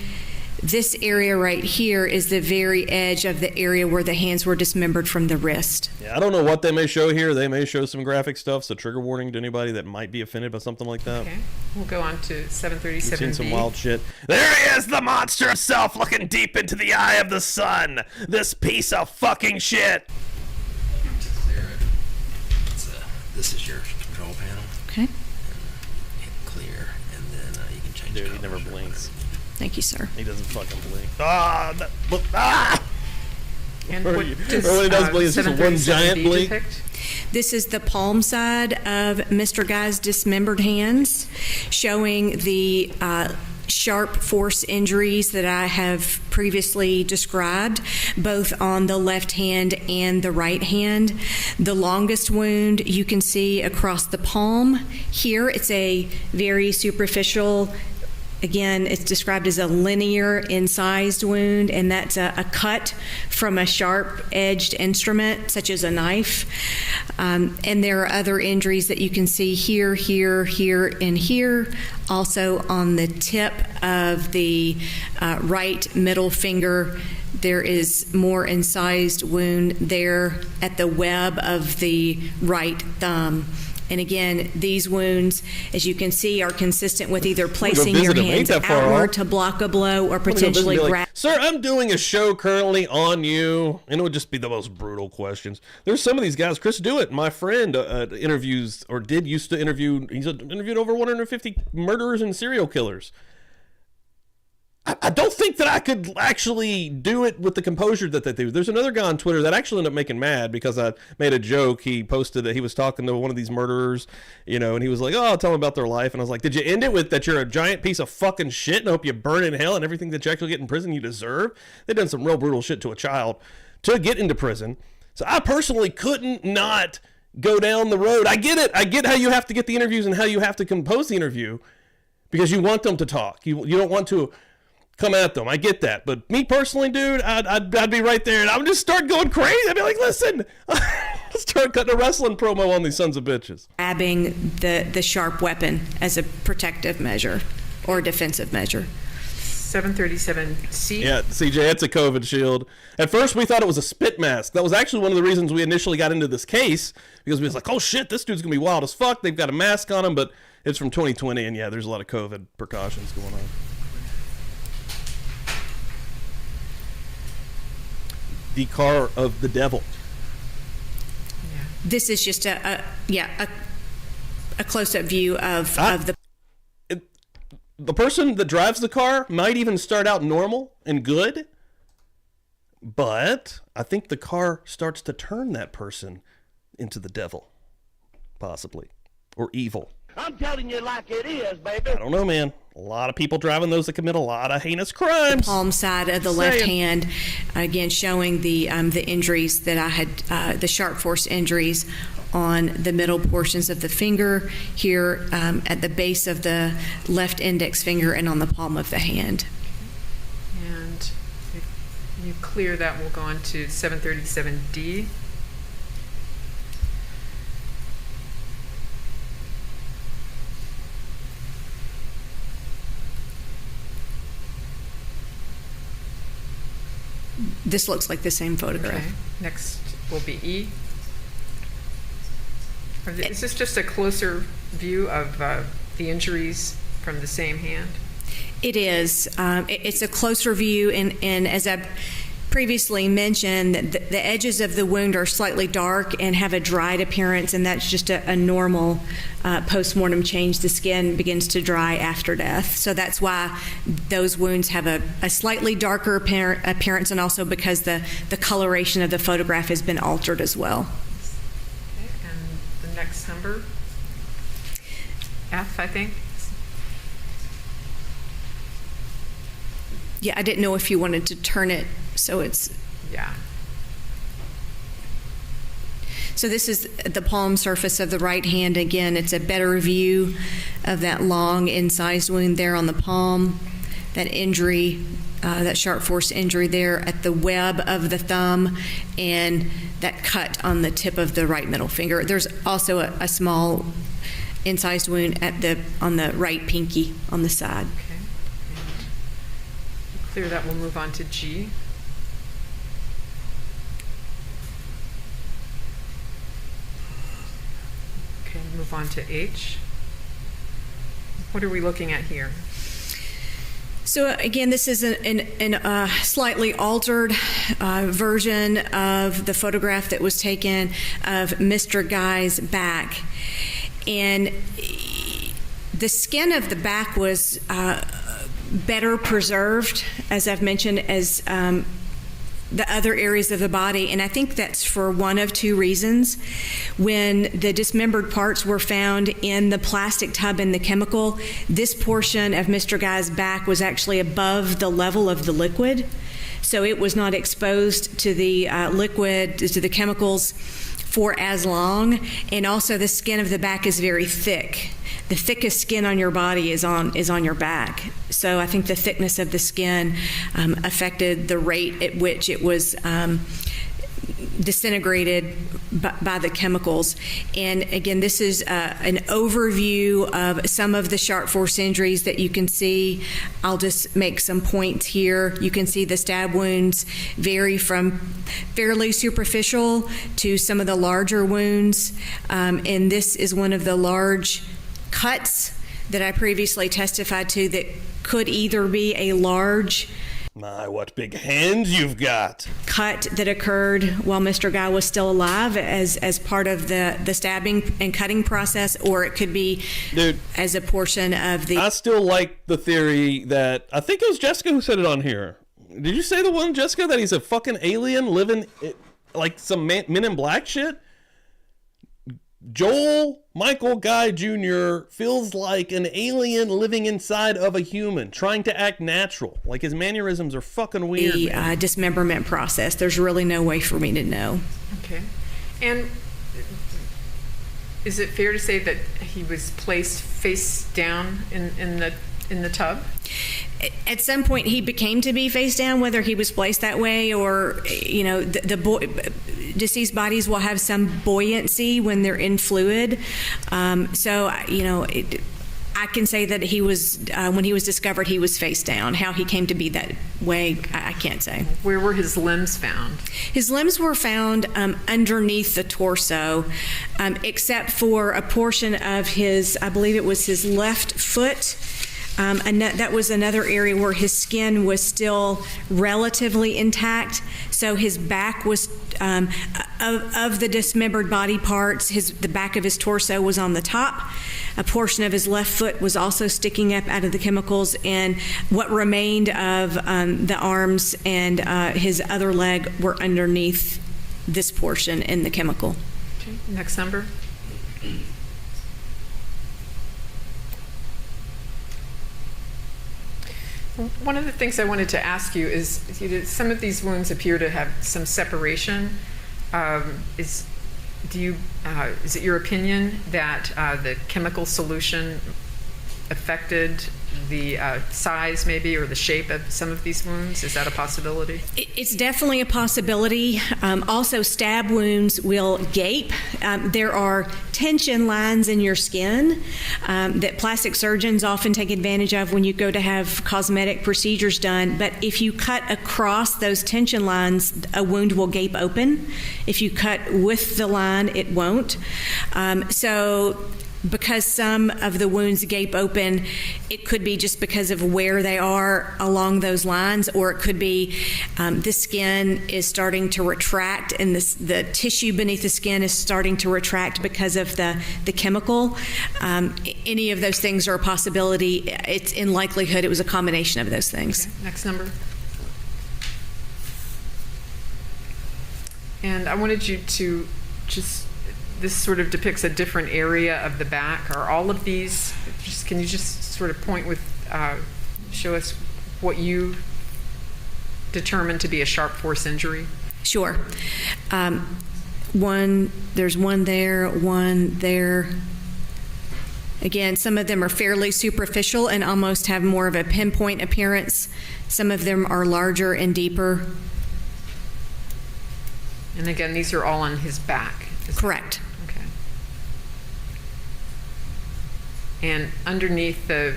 This area right here is the very edge of the area where the hands were dismembered from the wrist. Yeah, I don't know what they may show here. They may show some graphic stuff, so trigger warning to anybody that might be offended by something like that. Okay, we'll go on to 737B. We've seen some wild shit. There he is, the monster himself, looking deep into the eye of the sun. This piece of fucking shit. To clear it, this is your control panel. Okay. Hit clear, and then you can change Dude, colors. he never blinks. Thank you, sir. He doesn't fucking blink. Look, And Or what you- does or when he does blink, it's just a one 737B giant blink. depict? This is the palm side of Mr. Guy's dismembered hands, showing the sharp force injuries that I have previously described, both on the left hand and the right hand. The longest wound you can see across the palm. Here it's a very superficial, again, it's described as a linear incised wound, and that's a cut from a sharp-edged instrument, such as a knife. And there are other injuries that you can see here, here, here, and here. Also on the tip of the right middle finger, there is more incised wound there at the web of the right thumb. And again, these wounds, as you can see, are consistent with either placing your hands outward to block a blow or potentially grab. Sir, I'm doing a show currently on you, and it would just be the most brutal questions. There's some of these guys. Chris Dewitt, my friend, interviews, or used to interview, he's interviewed over 150 murderers and serial killers. I don't think that I could actually do it with the composure that they do. There's another guy on Twitter that actually ended up making mad because I made a joke. He posted that he was talking to one of these murderers, and he was like, "Oh, tell them about their life." And I was like, "Did you end it with that you're a giant piece of fucking shit and I hope you burn in hell and everything that you actually get in prison you deserve?" They've done some real brutal shit to a child to get into prison. So I personally couldn't not go down the road. I get it. I get how you have to get the interviews and how you have to compose the interview because you want them to talk. You don't want to come at them. I get that. But me personally, dude, I'd be right there and I would just start going crazy. I'd be like, listen, start cutting a wrestling promo on these sons of bitches. Grabbing the sharp weapon as a protective measure or defensive measure. 737C. Yeah, CJ, it's a COVID shield. At first, we thought it was a spit mask. That was actually one of the reasons we initially got into this case, because we was like, oh shit, this dude's gonna be wild as fuck. They've got a mask on him, but it's from 2020, and yeah, there's a lot of COVID precautions going on. The car of the devil. This is just a close-up view of the. The person that drives the car might even start out normal and good, but I think the car starts to turn that person into the devil, possibly, or evil. I'm telling you like it is, baby. I don't know, man. A lot of people driving those that commit a lot of heinous crimes. Palm side of the left hand, again showing the injuries that I had, the sharp force injuries on the middle portions of the finger, here at the base of the left index finger and on the palm of the hand. And if you clear that, we'll go on to 737D. This looks like the same photograph. Okay. Next will be E. Is this just a closer view of the injuries from the same hand? It is. It's a closer view, and as I previously mentioned, the edges of the wound are slightly dark and have a dried appearance, and that's just a normal post-mortem change. The skin begins to dry after death. So that's why those wounds have a slightly darker appearance, and also because the coloration of the photograph has been altered as well. Okay, and the next number, F, I think. Yeah, I didn't know if you wanted to turn it so it's... Yeah. So this is the palm surface of the right hand. Again, it's a better view of that long incised wound there on the palm, that injury, that sharp force injury there at the web of the thumb, and that cut on the tip of the right middle finger. There's also a small incised wound on the right pinky on the side. Okay. And clear that, we'll move on to G. Okay, move on to H. What are we looking at here? So again, this is a slightly altered version of the photograph that was taken of Mr. Guy's back. And the skin of the back was better preserved, as I've mentioned, as the other areas of the body, and I think that's for one of two reasons. When the dismembered parts were found in the plastic tub in the chemical, this portion of Mr. Guy's back was actually above the level of the liquid, so it was not exposed to the liquid, to the chemicals for as long, and also the skin of the back is very thick. The thickest skin on your body is on your back. So I think the thickness of the skin affected the rate at which it was disintegrated by the chemicals. And again, this is an overview of some of the sharp force injuries that you can see. I'll just make some points here. You can see the stab wounds vary from fairly superficial to some of the larger wounds. And this is one of the large cuts that I previously testified to that could either be a large... My, what big hands you've got. ...cut that occurred while Mr. Guy was still alive as part of the stabbing and cutting process, or it could be as a portion of the... I still like the theory that, I think it was Jessica who said it on here. Did you say the one, Jessica, that he's a fucking alien living like some Men in Black shit? Joel Michael Guy Jr. feels like an alien living inside of a human, trying to act natural. Like his mannerisms are fucking weird. The dismemberment process. There's really no way for me to know. Okay. And is it fair to say that he was placed face down in the tub? At some point, he became to be face down, whether he was placed that way or, you know, deceased bodies will have some buoyancy when they're in fluid. So, you know, I can say that he was, when he was discovered, he was face down. How he came to be that way, I can't say. Where were his limbs found? His limbs were found underneath the torso, except for a portion of his, I believe it was his left foot. And that was another area where his skin was still relatively intact. So his back was, of the dismembered body parts, the back of his torso was on the top. A portion of his left foot was also sticking up out of the chemicals, and what remained of the arms and his other leg were underneath this portion in the chemical. Okay. Next number. One of the things I wanted to ask you is, some of these wounds appear to have some separation. Is it your opinion that the chemical solution affected the size maybe or the shape of some of these wounds? Is that a possibility? It's definitely a possibility. Also, stab wounds will gape. There are tension lines in your skin that plastic surgeons often take advantage of when you go to have cosmetic procedures done. But if you cut across those tension lines, a wound will gape open. If you cut with the line, it won't. Because some of the wounds gape open, it could be just because of where they are along those lines, or it could be the skin is starting to retract and the tissue beneath the skin is starting to retract because of the chemical. Any of those things are a possibility. It's in likelihood it was a combination of those things. Okay. Next number. And I wanted you to this sort of depicts a different area of the back. Are all of these, can you just sort of point with, show us what you determined to be a sharp force injury? Sure. There's one there. Again, some of them are fairly superficial and almost have more of a pinpoint appearance. Some of them are larger and deeper. And again, these are all on his back. Correct. Okay. And underneath the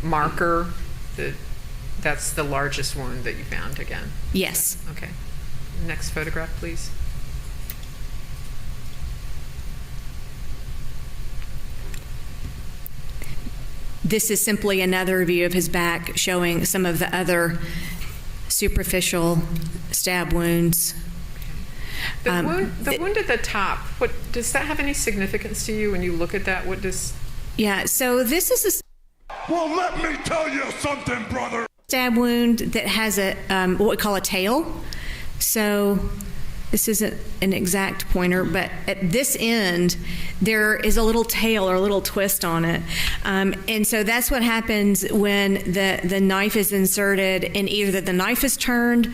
marker, that's the largest wound that you found again? Yes. Okay. Next photograph, please. This is simply another view of his back showing some of the other superficial stab wounds. The wound at the top, what does that have any significance to you when you look at that? What does... Yeah, so this is Well, let me tell you something, brother. Stab wound that has a what we call a tail. So this isn't an exact pointer, but at this end, there is a little tail or a little twist on it. And so that's what happens when the knife is inserted and either the knife is turned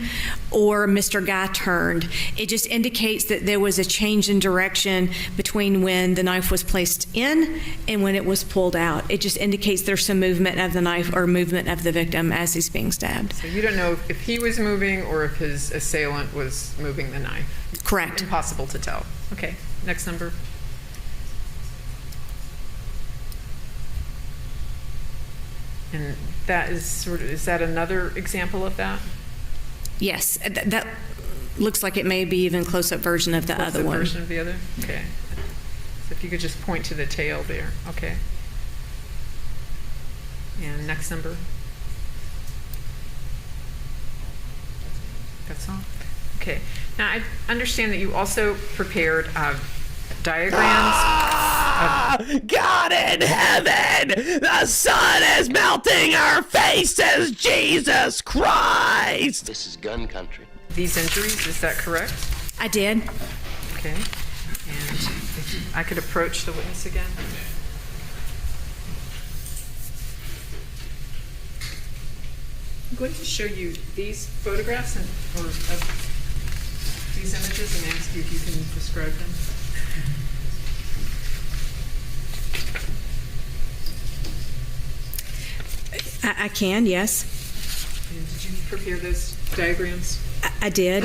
or Mr. Guy turned. It just indicates that there was a change in direction between when the knife was placed in and when it was pulled out. It just indicates there's some movement of the knife or movement of the victim as he's being stabbed. So you don't know if he was moving or if his assailant was moving the knife? Correct. Impossible to tell. Okay, next number. And that is is that another example of that? Yes, that looks like it may be even close-up version of the other one. Version of the other? Okay. So if you could just point to the tail there. Okay. And next number. That's all? Okay. Now, I understand that you also prepared diagrams. God in heaven! The sun is melting our faces, Jesus Christ! This is gun country. These injuries, is that correct? I did. Okay. And if I could approach the witness again. I'm going to show you these photographs of these images and ask you if you can describe them. I can, yes. And did you prepare those diagrams? I did.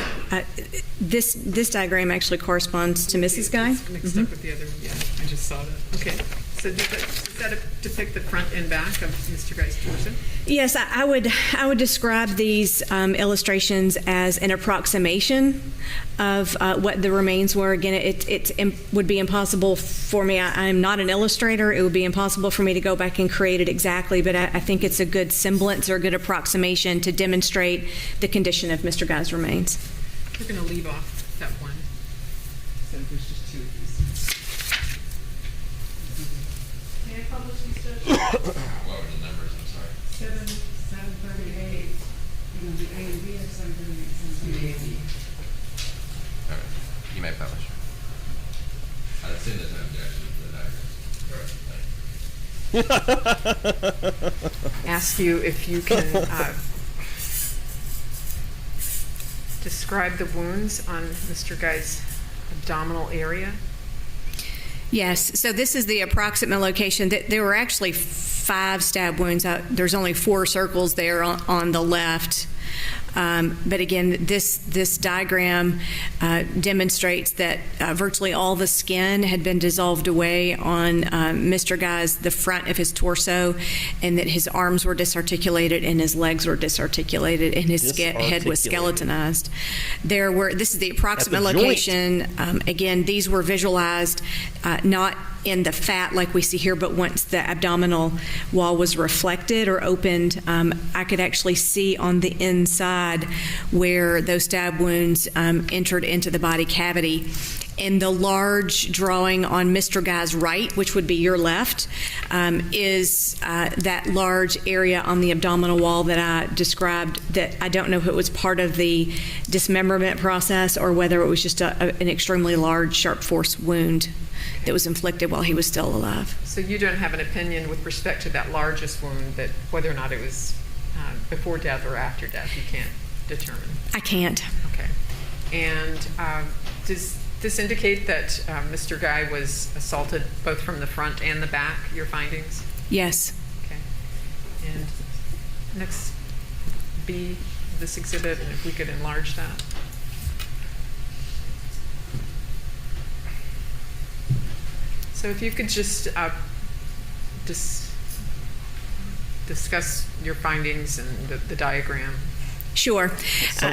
This diagram actually corresponds to Mrs. Guy. It's mixed up with the other one. Yeah, I just saw that. Okay. So does that depict the front and back of Mr. Guy's torso? Yes, I would describe these illustrations as an approximation of what the remains were. Again, it would be impossible for me. I'm not an illustrator. It would be impossible for me to go back and create it exactly, but I think it's a good semblance or a good approximation to demonstrate the condition of Mr. Guy's remains. We're going to leave off that one. So there's just two of these. May I publish these judges? What were the numbers? I'm sorry. 738. The A and B are 738, 738. Okay. You may publish. I assume there's no objection to the diagram. Ask you if you can describe the wounds on Mr. Guy's abdominal area. Yes, so this is the approximate location. There were actually 5 stab wounds. There's only 4 circles there on the left. But again, this diagram demonstrates that virtually all the skin had been dissolved away on Mr. Guy's, the front of his torso, and that his arms were disarticulated and his legs were disarticulated and his head was skeletonized. This is the approximate location. Again, these were visualized not in the fat like we see here, but once the abdominal wall was reflected or opened, I could actually see on the inside where those stab wounds entered into the body cavity. In the large drawing on Mr. Guy's right, which would be your left, is that large area on the abdominal wall that I described, that I don't know if it was part of the dismemberment process or whether it was just an extremely large sharp force wound that was inflicted while he was still alive. So you don't have an opinion with respect to that largest wound, that whether or not it was before death or after death, you can't determine? I can't. Okay. And does this indicate that Mr. Guy was assaulted both from the front and the back, your findings? Yes. Okay. And next, B, this exhibit, and if we could enlarge that. So if you could just discuss your findings and the diagram. Sure.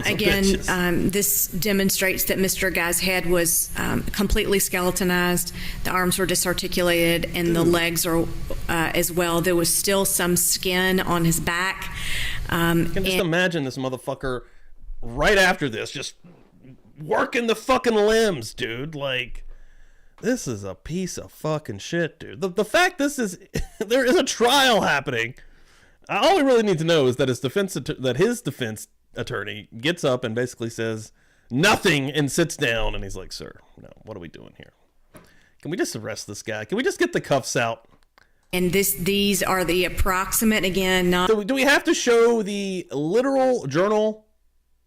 Again, this demonstrates that Mr. Guy's head was completely skeletonized. The arms were disarticulated, and the legs are as well. There was still some skin on his back. I can just imagine this motherfucker right after this, just working the fucking limbs, dude. Like, this is a piece of fucking shit, dude. The fact there is a trial happening. All we really need to know is that his defense attorney gets up and basically says nothing and sits down, and he's like, "Sir, no, what are we doing here? Can we just arrest this guy? Can we just get the cuffs out?" And these are the approximate, again, not... Do we have to show the literal journal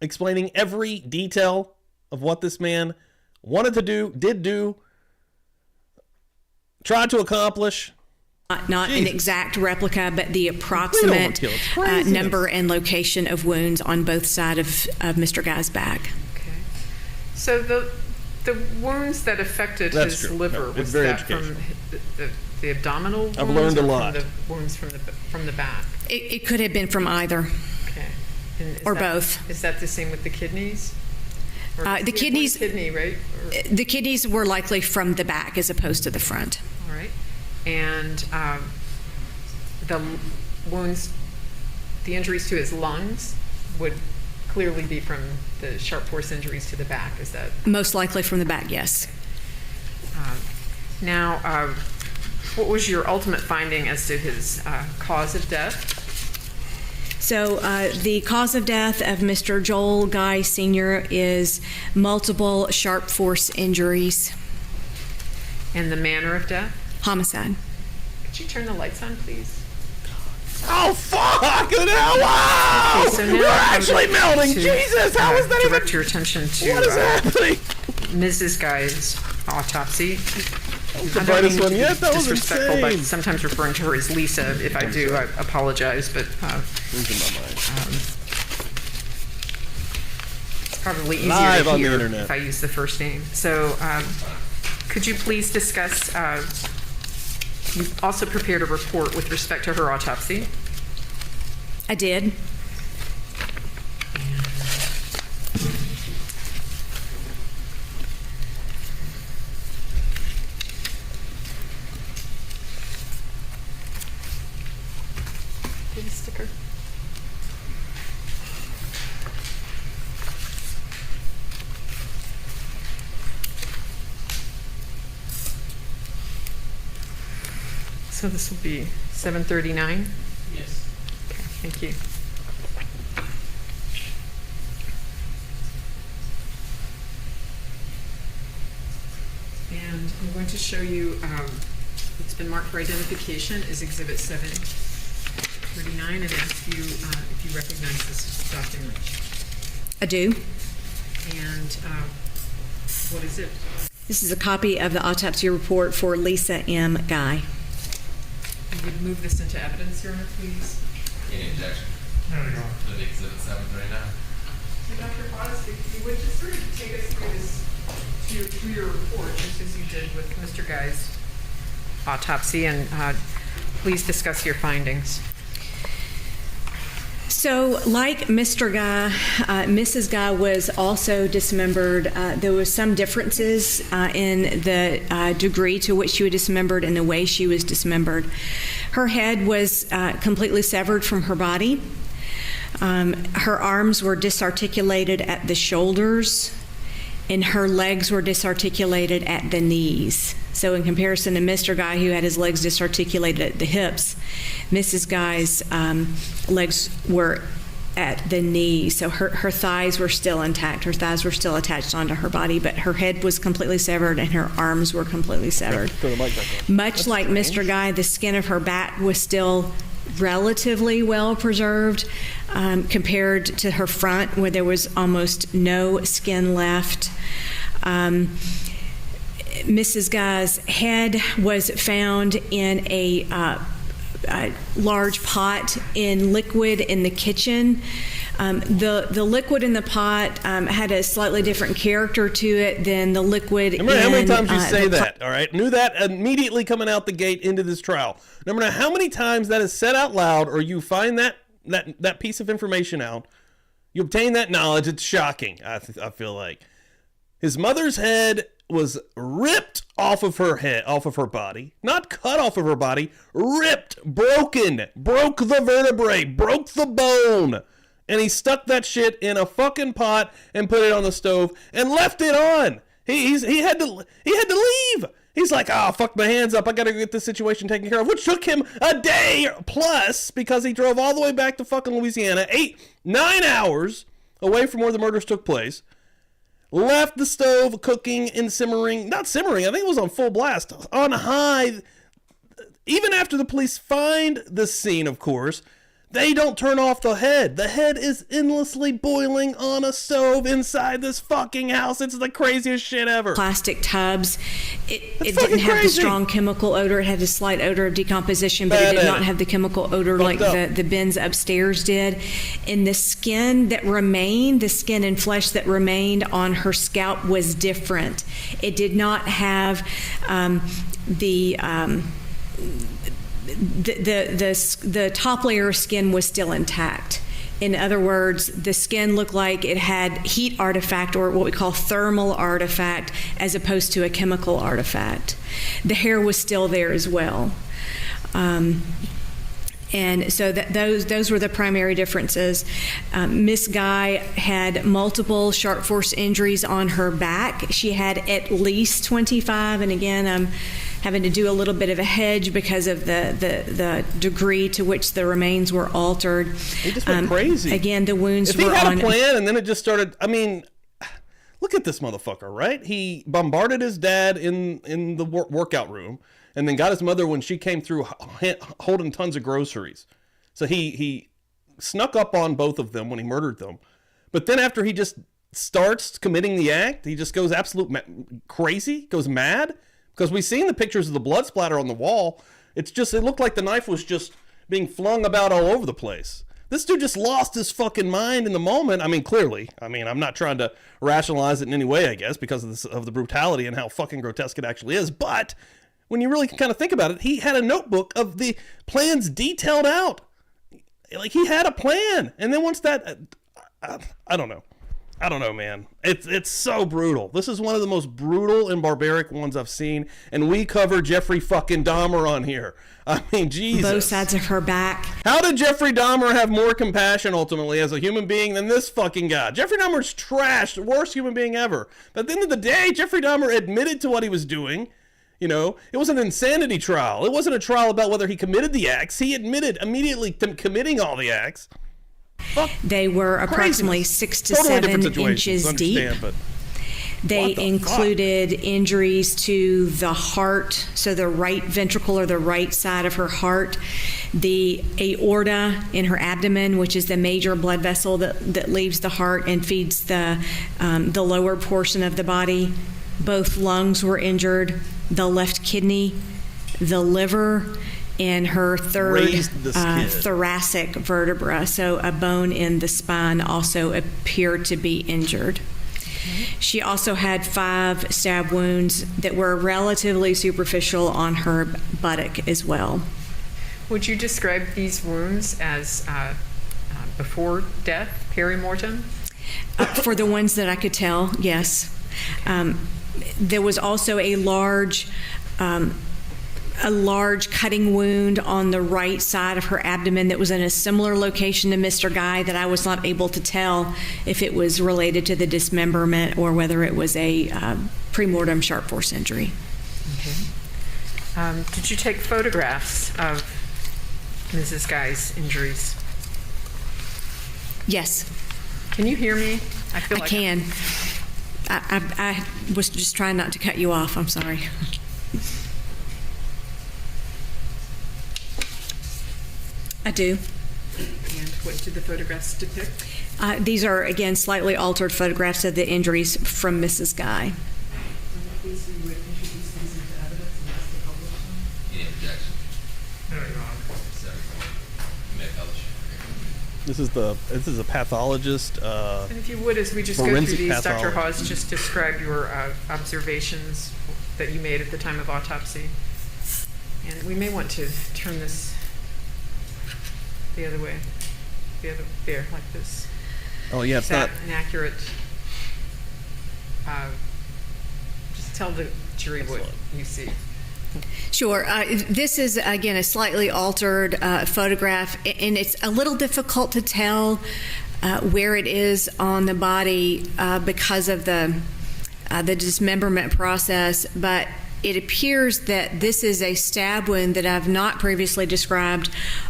explaining every detail of what this man wanted to do, did do, tried to accomplish? Not an exact replica, but the approximate number and location of wounds on both sides of Mr. Guy's back. Okay. So the wounds that affected his liver, was that from the abdominal wounds? I've learned a lot. From the wounds from the back? It could have been from either. Okay. Or both. Is that the same with the kidneys? The kidneys, kidney, right? The kidneys were likely from the back as opposed to the front. All right. And the wounds, the injuries to his lungs would clearly be from the sharp force injuries to the back. Is that? Most likely from the back, yes. Now, what was your ultimate finding as to his cause of death? So the cause of death of Mr. Joel Guy Sr. is multiple sharp force injuries. And the manner of death? Homicide. Could you turn the lights on, please? Oh, fuck! Wow! Okay, so now we're actually melting! Jesus, how is that direct your attention to what is happening? Mrs. Guy's autopsy. The brightest one yet? That was disrespectful, insane. but sometimes referring to her as Lisa. If I do, I apologize, but it's probably easier Live to on the hear internet. if I use the first name. So could you please discuss, you also prepared a report with respect to her autopsy. I did. Get a sticker. So this will be 7:39? Yes. Okay, thank you. And I'm going to show you, it's been marked for identification as Exhibit 739, and ask you if you recognize this document. I do. And what is it? This is a copy of the autopsy report for Lisa M. Guy. I would move this into evidence, Your Honor, please. Any objection? There we go. To the exhibit 739. So Dr. Potts, if you would just sort of take us through this, through your report, just as you did with Mr. Guy's autopsy, and please discuss your findings. So, like Mr. Guy, Mrs. Guy was also dismembered. There was some differences in the degree to which she was dismembered and the way she was dismembered. Her head was completely severed from her body. Her arms were disarticulated at the shoulders, and her legs were disarticulated at the knees. So in comparison to Mr. Guy, who had his legs disarticulated at the hips, Mrs. Guy's legs were at the knee. So her thighs were still intact. Her thighs were still attached onto her body, but her head was completely severed and her arms were completely severed. Much like Mr. Guy, the skin of her back was still relatively well preserved compared to her front, where there was almost no skin left. Mrs. Guy's head was found in a large pot in liquid in the kitchen. The liquid in the pot had a slightly different character to it than the liquid in... Remember how many times you say that, all right? Knew that immediately coming out the gate into this trial. No matter how many times that is said out loud or you find that piece of information out, you obtain that knowledge, it's shocking, I feel like. His mother's head was ripped off of her body, not cut off of her body, ripped, broken, broke the vertebrae, broke the bone, and he stuck that shit in a fucking pot and put it on the stove and left it on. He had to leave. He's like, fuck my hands up, I gotta get this situation taken care of, which took him a day plus because he drove all the way back to fucking Louisiana, 9 hours away from where the murders took place. Left the stove cooking and simmering, not simmering, I think it was on full blast, on high. Even after the police find the scene, of course, they don't turn off the head. The head is endlessly boiling on a stove inside this fucking house. It's the craziest shit ever. Plastic tubs. It didn't have the strong chemical odor. It had a slight odor of decomposition, but it did not have the chemical odor like the bins upstairs did. And the skin and flesh that remained on her scalp was different. It did not have the top layer of skin was still intact. In other words, the skin looked like it had heat artifact, or what we call thermal artifact, as opposed to a chemical artifact. The hair was still there as well. And so those were the primary differences. Miss Guy had multiple sharp force injuries on her back. She had at least 25, and again, I'm having to do a little bit of a hedge because of the degree to which the remains were altered. He just went crazy. Again, the wounds were on... If he had a plan and then it just started... I mean, look at this motherfucker, right? He bombarded his dad in the workout room and then got his mother when she came through holding tons of groceries. So he snuck up on both of them when he murdered them. But then after he just starts committing the act, he just goes crazy, goes mad. Because we've seen the pictures of the blood splatter on the wall. It looked like the knife was just being flung about all over the place. This dude just lost his fucking mind in the moment. I mean, clearly. I mean, I'm not trying to rationalize it in any way, I guess, because of the brutality and how fucking grotesque it actually is. But when you really kind of think about it, he had a notebook of the plans detailed out. Like, he had a plan. And then once that... I don't know. I don't know, man. It's so brutal. This is one of the most brutal and barbaric ones I've seen, and we cover Jeffrey fucking Dahmer on here. I mean, Jesus. Both sides of her back. How did Jeffrey Dahmer have more compassion ultimately as a human being than this fucking guy? Jeffrey Dahmer's trash, the worst human being ever. But at the end of the day, Jeffrey Dahmer admitted to what he was doing. You know, it was an insanity trial. It wasn't a trial about whether he committed the acts. He admitted immediately to committing all the acts. They were approximately 6 to 7 inches deep. They included injuries to the heart, so the right ventricle or the right side of her heart, the aorta in her abdomen, which is the major blood vessel that leaves the heart and feeds the lower portion of the body. Both lungs were injured, the left kidney, the liver, in her third Raised the skid. thoracic vertebra. So a bone in the spine also appeared to be injured. She also had 5 stab wounds that were relatively superficial on her buttock as well. Would you describe these wounds as before death, peri-mortem? For the ones that I could tell, yes. There was also a large cutting wound on the right side of her abdomen that was in a similar location to Mr. Guy that I was not able to tell if it was related to the dismemberment or whether it was a pre-mortem sharp force injury. Okay. Did you take photographs of Mrs. Guy's injuries? Yes. Can you hear me? I feel I can. I was just trying not to cut you off. I'm sorry. I do. And what did the photographs depict? These are, again, slightly altered photographs of the injuries from Mrs. Guy. Please, we would introduce these into evidence and ask to publish them. Any objection? No, Your Honor. You may publish. This is a pathologist. And if you would, as we just go through Forensic these, Dr. pathologist. Hawes, just describe your observations that you made at the time of autopsy. And we may want to turn this the other way, there, like this. Oh yeah, it's Is that not. an accurate? Just tell the jury what you see. Sure. This is, again, a slightly altered photograph, and it's a little difficult to tell where it is on the body because of the dismemberment process, but it appears that this is a stab wound that I've not previously described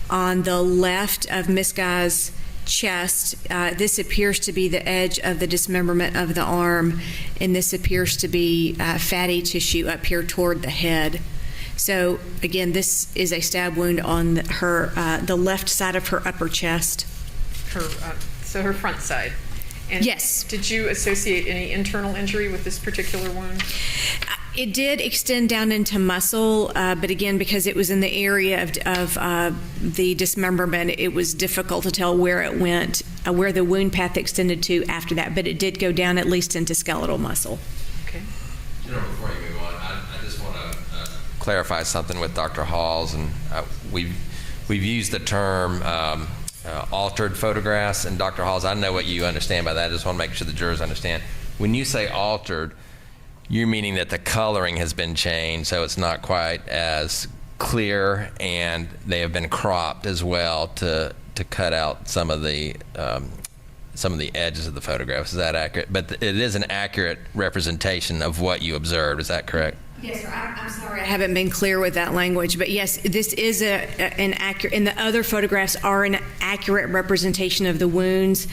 on the left of Miss Guy's chest. This appears to be the edge of the dismemberment of the arm, and this appears to be fatty tissue up here toward the head. So again, this is a stab wound on her the left side of her upper chest. So her front side. And yes. Did you associate any internal injury with this particular wound? It did extend down into muscle, but again, because it was in the area of the dismemberment, it was difficult to tell where it went, where the wound path extended to after that, but it did go down at least into skeletal muscle. Okay. General, before you move on, I just want to clarify something with Dr. Halls, and we've used the term altered photographs, and Dr. Halls, I know what you understand by that. I just want to make sure the jurors understand. When you say altered, you're meaning that the coloring has been changed, so it's not quite as clear, and they have been cropped as well to cut out some of the edges of the photographs. Is that accurate? But it is an accurate representation of what you observed. Is that correct? Yes, sir. I'm sorry I haven't been clear with that language, but yes, this is an accurate, and the other photographs are an accurate representation of the wounds.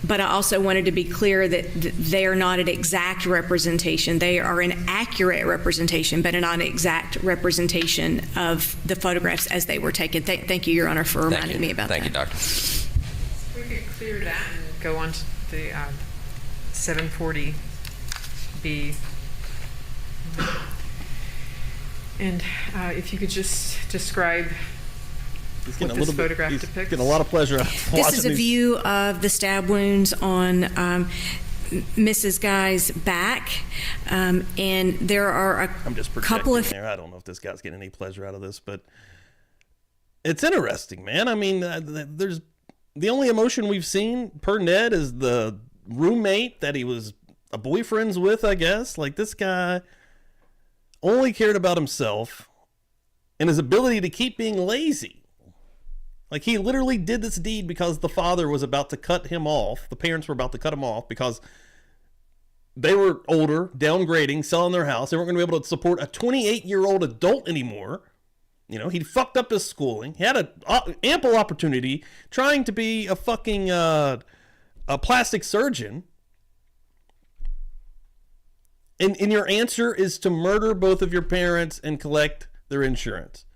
But I also wanted to be clear that they are not an exact representation. They are an accurate representation, but not an exact representation of the photographs as they were taken. Thank you, Your Honor, for reminding me about that. Thank you, Doctor. We could clear that and go on to the 740B. And if you could just describe what this photograph depicts. Getting a lot of pleasure out of watching This is a view of the stab wounds on Mrs. Guy's back, and there are I'm just couple of. there. I don't know if this guy's getting any pleasure out of this, but it's interesting, man. I mean, there's the only emotion we've seen per Ned is the roommate that he was a boyfriend's with, I guess. Like, this guy only cared about himself and his ability to keep being lazy. Like, he literally did this deed because the father was about to cut him off. The parents were about to cut him off because they were older, downgrading, selling their house. They weren't going to be able to support a 28-year-old adult anymore. You know, he fucked up his schooling. He had an ample opportunity trying to be a fucking a plastic surgeon. And your answer is to murder both of your parents and collect their insurance,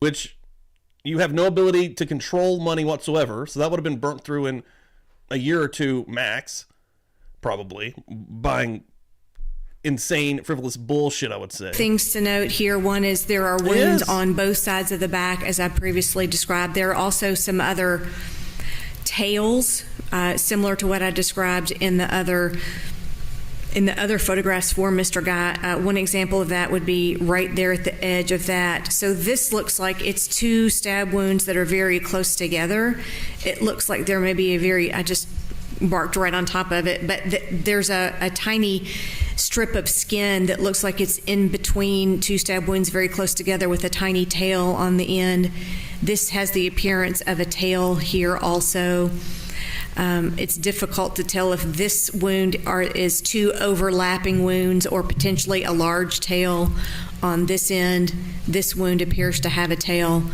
which you have no ability to control money whatsoever. So that would have been burnt through in a year or two max, probably, buying insane, frivolous bullshit, I would say. Things to note here. One is there are wounds on both sides of the back, as I previously described. There are also some other tails, similar to what I described in the other photographs for Mr. Guy. One example of that would be right there at the edge of that. So this looks like it's 2 stab wounds that are very close together. It looks like there may be I just barked right on top of it, but there's a tiny strip of skin that looks like it's in between 2 stab wounds very close together with a tiny tail on the end. This has the appearance of a tail here also. It's difficult to tell if this wound is 2 overlapping wounds or potentially a large tail on this end. This wound appears to have a tail.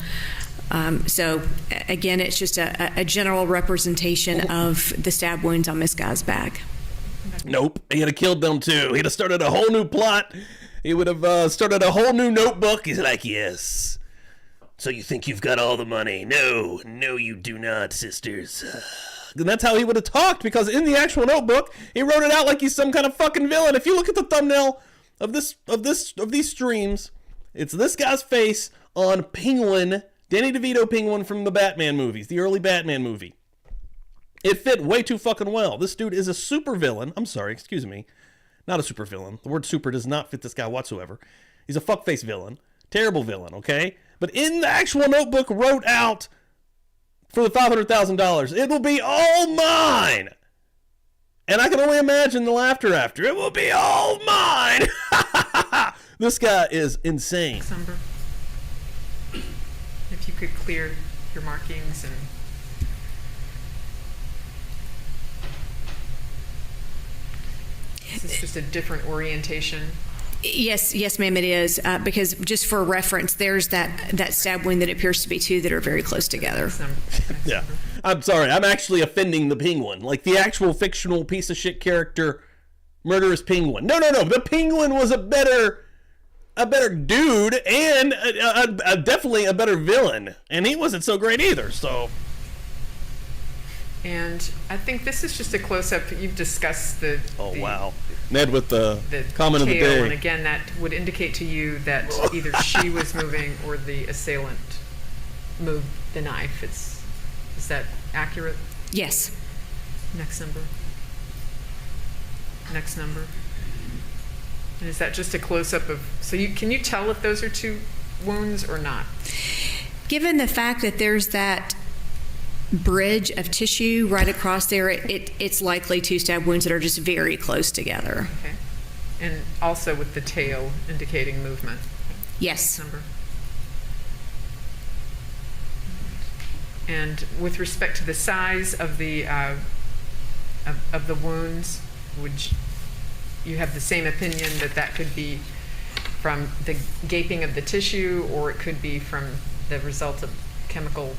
So again, it's just a general representation of the stab wounds on Miss Guy's back. Nope, he'd have killed them too. He'd have started a whole new plot. He would have started a whole new notebook. He's like, yes. So you think you've got all the money? No, you do not, sisters. And that's how he would have talked, because in the actual notebook, he wrote it out like he's some kind of fucking villain. If you look at the thumbnail of these streams, it's this guy's face on Penguin, Danny DeVito Penguin from the Batman movies, the early Batman movie. It fit way too fucking well. This dude is a super villain. I'm sorry, excuse me. Not a super villain. The word super does not fit this guy whatsoever. He's a fuckface villain. Terrible villain, okay? But in the actual notebook wrote out, for the $500,000, it will be all mine. And I can only imagine the laughter after. It will be all mine. This guy is insane. December. If you could clear your markings and... This is just a different orientation. Yes, ma'am, it is. Because just for reference, there's that stab wound that appears to be 2 that are very close together. Yeah. I'm sorry. I'm actually offending the Penguin. Like the actual fictional piece of shit character, murderous Penguin. No. The Penguin was a better dude and definitely a better villain. And he wasn't so great either, so... And I think this is just a close-up. You've discussed the wow. Ned with the comment of the tail, day. and again, that would indicate to you that either she was moving or the assailant moved the knife. Is that accurate? Yes. Next number. Next number. And is that just a close-up of... So can you tell if those are 2 wounds or not? Given the fact that there's that bridge of tissue right across there, it's likely 2 stab wounds that are just very close together. Okay. And also with the tail indicating movement. Yes. Number. And with respect to the size of the wounds, would you have the same opinion that could be from the gaping of the tissue, or it could be from the result of chemical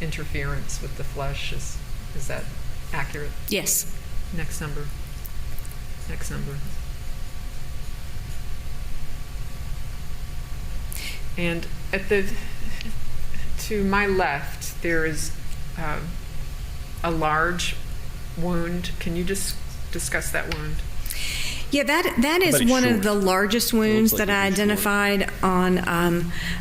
interference with the flesh? Is that accurate? Yes. Next number. Next number. And to my left, there is a large wound. Can you just discuss that wound? Yeah, that is one of the largest wounds that I identified on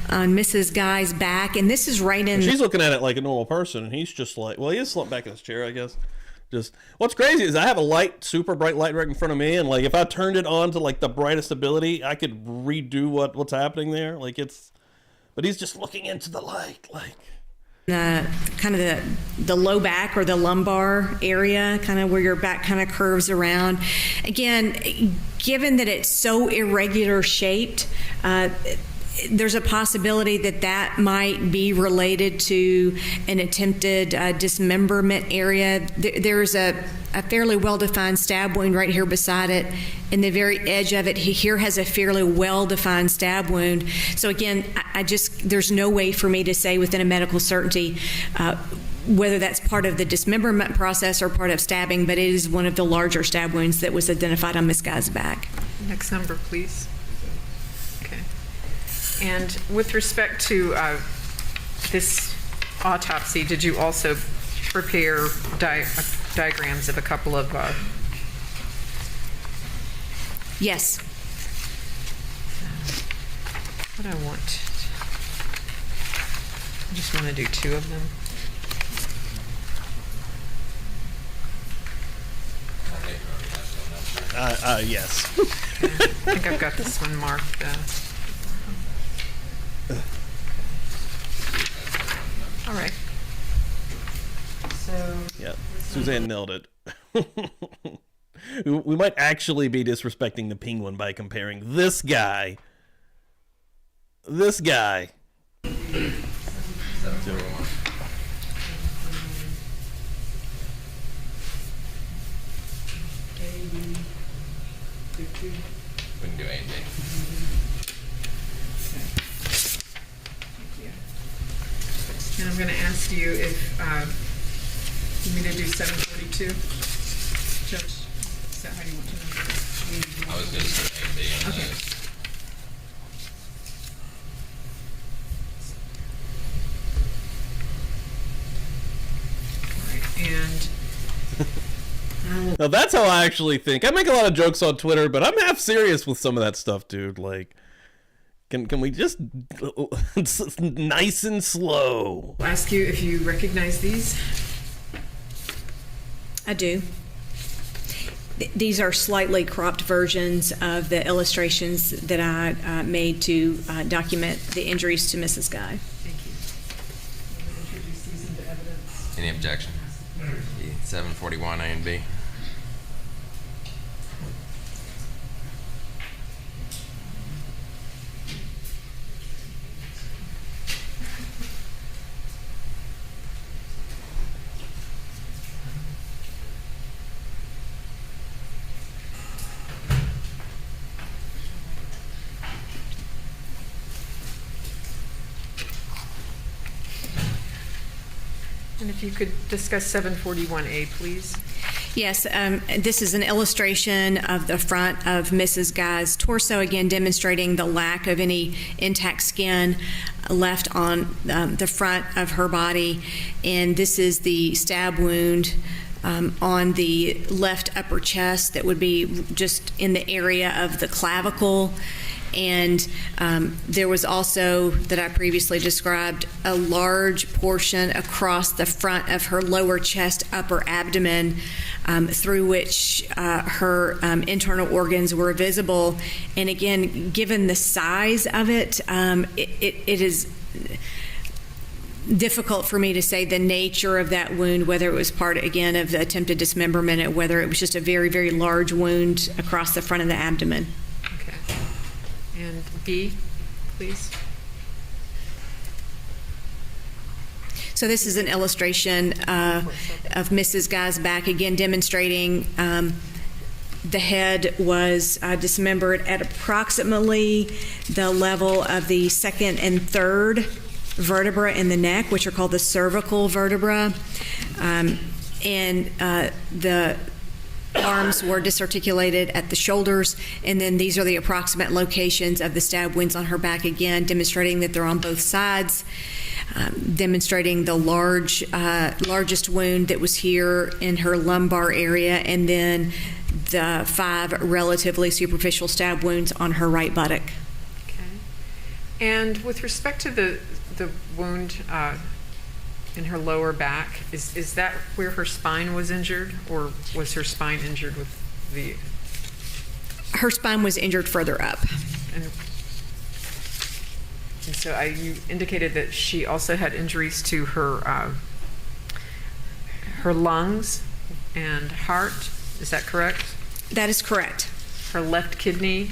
Mrs. Guy's back, and this is right in. She's looking at it like a normal person, and he's just like, well, he is slumped back in his chair, I guess. Just what's crazy is I have a light, super bright light right in front of me, and like if I turned it on to like the brightest ability, I could redo what's happening there. Like but he's just looking into the light, like. Kind of the low back or the lumbar area, kind of where your back kind of curves around. Again, given that it's so irregular shaped, there's a possibility that might be related to an attempted dismemberment area. There's a fairly well-defined stab wound right here beside it. In the very edge of it, here has a fairly well-defined stab wound. So again, there's no way for me to say within a medical certainty whether that's part of the dismemberment process or part of stabbing, but it is one of the larger stab wounds that was identified on Miss Guy's back. Next number, please. And with respect to this autopsy, did you also prepare diagrams of a couple of Yes. What I want, I just want to do 2 of them. Yes. Okay. I think I've got this one marked. All right. So. Yeah, Suzanne nailed it. We might actually be disrespecting the penguin by comparing this guy. We can do A and B. And I'm going to ask you if you mean to do 742, Judge. Is that how you want to know? I was going to say A and B on Okay. those. And Now that's how I actually think. I make a lot of jokes on Twitter, but I'm half serious with some of that stuff, dude. Like, can we just nice and slow? I'll ask you if you recognize these. I do. These are slightly cropped versions of the illustrations that I made to document the injuries to Mrs. Guy. Thank you. I'm going to introduce these into evidence. Any objection? 741 A and B. And if you could discuss 741A, please. Yes, this is an illustration of the front of Mrs. Guy's torso, again demonstrating the lack of any intact skin left on the front of her body. And this is the stab wound on the left upper chest that would be just in the area of the clavicle. And there was also, that I previously described, a large portion across the front of her lower chest, upper abdomen, through which her internal organs were visible. And again, given the size of it, it is difficult for me to say the nature of that wound, whether it was part, again, of the attempted dismemberment, or whether it was just a very, very large wound across the front of the abdomen. Okay. And B, please. So this is an illustration of Mrs. Guy's back, again demonstrating the head was dismembered at approximately the level of the second and third vertebra in the neck, which are called the cervical vertebra. And the arms were disarticulated at the shoulders, and then these are the approximate locations of the stab wounds on her back, again demonstrating that they're on both sides, demonstrating the largest wound that was here in her lumbar area, and then the 5 relatively superficial stab wounds on her right buttock. Okay. And with respect to the wound in her lower back, is that where her spine was injured, or was her spine injured with the... Her spine was injured further up. And so you indicated that she also had injuries to her lungs and heart. Is that correct? That is correct. Her left kidney,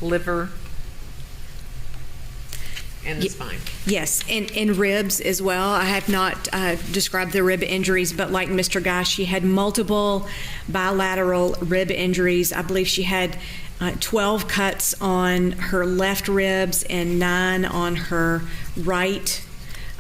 liver, and the spine. Yes, and ribs as well. I have not described the rib injuries, but like Mr. Guy, she had multiple bilateral rib injuries. I believe she had 12 cuts on her left ribs and 9 on her right,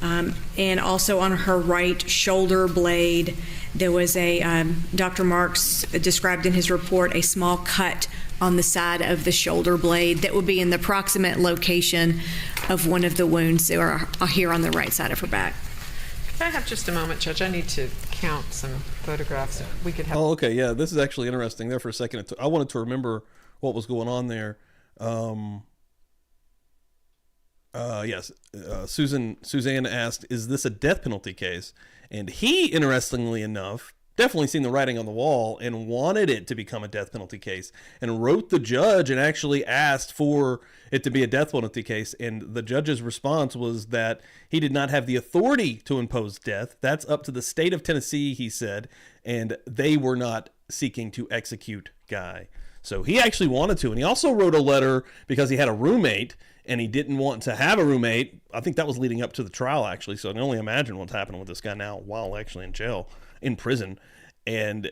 and also on her right shoulder blade. There was Dr. Marks described in his report, a small cut on the side of the shoulder blade that would be in the proximate location of one of the wounds that are here on the right side of her back. If I have just a moment, Judge, I need to count some photographs. We could have. Oh, okay, yeah, this is actually interesting. There for a second, I wanted to remember what was going on there. Yes, Suzanne asked, "Is this a death penalty case?" And he, interestingly enough, definitely seen the writing on the wall and wanted it to become a death penalty case, and wrote the judge and actually asked for it to be a death penalty case. And the judge's response was that he did not have the authority to impose death. That's up to the state of Tennessee, he said, and they were not seeking to execute Guy. So he actually wanted to. And he also wrote a letter because he had a roommate and he didn't want to have a roommate. I think that was leading up to the trial, actually. So I can only imagine what's happening with this guy now while actually in prison. And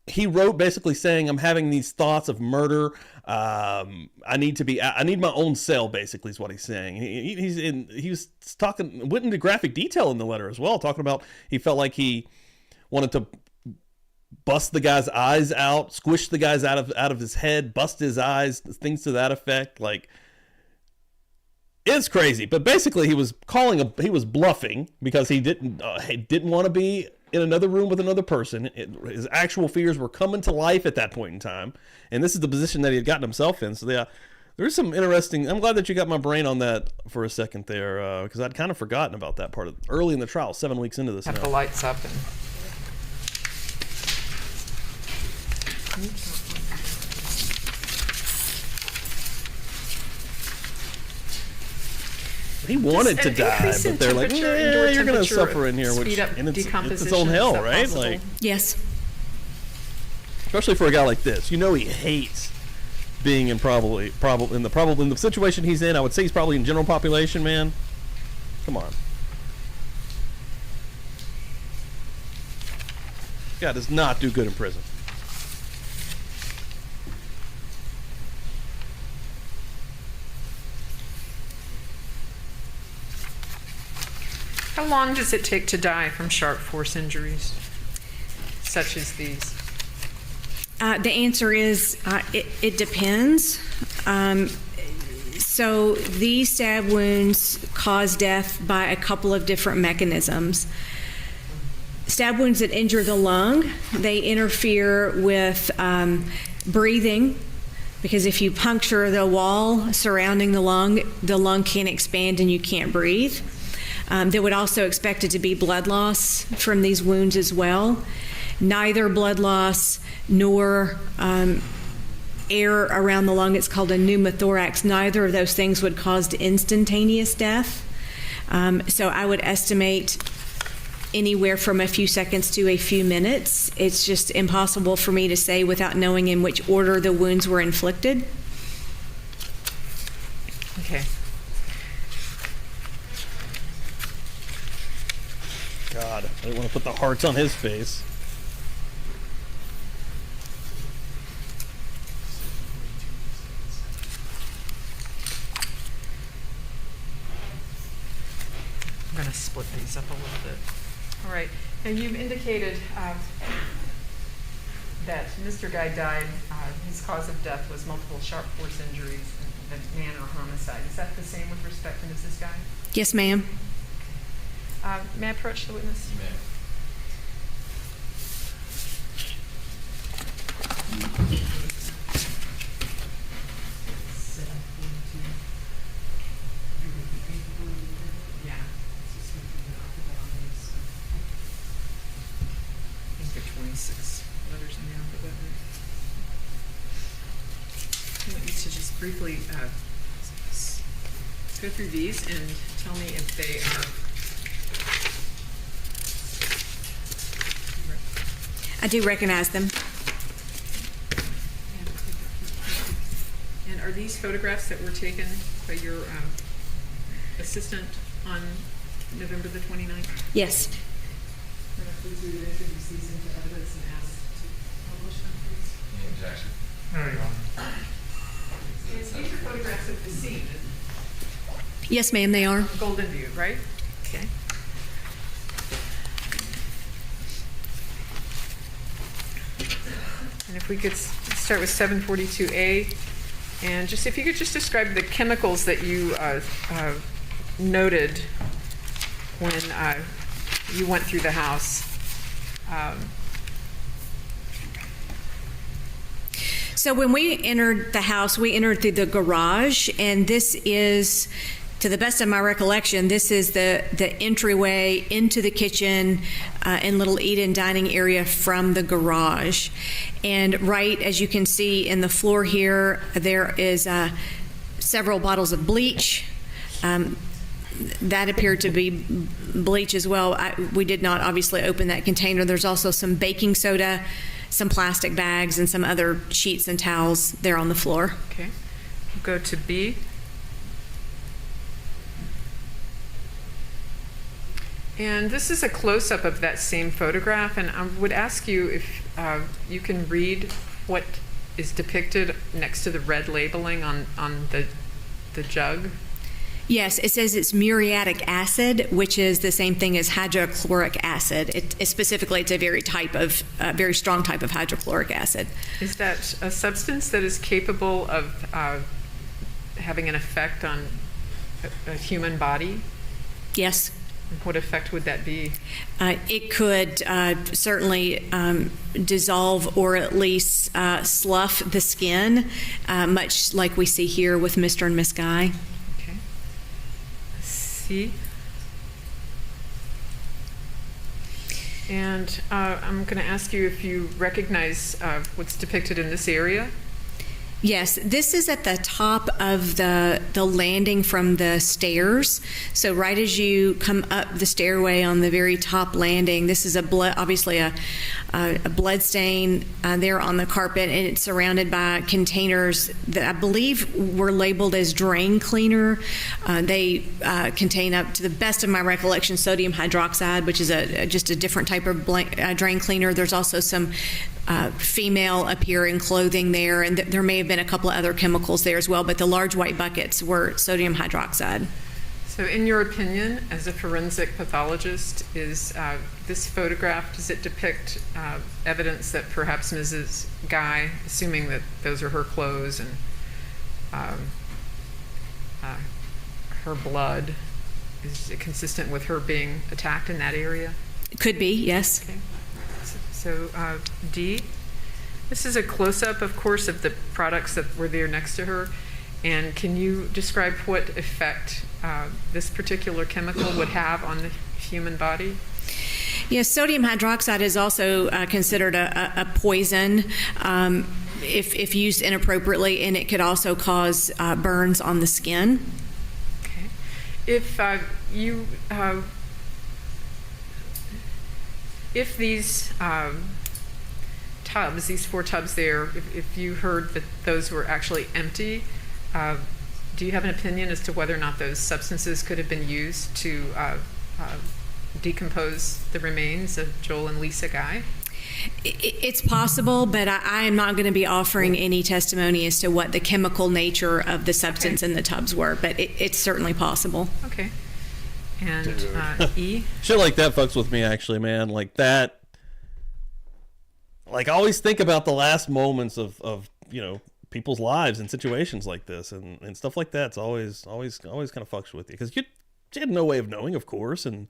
he wrote basically saying, "I'm having these thoughts of murder. I need my own cell," basically is what he's saying. He was talking, went into graphic detail in the letter as well, talking about he felt like he wanted to bust the guy's eyes out, squish the guy's out of his head, bust his eyes, things to that effect. Like, it's crazy. But basically he was bluffing because he didn't want to be in another room with another person. His actual fears were coming to life at that point in time, and this is the position that he had gotten himself in. So there's some interesting. I'm glad that you got my brain on that for a second there, because I'd kind of forgotten about that part early in the trial, 7 weeks into this. Have the lights up and. He wanted to die, but they're like, "Yeah, you're going to suffer in here," which it's its own hell, right? Possible? Like, Yes. especially for a guy like this, he hates being in the situation he's in. I would say he's probably in general population, man. Come on, guy does not do good in prison. How long does it take to die from sharp force injuries, such as these? The answer is it depends. So these stab wounds cause death by a couple of different mechanisms. Stab wounds that injure the lung, they interfere with breathing, because if you puncture the wall surrounding the lung can't expand and you can't breathe. They would also expect it to be blood loss from these wounds as well. Neither blood loss nor air around the lung, it's called a pneumothorax, neither of those things would cause instantaneous death. So I would estimate anywhere from a few seconds to a few minutes. It's just impossible for me to say without knowing in which order the wounds were inflicted. Okay. God, I didn't want to put the hearts on his face. I'm going to split these up a little bit. All right. Now, you've indicated that Mr. Guy died. His cause of death was multiple sharp force injuries and manner homicide. Is that the same with respect to Mrs. Guy? Yes, ma'am. May I approach the witness? You may. Yeah. I think there are 26 letters in the alphabet. I want you to just briefly go through these and tell me if they are. I do recognize them. And are these photographs that were taken by your assistant on November the 29th? Yes. Please introduce these into evidence and ask to publish them, please. Any objection? There you go. And these are photographs of the scene. Yes, ma'am, they are. Golden View, right? Okay. And if we could start with 742A, and just if you could just describe the chemicals that you noted when you went through the house. So when we entered the house, we entered through the garage, and this is, to the best of my recollection, this is the entryway into the kitchen and little eat-in dining area from the garage. And right, as you can see in the floor here, there is several bottles of bleach. That appeared to be bleach as well. We did not obviously open that container. There's also some baking soda, some plastic bags, and some other sheets and towels there on the floor. Okay. We'll go to B. And this is a close-up of that same photograph, and I would ask you if you can read what is depicted next to the red labeling on the jug. Yes, it says it's muriatic acid, which is the same thing as hydrochloric acid. Specifically, it's a very strong type of hydrochloric acid. Is that a substance that is capable of having an effect on a human body? Yes. What effect would that be? It could certainly dissolve or at least slough the skin, much like we see here with Mr. and Miss Guy. And I'm going to ask you if you recognize what's depicted in this area. Yes, this is at the top of the landing from the stairs. So right as you come up the stairway on the very top landing, this is obviously a blood stain there on the carpet, and it's surrounded by containers that I believe were labeled as drain cleaner. They contain, up to the best of my recollection, sodium hydroxide, which is just a different type of drain cleaner. There's also some female appearing clothing there, and there may have been a couple of other chemicals there as well, but the large white buckets were sodium hydroxide. So in your opinion, as a forensic pathologist, is this photograph, does it depict evidence that perhaps Mrs. Guy, assuming that those are her clothes and her blood, is it consistent with her being attacked in that area? Could be, yes. Okay. So D, this is a close-up, of course, of the products that were there next to her. And can you describe what effect this particular chemical would have on the human body? Yes, sodium hydroxide is also considered a poison if used inappropriately, and it could also cause burns on the skin. Okay. If if these tubs, these 4 tubs there, if you heard that those were actually empty, do you have an opinion as to whether or not those substances could have been used to decompose the remains of Joel and Lisa Guy? It's possible, but I am not going to be offering any testimony as to what the chemical nature of the substance in the tubs were, but it's certainly possible. Okay. And E? Shit like that fucks with me, actually, man. Like that. Like, I always think about the last moments of people's lives in situations like this, and stuff like that. It's always kind of fucks with you, because you had no way of knowing, of course, and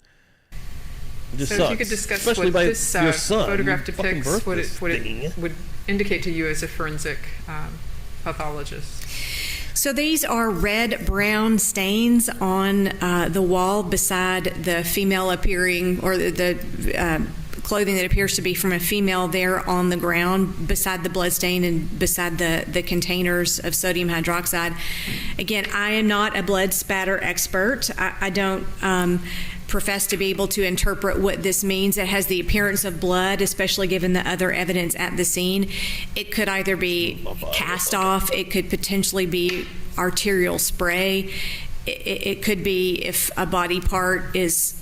it just so sucks. If you could discuss especially what by this your son. photograph depicts, what this it would indicate to you as a forensic pathologist. So these are red-brown stains on the wall beside the female appearing, or the clothing that appears to be from a female there on the ground beside the blood stain and beside the containers of sodium hydroxide. Again, I am not a blood spatter expert. I don't profess to be able to interpret what this means. It has the appearance of blood, especially given the other evidence at the scene. It could either be cast off, it could potentially be arterial spray, it could be if a body part is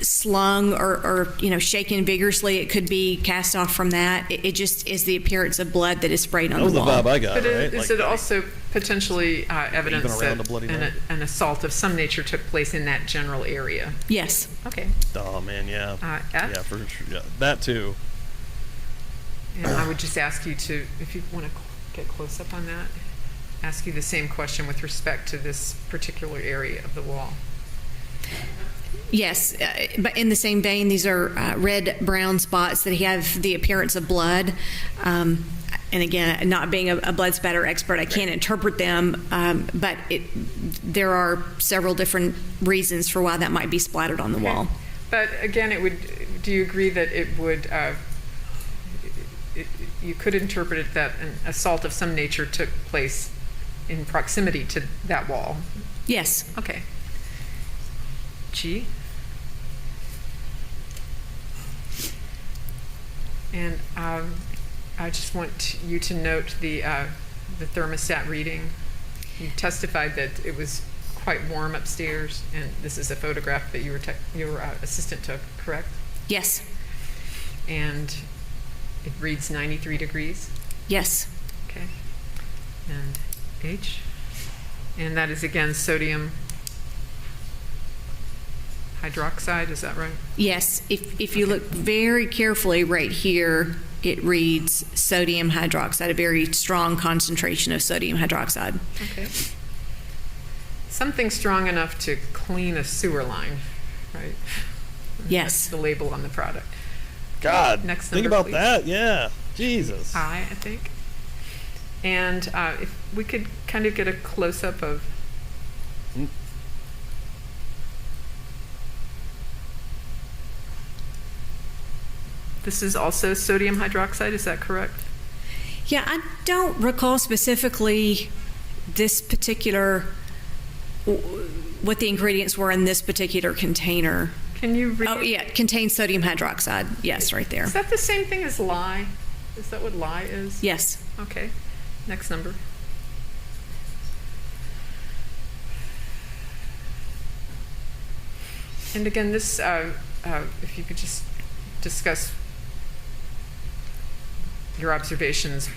slung or shaken vigorously, it could be cast off from that. It just is the appearance of blood that is sprayed on the wall. That was the vibe I got, but right? Is it also potentially evidence that an assault of some nature took place in that general area? Yes. Okay. Oh, man, yeah. F? Yeah, for sure. Yeah, that too. And I would just ask you to, if you want to get close up on that, ask you the same question with respect to this particular area of the wall. Yes, but in the same vein, these are red-brown spots that have the appearance of blood. And again, not being a blood spatter expert, I can't interpret them, but there are several different reasons for why that might be splattered on the wall. But again, do you agree that it would, you could interpret it that an assault of some nature took place in proximity to that wall? Yes. Okay. G. And I just want you to note the thermostat reading. You testified that it was quite warm upstairs, and this is a photograph that your assistant took, correct? Yes. And it reads 93 degrees? Yes. Okay. And H? And that is again sodium hydroxide, is that right? Yes. If you look very carefully right here, it reads sodium hydroxide, a very strong concentration of sodium hydroxide. Okay. Something strong enough to clean a sewer line, right? Yes. That's the label on the product. God, Next think number, about please. that. Yeah, Jesus. I think. And if we could kind of get a close-up of this is also sodium hydroxide, is that correct? Yeah, I don't recall specifically this particular, what the ingredients were in this particular container. Can you read? Oh, yeah, it contains sodium hydroxide. Yes, right there. Is that the same thing as lye? Is that what lye is? Yes. Okay. Next number. And again, this, if you could just discuss your observations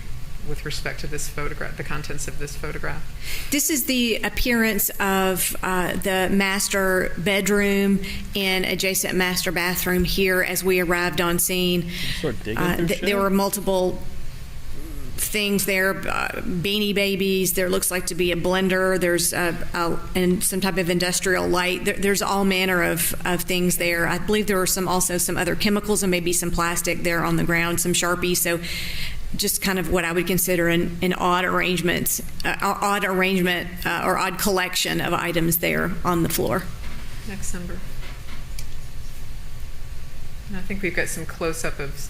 with respect to this photograph, the contents of this photograph. This is the appearance of the master bedroom and adjacent master bathroom here as we arrived on scene. Sort of digging through shit. There were multiple things there, Beanie Babies, there looks like to be a blender, there's and some type of industrial light. There's all manner of things there. I believe there were also some other chemicals and maybe some plastic there on the ground, some Sharpies. So just kind of what I would consider an odd arrangement or odd collection of items there on the floor. Next number. And I think we've got some close-up of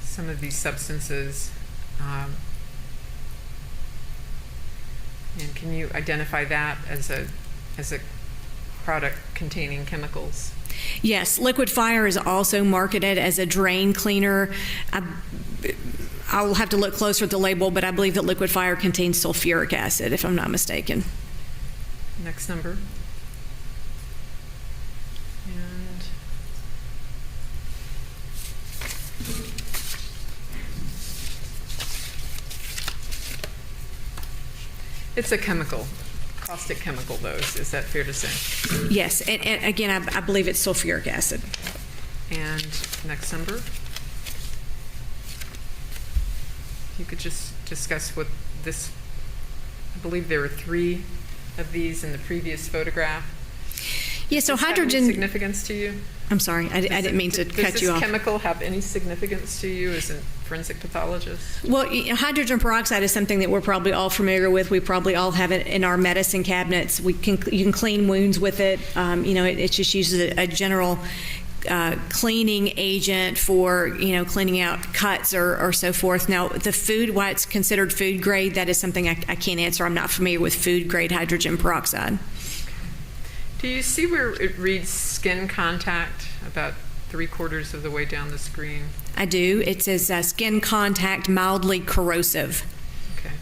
some of these substances. And can you identify that as a product containing chemicals? Yes, liquid fire is also marketed as a drain cleaner. I'll have to look closer at the label, but I believe that liquid fire contains sulfuric acid, if I'm not mistaken. Next number. And it's a chemical, caustic chemical, though. Is that fair to say? Yes, and again, I believe it's sulfuric acid. And next number. If you could just discuss what this, I believe there were 3 of these in the previous photograph. Yeah, so Does this have hydrogen. any significance to you? I'm sorry, I didn't mean to cut you off. Does this chemical have any significance to you as a forensic pathologist? Well, hydrogen peroxide is something that we're probably all familiar with. We probably all have it in our medicine cabinets. You can clean wounds with it. It's just used as a general cleaning agent for cleaning out cuts or so forth. Now, the food, why it's considered food grade, that is something I can't answer. I'm not familiar with food grade hydrogen peroxide. Do you see where it reads skin contact about 3/4 of the way down the screen? I do. It says skin contact mildly corrosive. Okay.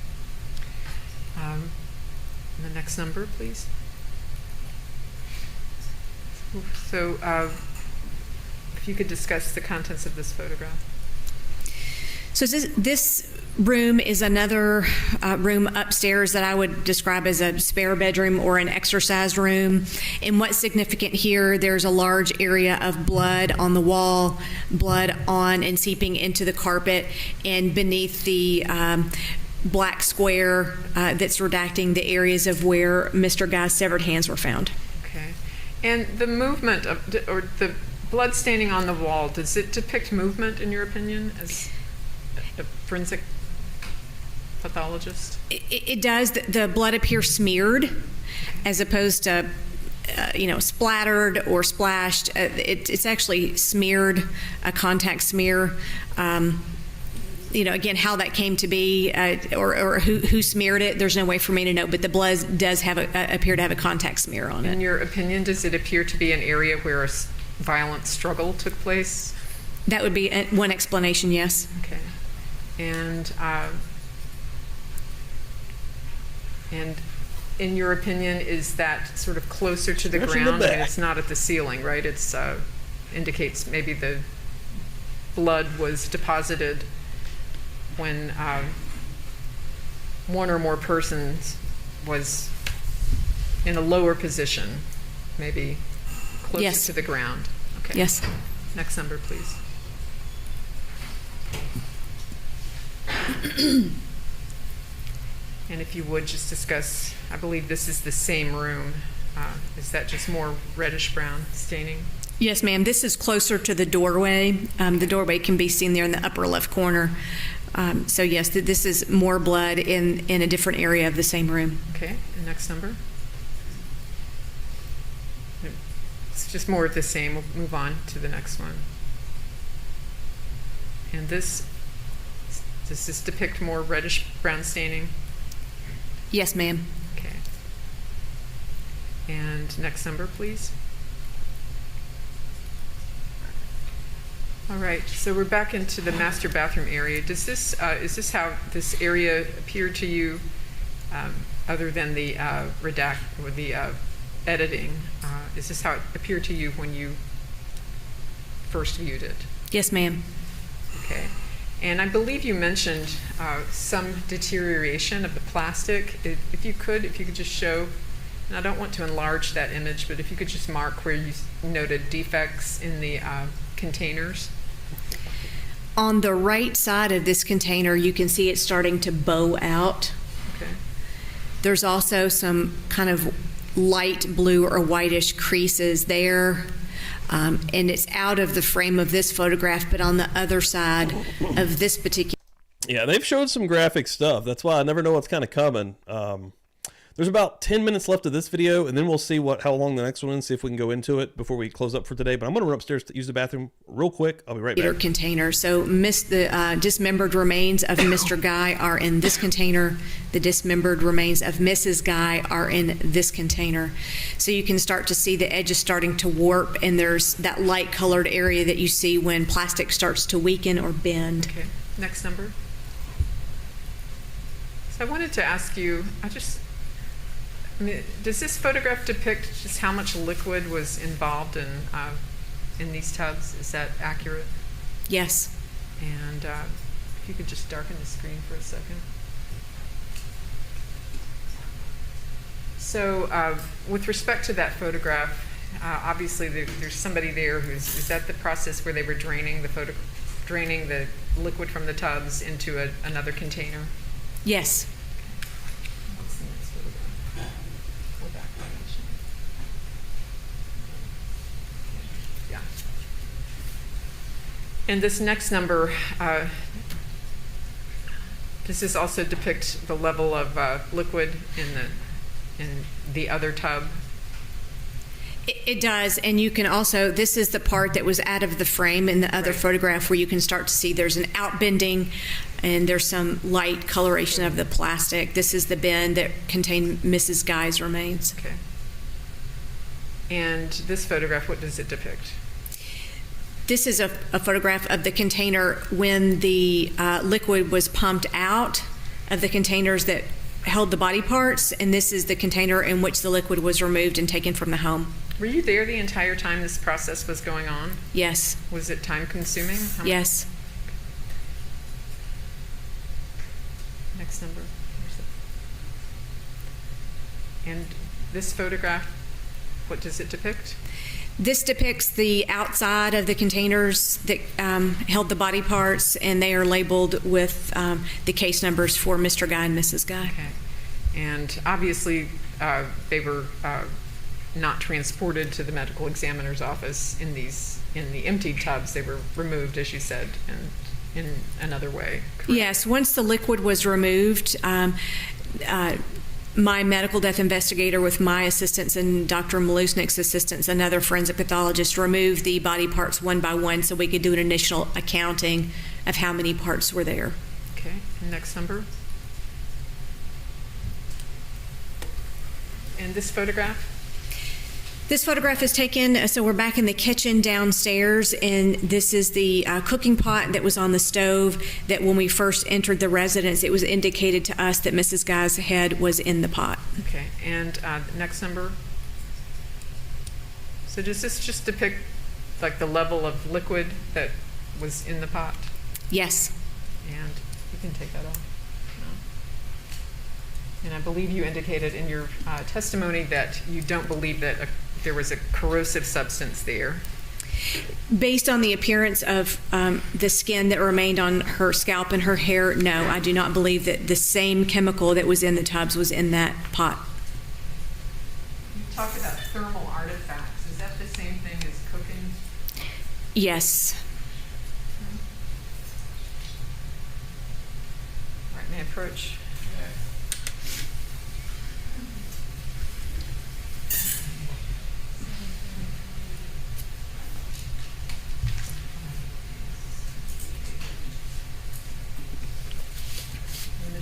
And the next number, please. So if you could discuss the contents of this photograph. So this room is another room upstairs that I would describe as a spare bedroom or an exercise room. And what's significant here, there's a large area of blood on the wall, blood on and seeping into the carpet, and beneath the black square that's redacting the areas of where Mr. Guy's severed hands were found. Okay. And the movement or the blood staining on the wall, does it depict movement in your opinion as a forensic pathologist? It does. The blood appears smeared as opposed to splattered or splashed. It's actually smeared, a contact smear. Again, how that came to be or who smeared it, there's no way for me to know, but the blood does appear to have a contact smear on it. In your opinion, does it appear to be an area where a violent struggle took place? That would be one explanation, yes. Okay. And in your opinion, is that sort of closer to the ground? I mean, it's not at the ceiling, right? It's indicates maybe the blood was deposited when one or more persons was in a lower position, maybe closer yes. to the ground. Okay. Yes. Next number, please. And if you would just discuss, I believe this is the same room. Is that just more reddish brown staining? Yes, ma'am. This is closer to the doorway. The doorway can be seen there in the upper left corner. So yes, this is more blood in a different area of the same room. Okay, and next number. It's just more of the same. We'll move on to the next one. And does this depict more reddish brown staining? Yes, ma'am. Okay. And next number, please. All right, so we're back into the master bathroom area. Does this is this how this area appeared to you, other than the redact or the editing? Is this how it appeared to you when you first viewed it? Yes, ma'am. Okay, and I believe you mentioned some deterioration of the plastic. If you could just show, and I don't want to enlarge that image, but if you could just mark where you noted defects in the containers. On the right side of this container, you can see it starting to bow out. Okay. There's also some kind of light blue or whitish creases there. And it's out of the frame of this photograph, but on the other side of this particular. Yeah, they've showed some graphic stuff. That's why I never know what's kind of coming. There's about 10 minutes left of this video, and then we'll see how long the next one is, see if we can go into it before we close up for today. But I'm going to run upstairs to use the bathroom real quick. I'll be right back. Container. So the dismembered remains of Mr. Guy are in this container. The dismembered remains of Mrs. Guy are in this container. So you can start to see the edges starting to warp, and there's that light colored area that you see when plastic starts to weaken or bend. Okay, next number. So I wanted to ask you, does this photograph depict just how much liquid was involved in these tubs? Is that accurate? Yes. And if you could just darken the screen for a second. So with respect to that photograph, obviously there's somebody there is that the process where they were draining the liquid from the tubs into another container? Yes. And this next number, does this also depict the level of liquid in the other tub? It does, and you can also, this is the part that was out of the frame in the other photograph where you can start to see there's an outbending and there's some light coloration of the plastic. This is the bin that contained Mrs. Guy's remains. Okay. And this photograph, what does it depict? This is a photograph of the container when the liquid was pumped out of the containers that held the body parts, and this is the container in which the liquid was removed and taken from the home. Were you there the entire time this process was going on? Yes. Was it time consuming? Yes. Next number. And this photograph, what does it depict? This depicts the outside of the containers that held the body parts, and they are labeled with the case numbers for Mr. Guy and Mrs. Guy. Okay. And obviously they were not transported to the medical examiner's office in the emptied tubs. They were removed, as you said, in another way. Correct? Yes, once the liquid was removed, my medical death investigator with my assistance and Dr. Malusnik's assistance, another forensic pathologist, removed the body parts one by one so we could do an initial accounting of how many parts were there. Okay, next number. And this photograph? This photograph is taken, so we're back in the kitchen downstairs, and this is the cooking pot that was on the stove that when we first entered the residence, it was indicated to us that Mrs. Guy's head was in the pot. Okay, and next number. So does this just depict like the level of liquid that was in the pot? Yes. And you can take that off. No. And I believe you indicated in your testimony that you don't believe that there was a corrosive substance there. Based on the appearance of the skin that remained on her scalp and her hair, no, I do not believe that the same chemical that was in the tubs was in that pot. You talked about thermal artifacts. Is that the same thing as cooking? Yes. All right, may I approach?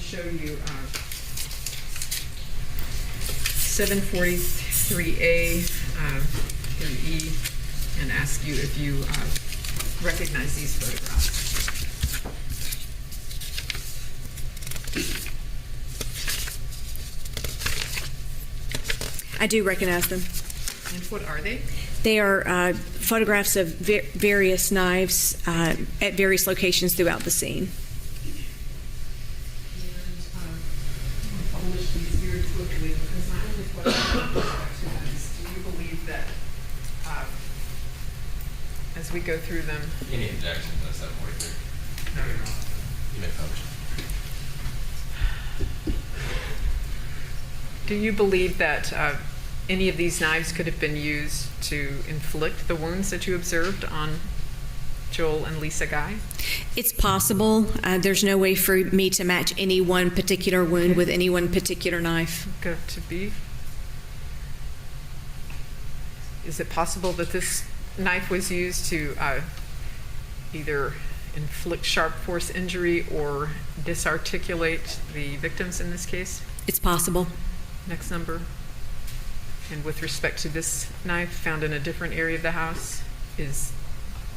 Show you 743A through E and ask you if you recognize these photographs. I do recognize them. And what are they? They are photographs of various knives at various locations throughout the scene. As we go through them. Any objections to 743? No, you're not. You may publish. Do you believe that any of these knives could have been used to inflict the wounds that you observed on Joel and Lisa Guy? It's possible. There's no way for me to match any one particular wound with any one particular knife. Got to be. Is it possible that this knife was used to either inflict sharp force injury or disarticulate the victims in this case? It's possible. Next number. And with respect to this knife found in a different area of the house, is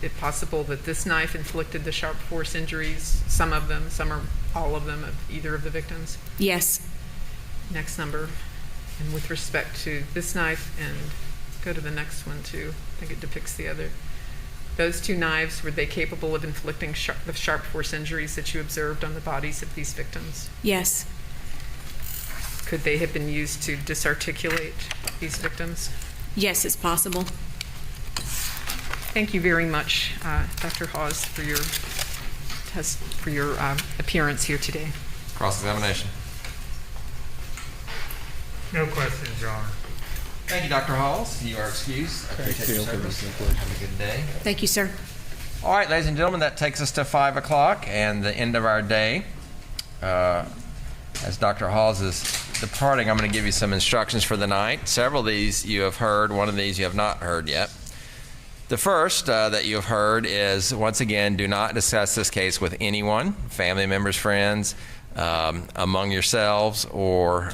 it possible that this knife inflicted the sharp force injuries, some of them, some or all of them, of either of the victims? Yes. Next number. And with respect to this knife, and go to the next one too, I think it depicts the other. Those two knives, were they capable of inflicting the sharp force injuries that you observed on the bodies of these victims? Yes. Could they have been used to disarticulate these victims? Yes, it's possible. Thank you very much, Dr. Hawes, for your appearance here today. Cross-examination. No questions, Your Honor. Thank you, Dr. Halls. You are excused. I appreciate your service. Have a good day. Thank you, sir. All right, ladies and gentlemen, that takes us to 5 o'clock and the end of our day. As Dr. Halls is departing, I'm going to give you some instructions for the night. Several of these you have heard. One of these you have not heard yet. The first that you have heard is, once again, do not discuss this case with anyone, family members, friends, among yourselves, or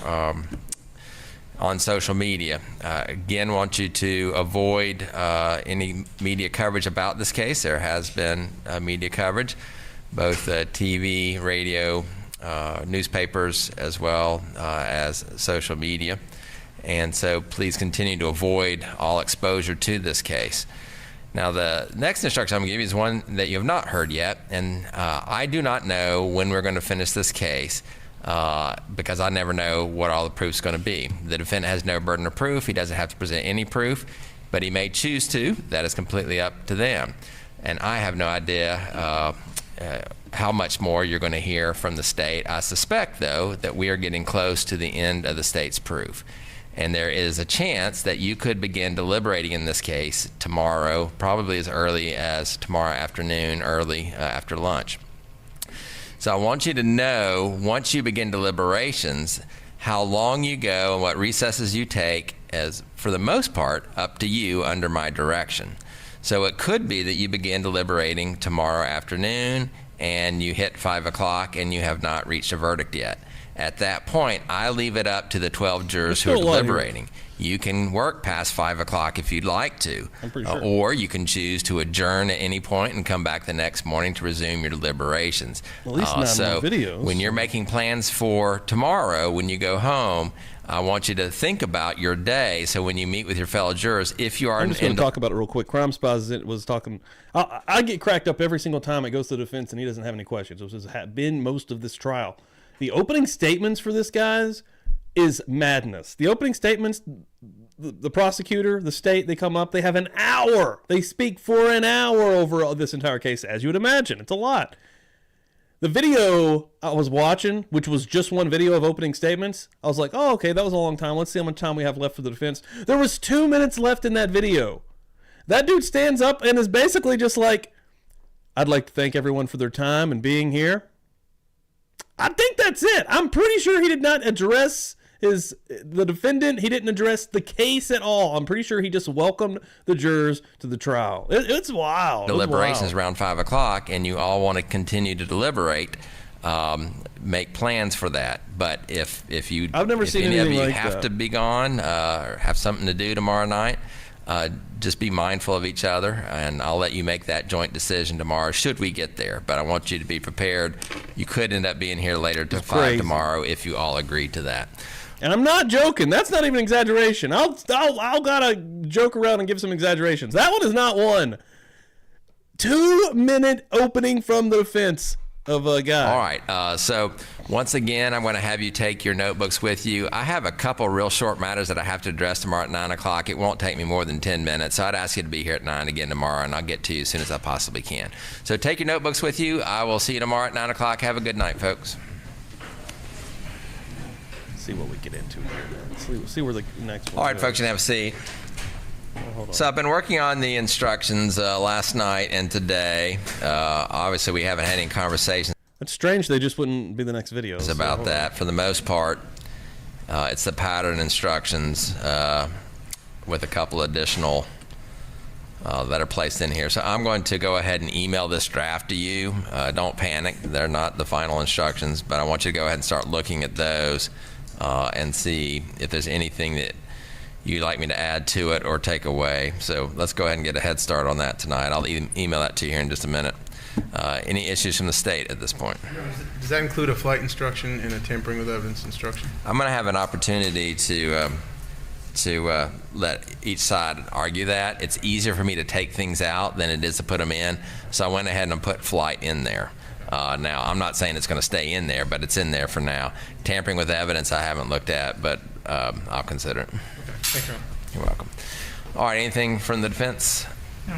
on social media. Again, want you to avoid any media coverage about this case. There has been media coverage, both TV, radio, newspapers, as well as social media. And so please continue to avoid all exposure to this case. Now, the next instruction I'm going to give you is one that you have not heard yet, and I do not know when we're going to finish this case because I never know what all the proof's going to be. The defendant has no burden of proof. He doesn't have to present any proof, but he may choose to. That is completely up to them. And I have no idea how much more you're going to hear from the state. I suspect, though, that we are getting close to the end of the state's proof. And there is a chance that you could begin deliberating in this case tomorrow, probably as early as tomorrow afternoon, early after lunch. So I want you to know, once you begin deliberations, how long you go and what recesses you take is, for the most part, up to you under my direction. So it could be that you begin deliberating tomorrow afternoon and you hit 5 o'clock and you have not reached a verdict yet. At that point, I leave it up to the 12 jurors who are deliberating. You can work past 5 o'clock if you'd like to, I'm pretty sure. Or you can choose to adjourn at any point and come back the next morning to resume your deliberations. Well, at least not so more videos. when you're making plans for tomorrow, when you go home, I want you to think about your day. So when you meet with your fellow jurors, if you are I'm just going to talk about it real quick. Crime Spies was talking. I get cracked up every single time it goes to the defense and he doesn't have any questions. This has been most of this trial. The opening statements for this, guys, is madness. The opening statements, the prosecutor, the state, they come up, they have an hour. They speak for an hour over this entire case, as you would imagine. It's a lot. The video I was watching, which was just one video of opening statements, I was like, oh, okay, that was a long time. Let's see how much time we have left for the defense. There was 2 minutes left in that video. That dude stands up and is basically just like, I'd like to thank everyone for their time and being here. I think that's it. I'm pretty sure he did not address the defendant. He didn't address the case at all. I'm pretty sure he just welcomed the jurors to the trial. It's wild. Deliberations around 5 o'clock, and you all want to continue to deliberate. Make plans for that. But if I've never seen any of anything you like have that. to be gone or have something to do tomorrow night, just be mindful of each other, and I'll let you make that joint decision tomorrow should we get there. But I want you to be prepared. You could end up being here later to 5 tomorrow if you all agree to that. And I'm not joking. That's not even exaggeration. I'll gotta joke around and give some exaggerations. That one is not one. 2 minute opening from the defense of a guy. All right. So once again, I'm going to have you take your notebooks with you. I have a couple real short matters that I have to address tomorrow at 9 o'clock. It won't take me more than 10 minutes. So I'd ask you to be here at 9 again tomorrow, and I'll get to you as soon as I possibly can. So take your notebooks with you. I will see you tomorrow at 9 o'clock. Have a good night, folks. See what we get into here. See where the next one All right, goes. folks, you can have a seat. So I've been working on the instructions last night and today. Obviously, we haven't had any conversations. It's strange they just wouldn't be the next video. About that. For the most part, it's the pattern instructions with a couple additional that are placed in here. So I'm going to go ahead and email this draft to you. Don't panic. They're not the final instructions, but I want you to go ahead and start looking at those and see if there's anything that you'd like me to add to it or take away. So let's go ahead and get a head start on that tonight. I'll email that to you here in just a minute. Any issues from the state at this point? Does that include a flight instruction and a tampering with evidence instruction? I'm going to have an opportunity to let each side argue that. It's easier for me to take things out than it is to put them in. So I went ahead and put flight in there. Now, I'm not saying it's going to stay in there, but it's in there for now. Tampering with evidence I haven't looked at, but I'll consider it. Thank you. You're welcome. All right, anything from the defense? No.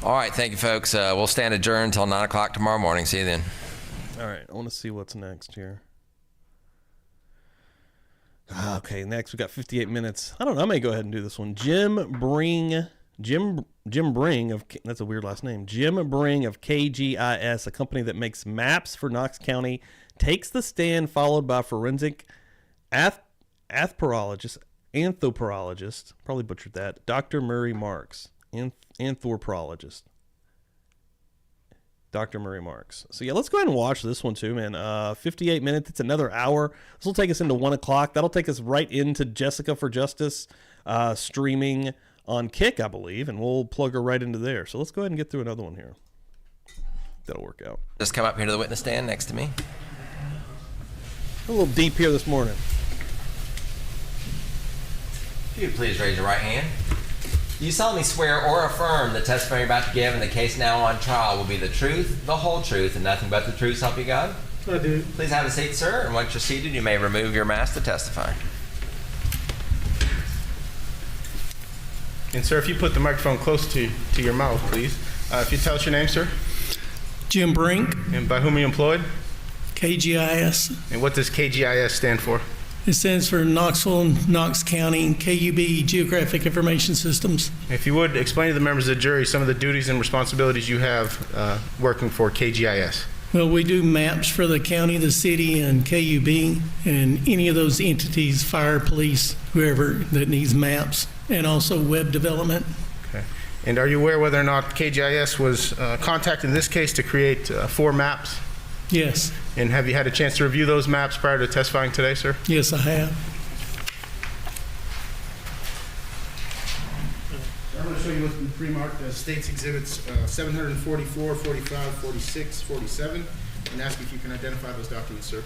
All right, thank you, folks. We'll stand adjourned until 9 o'clock tomorrow morning. See you then. All right, I want to see what's next here. Okay, next we got 58 minutes. I don't know. I may go ahead and do this one. Jim Bring of, that's a weird last name. Jim Bring of KGIS, a company that makes maps for Knox County, takes the stand, followed by forensic anthropologist, probably butchered that, Dr. Murray Marks, anthropologist. Dr. Murray Marks. So yeah, let's go ahead and watch this one too, man. 58 minutes. It's another hour. This will take us into 1 o'clock. That'll take us right into Jessica for Justice streaming on Kick, I believe, and we'll plug her right into there. So let's go ahead and get through another one here. That'll work out. Just come up here to the witness stand next to me. A little deep here this morning. If you please raise your right hand. Do you solemnly swear or affirm the testimony you're about to give in the case now on trial will be the truth, the whole truth, and nothing but the truth, so help you God? I do. Please have a seat, sir, and once you're seated, you may remove your mask to testify. And sir, if you put the microphone close to your mouth, please. If you tell us your name, sir. Jim Brink. And by whom are you employed? KGIS. And what does KGIS stand for? It stands for Knoxville, Knox County, KUB, Geographic Information Systems. If you would, explain to the members of the jury some of the duties and responsibilities you have working for KGIS. Well, we do maps for the county, the city, and KUB, and any of those entities, fire, police, whoever that needs maps, and also web development. Okay. And are you aware whether or not KGIS was contacted in this case to create 4 maps? Yes. And have you had a chance to review those maps prior to testifying today, sir? Yes, I have. I'm going to show you what's been pre-marked as States Exhibits 744, 45, 46, 47, and ask if you can identify those documents, sir.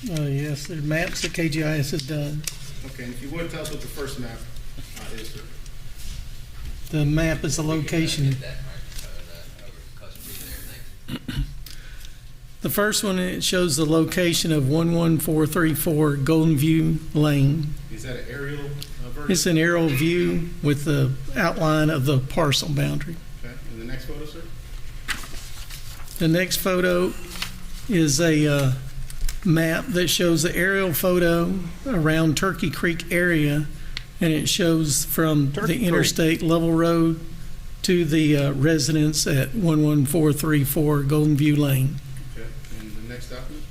Yes, they're maps that KGIS has done. Okay, and if you would, tell us what the first map is, sir. The map is the location. The first one, it shows the location of 11434 Golden View Lane. Is that an aerial version? It's an aerial view with the outline of the parcel boundary. Okay, and the next photo, sir? The next photo is a map that shows the aerial photo around Turkey Creek area, and it shows from the interstate level road to the residence at 11434 Golden View Lane. Okay, and the next document?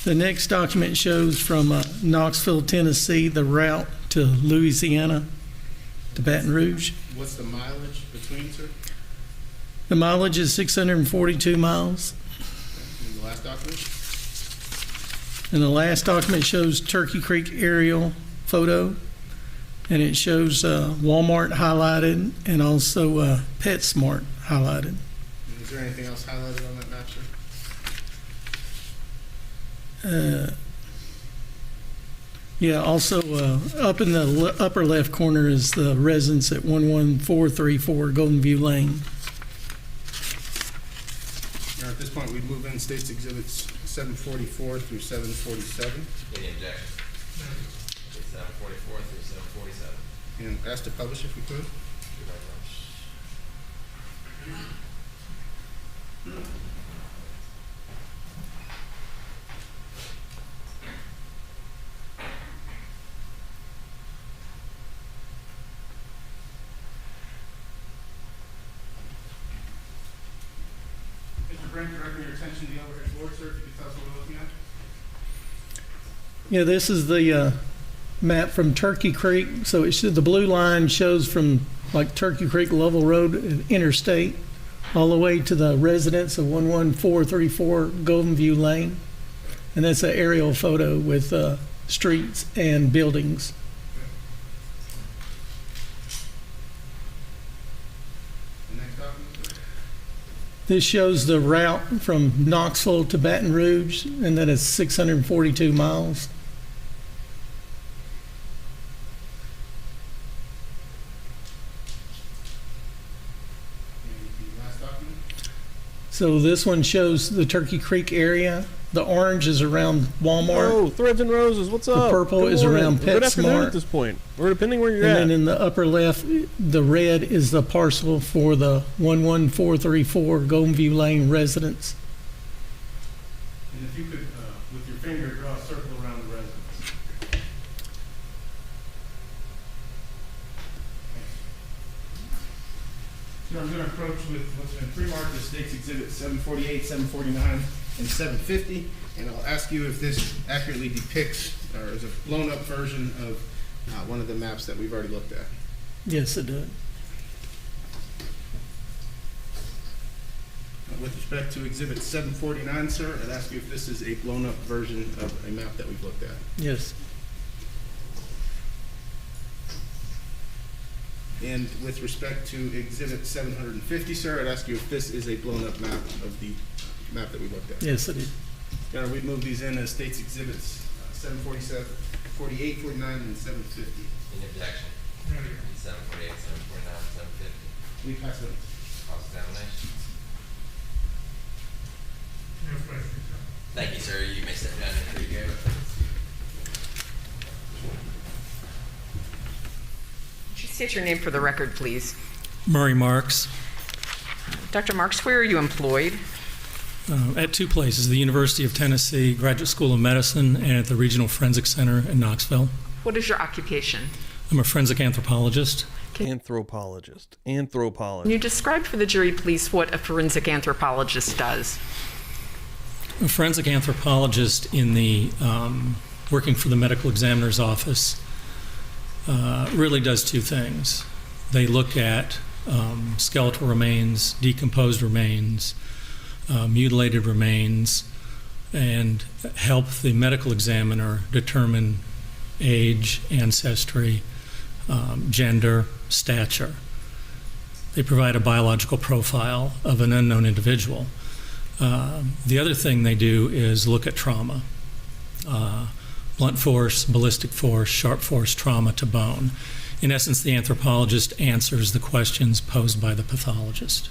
The next document shows from Knoxville, Tennessee, the route to Louisiana, to Baton Rouge. What's the mileage between, sir? The mileage is 642 miles. Okay, and the last document? And the last document shows Turkey Creek aerial photo, and it shows Walmart highlighted and also PetSmart highlighted. And is there anything else highlighted on that map, sir? Yeah, also up in the upper left corner is the residence at 11434 Golden View Lane. Now, at this point, we move in States Exhibits 744 through 747. Any objection? 744 through 747. And ask to publish if we could. Mr. Brent, directing your attention to the overhead board, sir, if you could tell us what we're looking at. Yeah, this is the map from Turkey Creek. So it should, the blue line shows from like Turkey Creek Level Road Interstate all the way to the residence of 11434 Golden View Lane. And that's an aerial photo with streets and buildings. The next document, sir. This shows the route from Knoxville to Baton Rouge, and that is 642 miles. So this one shows the Turkey Creek area. The orange is around Walmart. Oh, Threads and Roses, what's up? The purple Good is morning. around Good afternoon PetSmart. at this point, or depending where you're And at. then in the upper left, the red is the parcel for the 11434 Golden View Lane residence. And if you could, with your finger, draw a circle around the residence. So I'm going to approach with what's been pre-marked as States Exhibit 748, 749, and 750, and I'll ask you if this accurately depicts or is a blown-up version of one of the maps that we've already looked at. Yes, it does. With respect to Exhibit 749, sir, I'd ask you if this is a blown-up version of a map that we've looked at. Yes. And with respect to Exhibit 750, sir, I'd ask you if this is a blown-up map of the map that we looked at. Yes, it is. Your Honor, we've moved these in as States Exhibits 747, 48, 49, and 750. Any objection? 748, 749, 750. We pass them. Cross-examination. No questions. Thank you, sir. You may sit down and free to go. Just state your name for the record, please. Murray Marks, Dr. Marks, where are you employed? At two places, the University of Tennessee Graduate School of Medicine and at the Regional Forensic Center in Knoxville. What is your occupation? I'm a forensic anthropologist. Anthropologist. Can you describe for the jury, please, what a forensic anthropologist does? A forensic anthropologist in the working for the medical examiner's office really does two things. They look at skeletal remains, decomposed remains, mutilated remains, and help the medical examiner determine age, ancestry, gender, stature. They provide a biological profile of an unknown individual. The other thing they do is look at trauma. Blunt force, ballistic force, sharp force trauma to bone. In essence, the anthropologist answers the questions posed by the pathologist.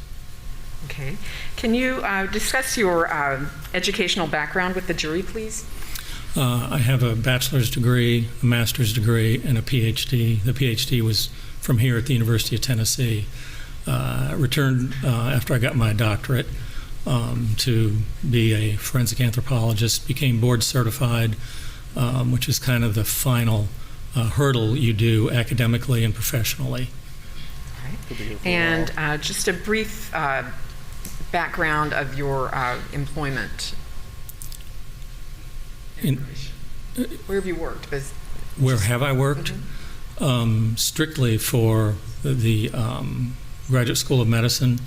Okay. Can you discuss your educational background with the jury, please? I have a bachelor's degree, a master's degree, and a PhD. The PhD was from here at the University of Tennessee. I returned after I got my doctorate to be a forensic anthropologist, became board certified, which is kind of the final hurdle you do academically and professionally. Right. And just a brief background of your employment. Where have you worked? Where have I worked? Mm-hmm. Strictly for the Graduate School of Medicine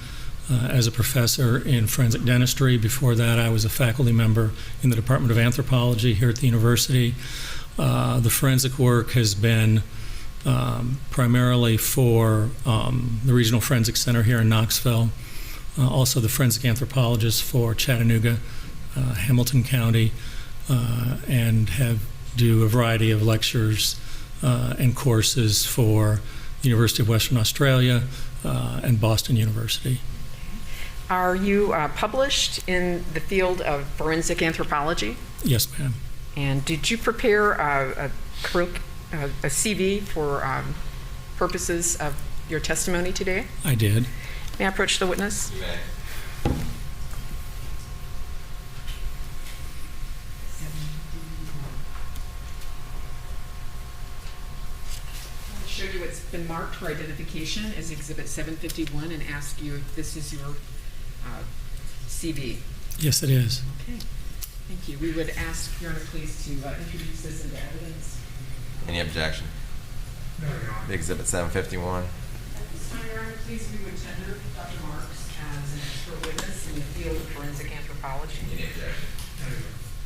as a professor in forensic dentistry. Before that, I was a faculty member in the Department of Anthropology here at the university. The forensic work has been primarily for the Regional Forensic Center here in Knoxville, also the forensic anthropologist for Chattanooga, Hamilton County, and do a variety of lectures and courses for the University of Western Australia and Boston University. Are you published in the field of forensic anthropology? Yes, ma'am. And did you prepare a CV for purposes of your testimony today? I did. May I approach the witness? You may. Show you what's been marked for identification as Exhibit 751 and ask you if this is your CV. Yes, it is. Okay, thank you. We would ask Your Honor, please, to introduce this into evidence. Any objection? No, Your Honor. Exhibit 751. At this time, Your Honor, please, we would tender Dr. Marks as an expert witness in the field of forensic anthropology. Any objection?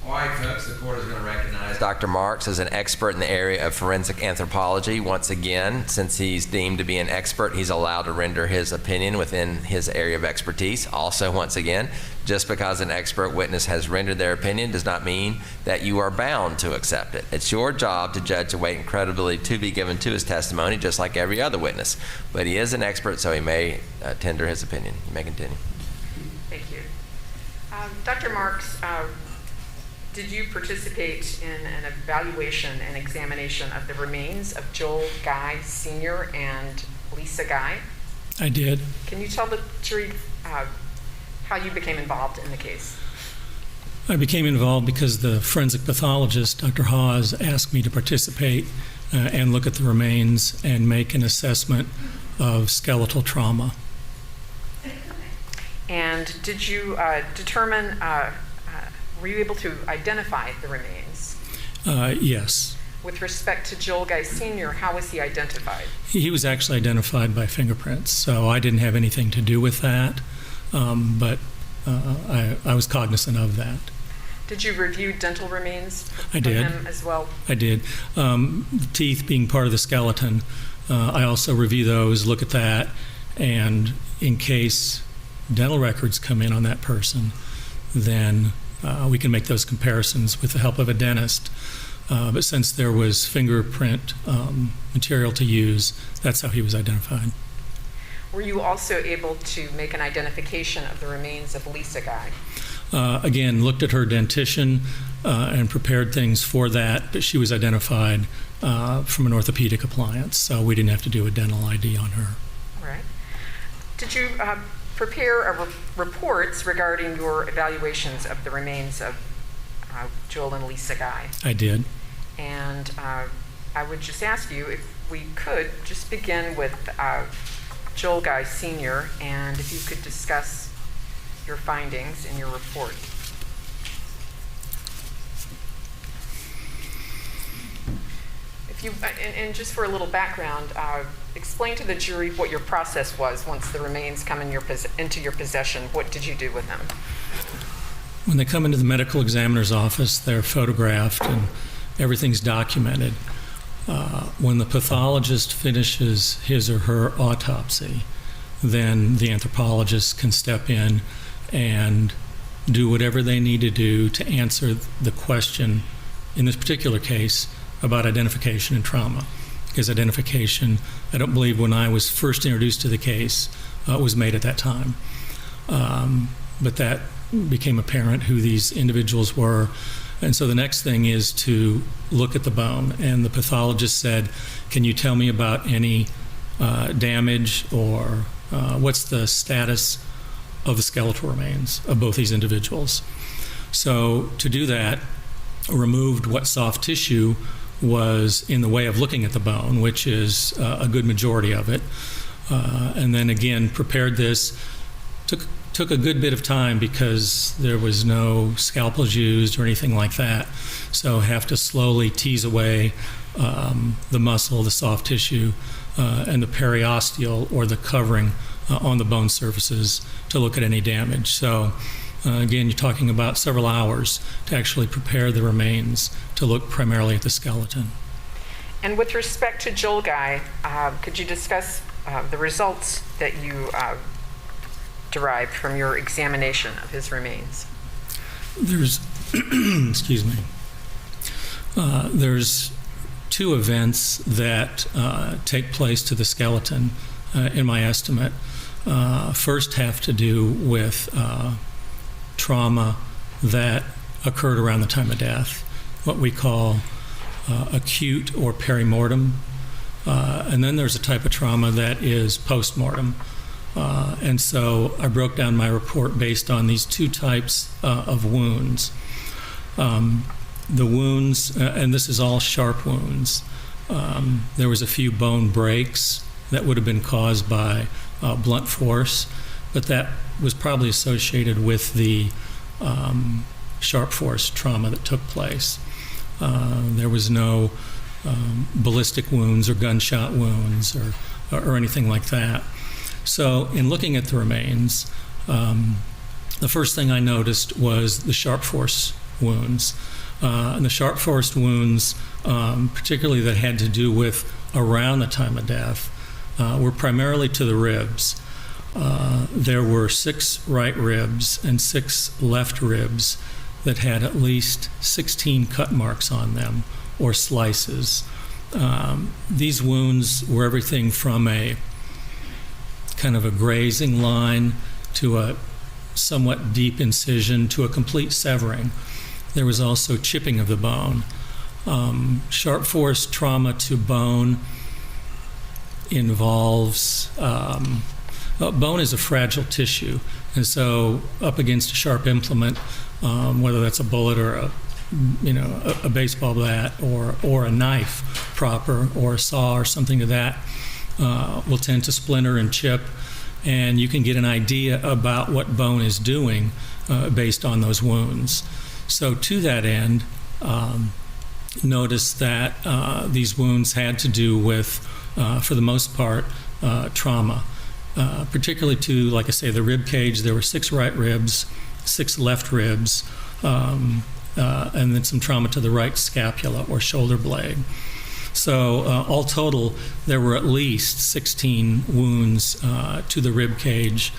All right, folks, the court is going to recognize Dr. Marks as an expert in the area of forensic anthropology. Once again, since he's deemed to be an expert, he's allowed to render his opinion within his area of expertise. Also, once again, just because an expert witness has rendered their opinion does not mean that you are bound to accept it. It's your job to judge the weight and credibility to be given to his testimony, just like every other witness. But he is an expert, so he may tender his opinion. You may continue. Thank you. Dr. Marks, did you participate in an evaluation and examination of the remains of Joel Guy Sr. and Lisa Guy? I did. Can you tell the jury how you became involved in the case? I became involved because the forensic pathologist, Dr. Hawes, asked me to participate and look at the remains and make an assessment of skeletal trauma. And did you determine, were you able to identify the remains? Yes. With respect to Joel Guy Sr., how was he identified? He was actually identified by fingerprints, so I didn't have anything to do with that, but I was cognizant of that. Did you review dental remains I from did. him as well? I did. The teeth being part of the skeleton, I also review those, look at that, and in case dental records come in on that person, then we can make those comparisons with the help of a dentist. But since there was fingerprint material to use, that's how he was identified. Were you also able to make an identification of the remains of Lisa Guy? Again, looked at her dentition and prepared things for that, but she was identified from an orthopedic appliance, so we didn't have to do a dental ID on her. All right. Did you prepare reports regarding your evaluations of the remains of Joel and Lisa Guy. I did. And I would just ask you if we could just begin with Joel Guy Sr., and if you could discuss your findings in your report. If you, and just for a little background, explain to the jury what your process was once the remains come into your possession. What did you do with them? When they come into the medical examiner's office, they're photographed and everything's documented. When the pathologist finishes his or her autopsy, then the anthropologist can step in and do whatever they need to do to answer the question, in this particular case, about identification and trauma. Because identification, I don't believe when I was first introduced to the case, was made at that time. But that became apparent who these individuals were. And so the next thing is to look at the bone. And the pathologist said, can you tell me about any damage or what's the status of the skeletal remains of both these individuals? So to do that, removed what soft tissue was in the way of looking at the bone, which is a good majority of it. And then again, prepared this. Took a good bit of time because there was no scalpels used or anything like that. So have to slowly tease away the muscle, the soft tissue, and the periosteal or the covering on the bone surfaces to look at any damage. So again, you're talking about several hours to actually prepare the remains to look primarily at the skeleton. And with respect to Joel Guy, could you discuss the results that you derived from your examination of his remains? There's, excuse me, there's two events that take place to the skeleton, in my estimate. First have to do with trauma that occurred around the time of death, what we call acute or perimortem. And then there's a type of trauma that is postmortem. And so I broke down my report based on these two types of wounds. The wounds, and this is all sharp wounds, there was a few bone breaks that would have been caused by blunt force, but that was probably associated with the sharp force trauma that took place. There was no ballistic wounds or gunshot wounds or anything like that. So in looking at the remains, the first thing I noticed was the sharp force wounds. And the sharp force wounds, particularly that had to do with around the time of death, were primarily to the ribs. There were 6 right ribs and 6 left ribs that had at least 16 cut marks on them, or slices. These wounds were everything from a kind of a grazing line to a somewhat deep incision to a complete severing. There was also chipping of the bone. Sharp force trauma to bone involves, bone is a fragile tissue, and so up against a sharp implement, whether that's a bullet or a baseball bat or a knife proper or a saw or something to that, will tend to splinter and chip, and you can get an idea about what bone is doing based on those wounds. So to that end, notice that these wounds had to do with, for the most part, trauma, particularly to, like I say, the rib cage. There were 6 right ribs, 6 left ribs, and then some trauma to the right scapula or shoulder blade. So all total, there were at least 16 wounds to the rib cage.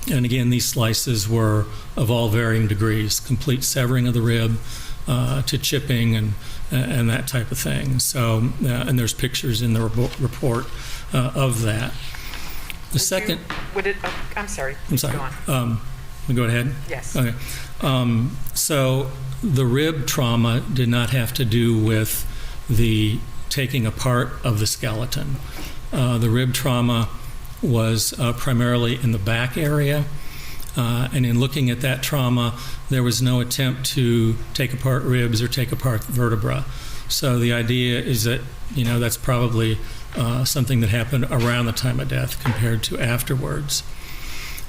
And again, these slices were of all varying degrees, complete severing of the rib to chipping and that type of thing. So, and there's pictures in the report of that. The second... I'm sorry. I'm sorry. Go on. Go ahead? Yes. Okay. So the rib trauma did not have to do with the taking apart of the skeleton. The rib trauma was primarily in the back area. And in looking at that trauma, there was no attempt to take apart ribs or take apart vertebra. So the idea is that, that's probably something that happened around the time of death compared to afterwards.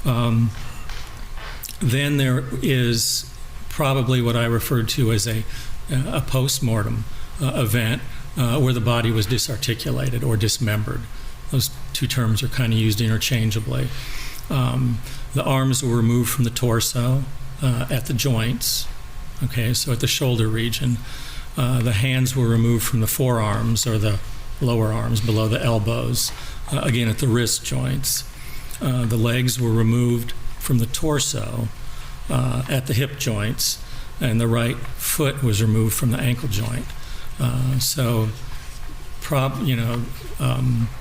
Then there is probably what I referred to as a post-mortem event where the body was disarticulated or dismembered. Those two terms are kind of used interchangeably. The arms were removed from the torso at the joints, okay, so at the shoulder region. The hands were removed from the forearms or the lower arms below the elbows, again at the wrist joints. The legs were removed from the torso at the hip joints, and the right foot was removed from the ankle joint.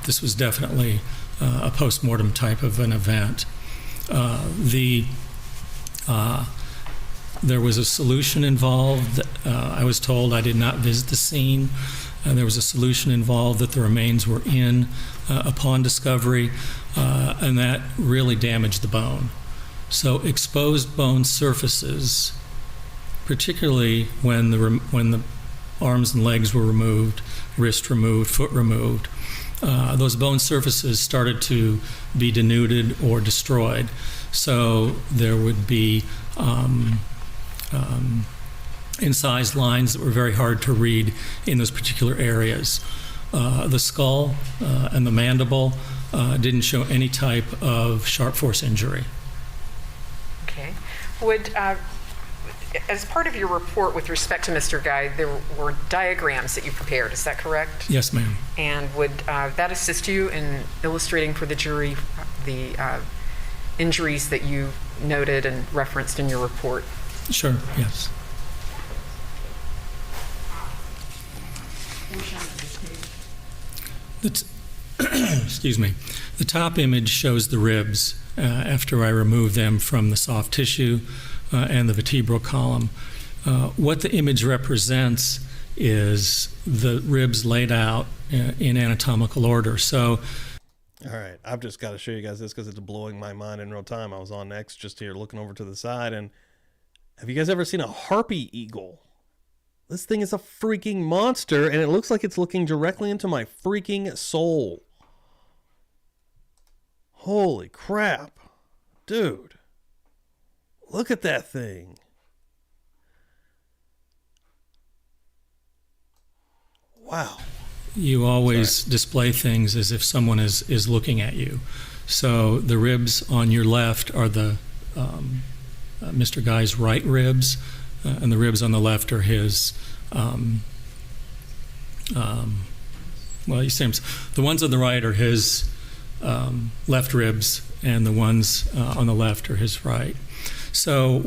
This was definitely a post-mortem type of an event. There was a solution involved. I was told, I did not visit the scene. There was a solution involved that the remains were in upon discovery, and that really damaged the bone. So exposed bone surfaces, particularly when the arms and legs were removed, wrist removed, foot removed, those bone surfaces started to be denuded or destroyed. So there would be incised lines that were very hard to read in those particular areas. The skull and the mandible didn't show any type of sharp force injury. Okay. As part of your report with respect to Mr. Guy, there were diagrams that you prepared, is that correct? Yes, ma'am. And would that assist you in illustrating for the jury the injuries that you noted and referenced in your report? Sure, yes. Excuse me. The top image shows the ribs after I removed them from the soft tissue and the vertebral column. What the image represents is the ribs laid out in anatomical order. So, all right, I've just got to show you guys this because it's blowing my mind in real time. I was on X just here looking over to the side, and have you guys ever seen a harpy eagle? This thing is a freaking monster, and it looks like it's looking directly into my freaking soul. Holy crap. Dude. Look at that thing. Wow. You always display things as if someone is looking at you. So the ribs on your left are the Mr. Guy's right ribs, and the ribs on the left are his, he seems, the ones on the right are his left ribs, and the ones on the left are his right. So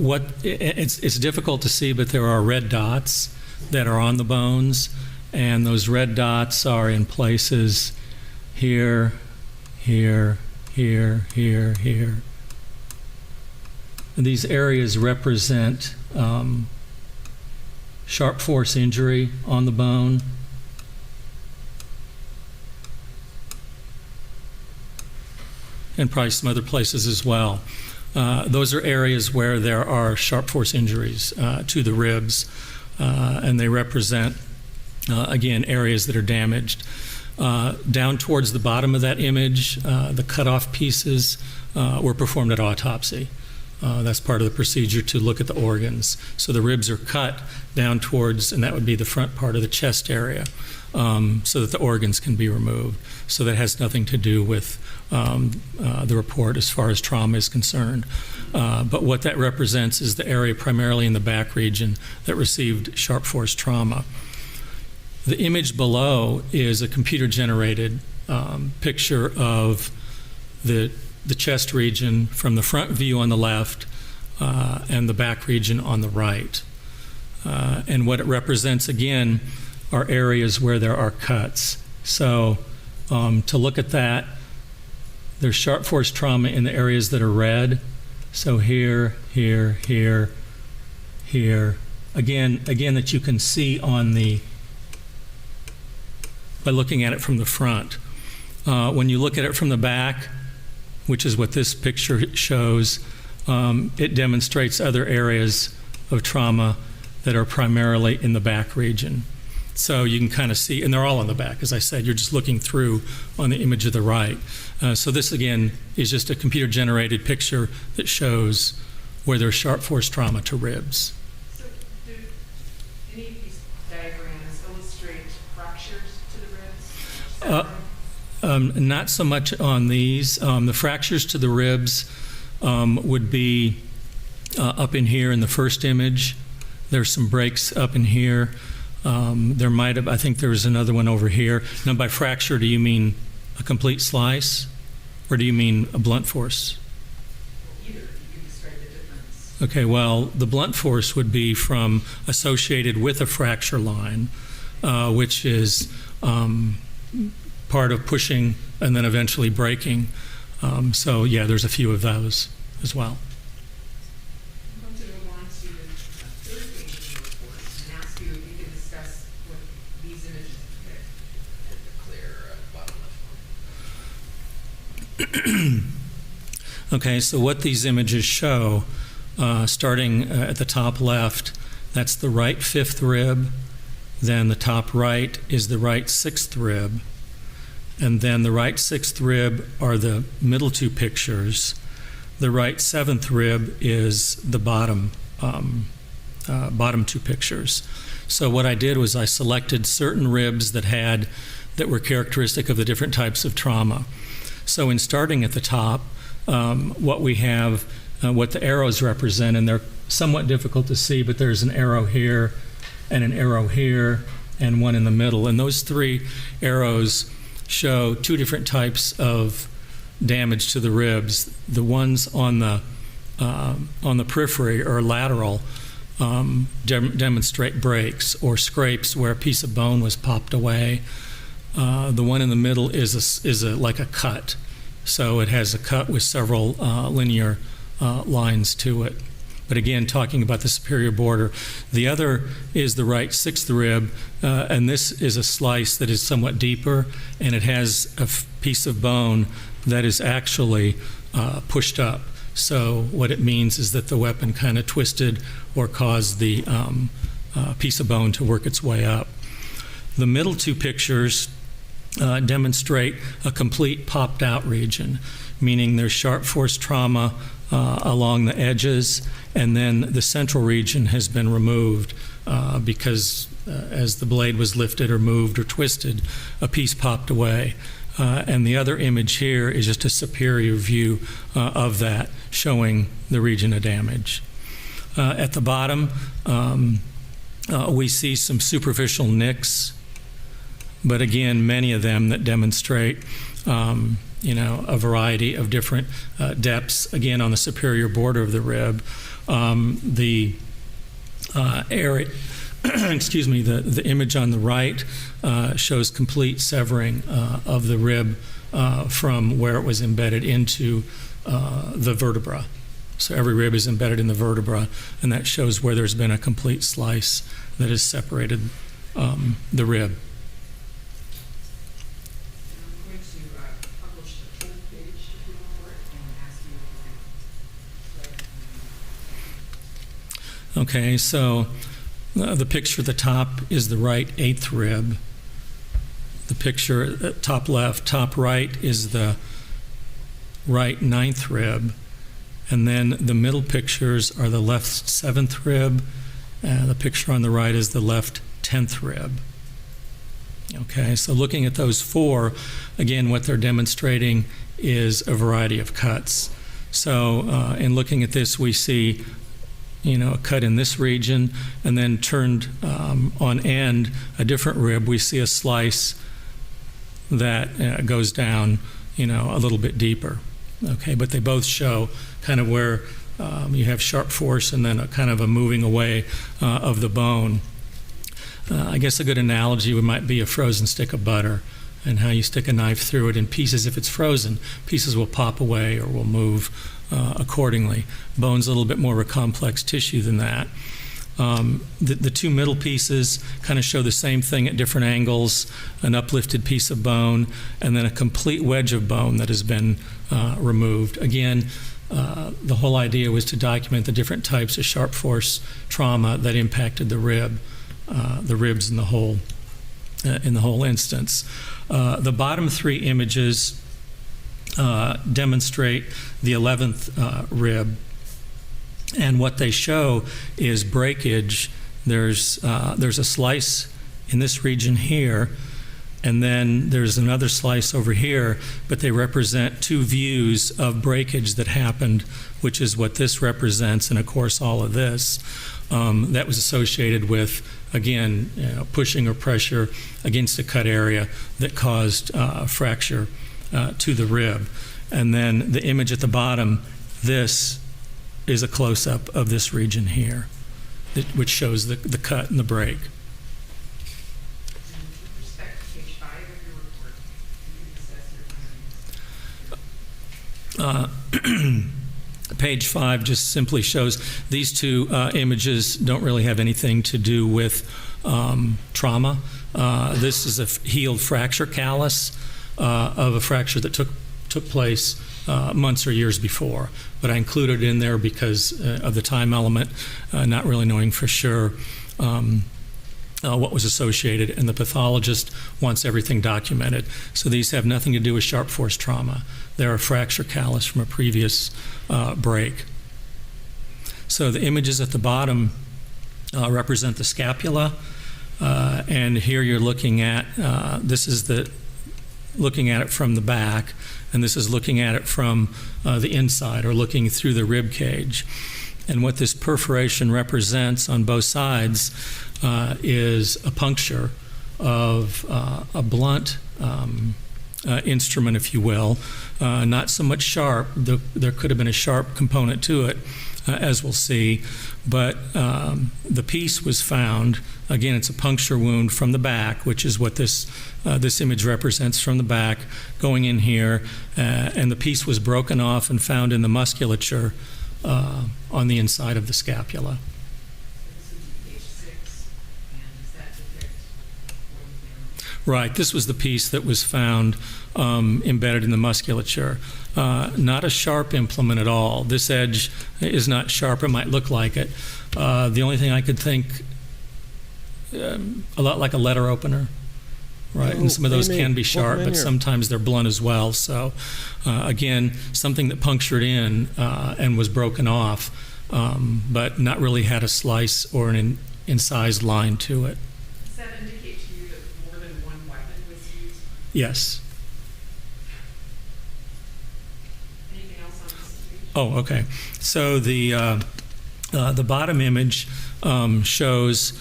it's difficult to see, but there are red dots that are on the bones, and those red dots are in places here, here, here, here, here. And these areas represent sharp force injury on the bone. And probably some other places as well. Those are areas where there are sharp force injuries to the ribs, and they represent, again, areas that are damaged. Down towards the bottom of that image, the cut-off pieces were performed at autopsy. That's part of the procedure to look at the organs. So the ribs are cut down towards, and that would be the front part of the chest area, so that the organs can be removed. So that has nothing to do with the report as far as trauma is concerned. But what that represents is the area primarily in the back region that received sharp force trauma. The image below is a computer-generated picture of the chest region from the front view on the left and the back region on the right. And what it represents, again, are areas where there are cuts. So to look at that, there's sharp force trauma in the areas that are red. So here, here, here, here. Again, that you can see on the, by looking at it from the front. When you look at it from the back, which is what this picture shows, it demonstrates other areas of trauma that are primarily in the back region. So you can kind of see, and they're all in the back, as I said, you're just looking through on the image of the right. So this, again, is just a computer-generated picture that shows where there's sharp force trauma to ribs. So do any of these diagrams illustrate fractures to the ribs? Not so much on these. The fractures to the ribs would be up in here in the first image. There's some breaks up in here. There might have, I think there was another one over here. Now, by fracture, do you mean a complete slice, or do you mean a blunt force? Either. You can describe the difference. Okay, well, the blunt force would be from associated with a fracture line, which is part of pushing and then eventually breaking. So, yeah, there's a few of those as well. I'm going to move on to the third page of the report and ask you if you can discuss what these images depict. The clear bottom left one. Okay, so what these images show, starting at the top left, that's the right fifth rib, then the top right is the right sixth rib, and then the right sixth rib are the middle two pictures. The right seventh rib is the bottom two pictures. So what I did was I selected certain ribs that were characteristic of the different types of trauma. So in starting at the top, what we have, what the arrows represent, and they're somewhat difficult to see, but there's an arrow here and an arrow here and one in the middle. And those three arrows show two different types of damage to the ribs. The ones on the periphery or lateral demonstrate breaks or scrapes where a piece of bone was popped away. The one in the middle is like a cut. So it has a cut with several linear lines to it. But again, talking about the superior border. The other is the right sixth rib, and this is a slice that is somewhat deeper, and it has a piece of bone that is actually pushed up. So what it means is that the weapon kind of twisted or caused the piece of bone to work its way up. The middle two pictures demonstrate a complete popped out region, meaning there's sharp force trauma along the edges, and then the central region has been removed because as the blade was lifted or moved or twisted, a piece popped away. And the other image here is just a superior view of that, showing the region of damage. At the bottom, we see some superficial nicks, but again, many of them that demonstrate a variety of different depths, again, on the superior border of the rib. The area, excuse me, the image on the right shows complete severing of the rib from where it was embedded into the vertebra. So every rib is embedded in the vertebra, and that shows where there's been a complete slice that has separated the rib. Okay, so the picture at the top is the right eighth rib. The picture at top left, top right is the right ninth rib. And then the middle pictures are the left seventh rib. The picture on the right is the left 10th rib. Okay, so looking at those four, again, what they're demonstrating is a variety of cuts. So in looking at this, we see a cut in this region, and then turned on end, a different rib, we see a slice that goes down, a little bit deeper. Okay, but they both show kind of where you have sharp force and then a kind of a moving away of the bone. I guess a good analogy might be a frozen stick of butter and how you stick a knife through it in pieces. If it's frozen, pieces will pop away or will move accordingly. Bone's a little bit more of a complex tissue than that. The two middle pieces kind of show the same thing at different angles, an uplifted piece of bone, and then a complete wedge of bone that has been removed. Again, the whole idea was to document the different types of sharp force trauma that impacted the ribs in the whole instance. The bottom three images demonstrate the 11th rib, and what they show is breakage. There's a slice in this region here, and then there's another slice over here, but they represent two views of breakage that happened, which is what this represents, and of course all of this that was associated with, again, pushing or pressure against a cut area that caused fracture to the rib. And then the image at the bottom, this is a close-up of this region here, which shows the cut and the break. Page 5 just simply shows these two images don't really have anything to do with trauma. This is a healed fracture callus of a fracture that took place months or years before, but I included it in there because of the time element, not really knowing for sure what was associated, and the pathologist wants everything documented. So these have nothing to do with sharp force trauma. They're a fracture callus from a previous break. So the images at the bottom represent the scapula, and here you're looking at, looking at it from the back, and this is looking at it from the inside, or looking through the rib cage. And what this perforation represents on both sides is a puncture of a blunt instrument, if you will. Not so much sharp. There could have been a sharp component to it, as we'll see, but the piece was found. Again, it's a puncture wound from the back, which is what this image represents, from the back going in here, and the piece was broken off and found in the musculature on the inside of the scapula. Right, this was the piece that was found embedded in the musculature. Not a sharp implement at all. This edge is not sharp. It might look like it. The only thing I could think, a lot like a letter opener, right? And some of those can be sharp, but sometimes they're blunt as well. So again, something that punctured in and was broken off, but not really had a slice or an incised line to it. Does that indicate to you that more than one weapon was used? Yes. Anything else on this page? Oh, okay. So the bottom image shows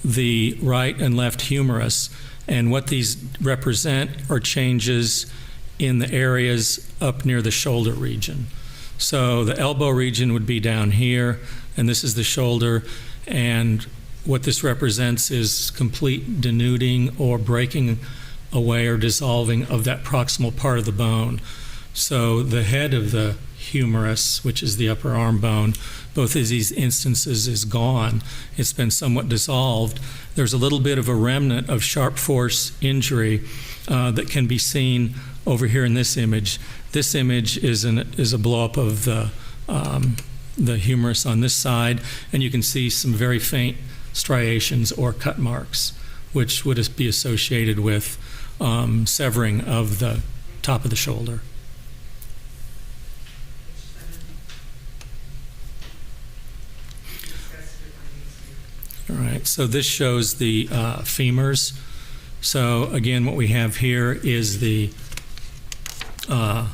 the right and left humerus, and what these represent are changes in the areas up near the shoulder region. So the elbow region would be down here, and this is the shoulder, and what this represents is complete denuding or breaking away or dissolving of that proximal part of the bone. So the head of the humerus, which is the upper arm bone, both of these instances is gone. It's been somewhat dissolved. There's a little bit of a remnant of sharp force injury that can be seen over here in this image. This image is a blow-up of the humerus on this side, and you can see some very faint striations or cut marks, which would be associated with severing of the top of the shoulder. All right, so this shows the femurs. So again, what we have here is the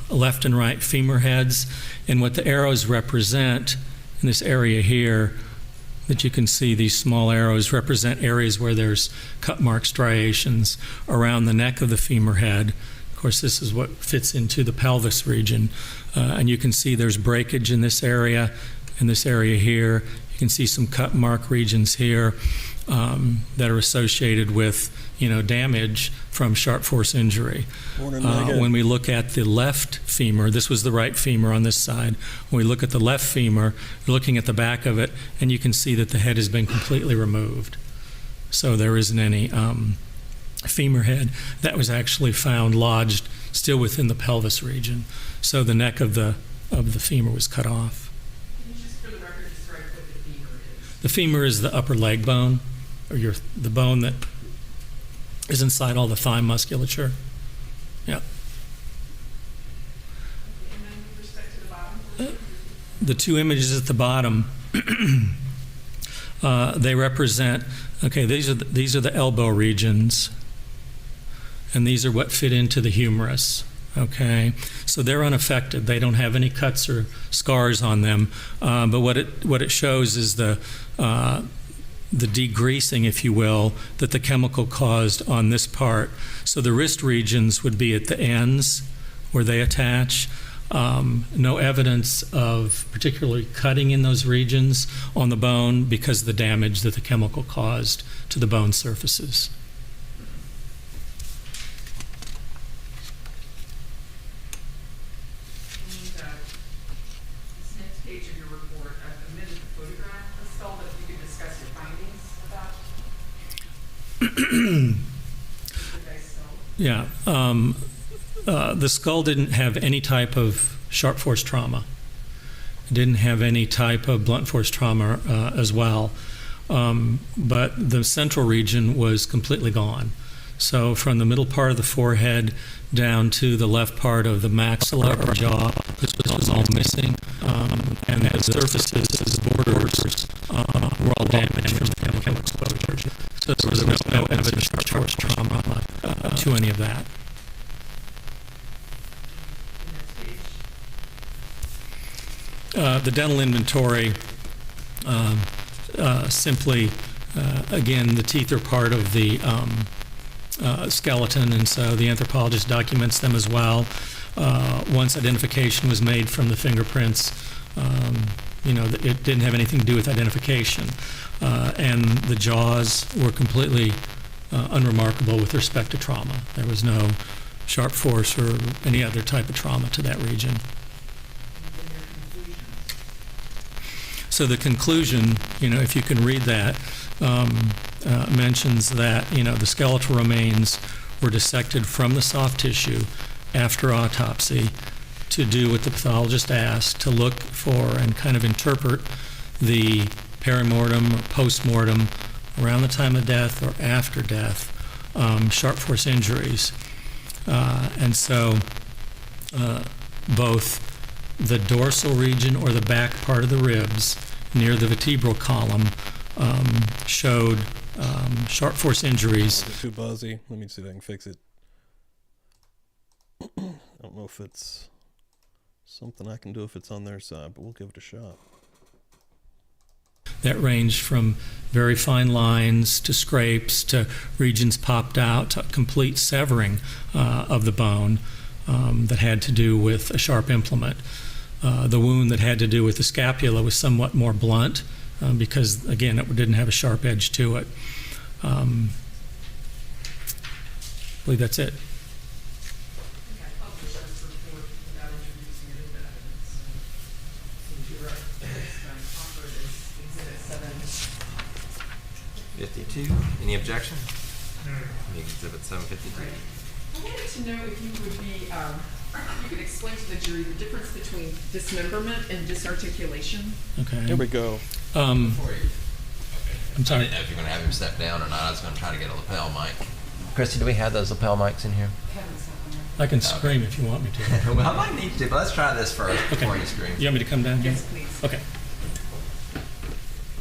left and right femur heads, and what the arrows represent in this area here, that you can see these small arrows represent areas where there's cut mark striations around the neck of the femur head. Of course, this is what fits into the pelvis region, and you can see there's breakage in this area here. You can see some cut mark regions here that are associated with damage from sharp force injury. When we look at the left femur, this was the right femur on this side. When we look at the left femur, we're looking at the back of it, and you can see that the head has been completely removed. So there isn't any femur head. That was actually found lodged still within the pelvis region. So the neck of the femur was cut off. Can you just, for the record, describe what the femur is? The femur is the upper leg bone, or the bone that is inside all the thigh musculature. Yeah. And then with respect to the bottom? The two images at the bottom, they represent, these are the elbow regions, and these are what fit into the humerus. Okay, so they're unaffected. They don't have any cuts or scars on them. But what it shows is the degreasing, if you will, that the chemical caused on this part. So the wrist regions would be at the ends where they attach. No evidence of particularly cutting in those regions on the bone because of the damage that the chemical caused to the bone surfaces. This next page of your report, I've omitted the photograph of the skull, but if you could discuss your findings about The skull didn't have any type of sharp force trauma. It didn't have any type of blunt force trauma as well. But the central region was completely gone. So from the middle part of the forehead down to the left part of the maxilla or jaw, this was all missing. And the surfaces, borders, were all damaged from the chemical exposure. So there was no evidence of sharp force trauma to any of that. The dental inventory simply, again, the teeth are part of the skeleton, and so the anthropologist documents them as well. Once identification was made from the fingerprints, it didn't have anything to do with identification. And the jaws were completely unremarkable with respect to trauma. There was no sharp force or any other type of trauma to that region. So the conclusion, if you can read that, mentions that, the skeletal remains were dissected from the soft tissue after autopsy to do what the pathologist asked, to look for and kind of interpret the perimortem or postmortem around the time of death or after death, sharp force injuries. And so both the dorsal region or the back part of the ribs near the vertebral column showed sharp force injuries. It's too buzzy. Let me see if I can fix it. I don't know if it's something I can do if it's on their side, but we'll give it a shot. That ranged from very fine lines to scrapes to regions popped out to complete severing of the bone that had to do with a sharp implement. The wound that had to do with the scapula was somewhat more blunt because, again, it didn't have a sharp edge to it. I believe that's it. Any objection? Exhibit 752. I wanted to know if you would be, you could explain to the jury the difference between dismemberment and disarticulation. Okay. Here we go. I'm sorry. I didn't know if you're going to have him step down or not. I was going to try to get a lapel mic. Christy, do we have those lapel mics in here? I can scream if you want me to. Well, I might need to, but let's try this first before you scream. You want me to come down here? Yes, please. Okay.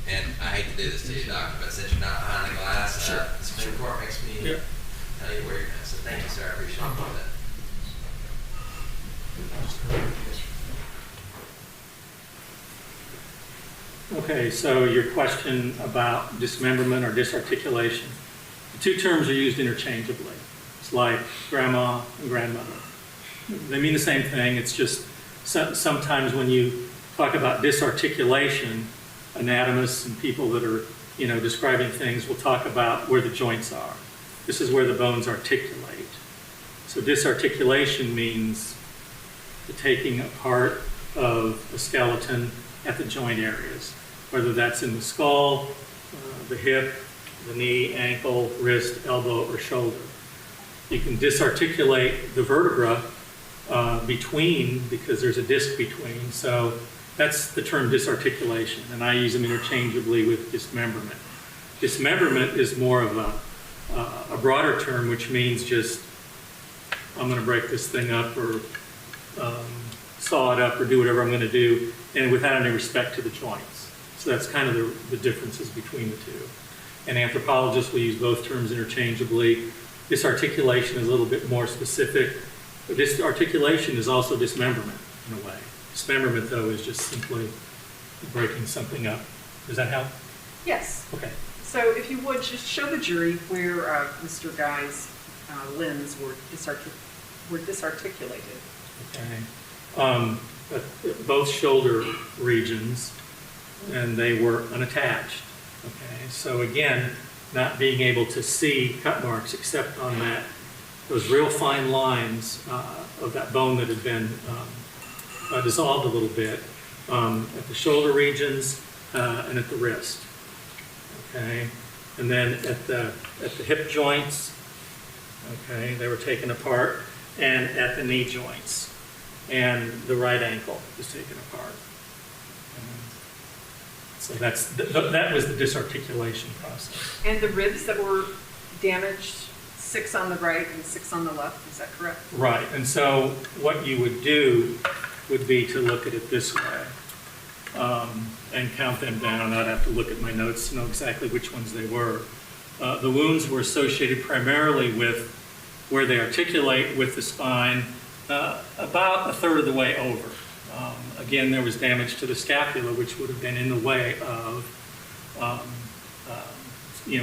And I hate to do this to you, Doctor, but since you're not behind the glass, the Supreme Court makes me tell you where you're at. So thank you, sir. I appreciate that. Okay, so your question about dismemberment or disarticulation. The two terms are used interchangeably. It's like grandma and grandmother. They mean the same thing. It's just sometimes when you talk about disarticulation, anatomists and people that are, describing things will talk about where the joints are. this is where the bones articulate. So disarticulation means the taking apart of a skeleton at the joint areas, whether that's in the skull, the hip, the knee, ankle, wrist, elbow, or shoulder. You can disarticulate the vertebra between, because there's a disc between, so that's the term disarticulation, and I use them interchangeably with dismemberment. Dismemberment is more of a broader term, which means just, I'm going to break this thing up or saw it up or do whatever I'm going to do, and without any respect to the joints. So that's kind of the differences between the two. And anthropologists will use both terms interchangeably. Disarticulation is a little bit more specific, but disarticulation is also dismemberment in a way. Dismemberment, though, is just simply breaking something up. Does that help? Yes. Okay. So if you would, just show the jury where Mr. Guy's limbs were disarticulated. Okay. Both shoulder regions, and they were unattached. Okay. So again, not being able to see cut marks except on those real fine lines of that bone that had been dissolved a little bit at the shoulder regions and at the wrist. Okay, and then at the hip joints. Okay, they were taken apart, and at the knee joints, and the right ankle was taken apart. So that was the disarticulation process. And the ribs that were damaged, 6 on the right and 6 on the left, is that correct? Right, and so what you would do would be to look at it this way and count them down. I'd have to look at my notes to know exactly which ones they were. The wounds were associated primarily with where they articulate with the spine about a third of the way over. Again, there was damage to the scapula, which would have been in the way of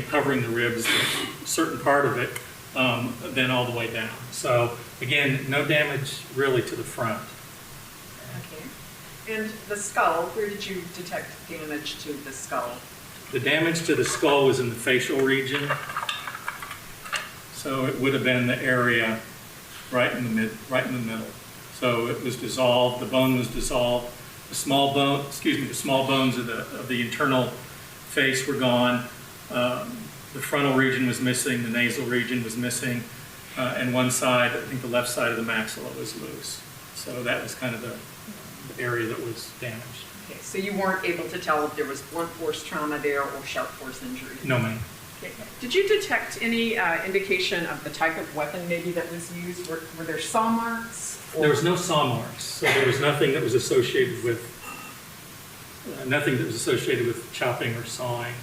covering the ribs, a certain part of it, then all the way down. So again, no damage really to the front. Okay. And the skull, where did you detect damage to the skull? The damage to the skull was in the facial region. So it would have been the area right in the middle. So it was dissolved, the bone was dissolved. The small bones of the internal face were gone. The frontal region was missing, the nasal region was missing, and one side, I think the left side of the maxilla was loose. So that was kind of the area that was damaged. Okay, so you weren't able to tell if there was blunt force trauma there or sharp force injury? No, ma'am. Okay. Did you detect any indication of the type of weapon maybe that was used? Were there saw marks? There was no saw marks, so there was nothing that was associated with chopping or sawing.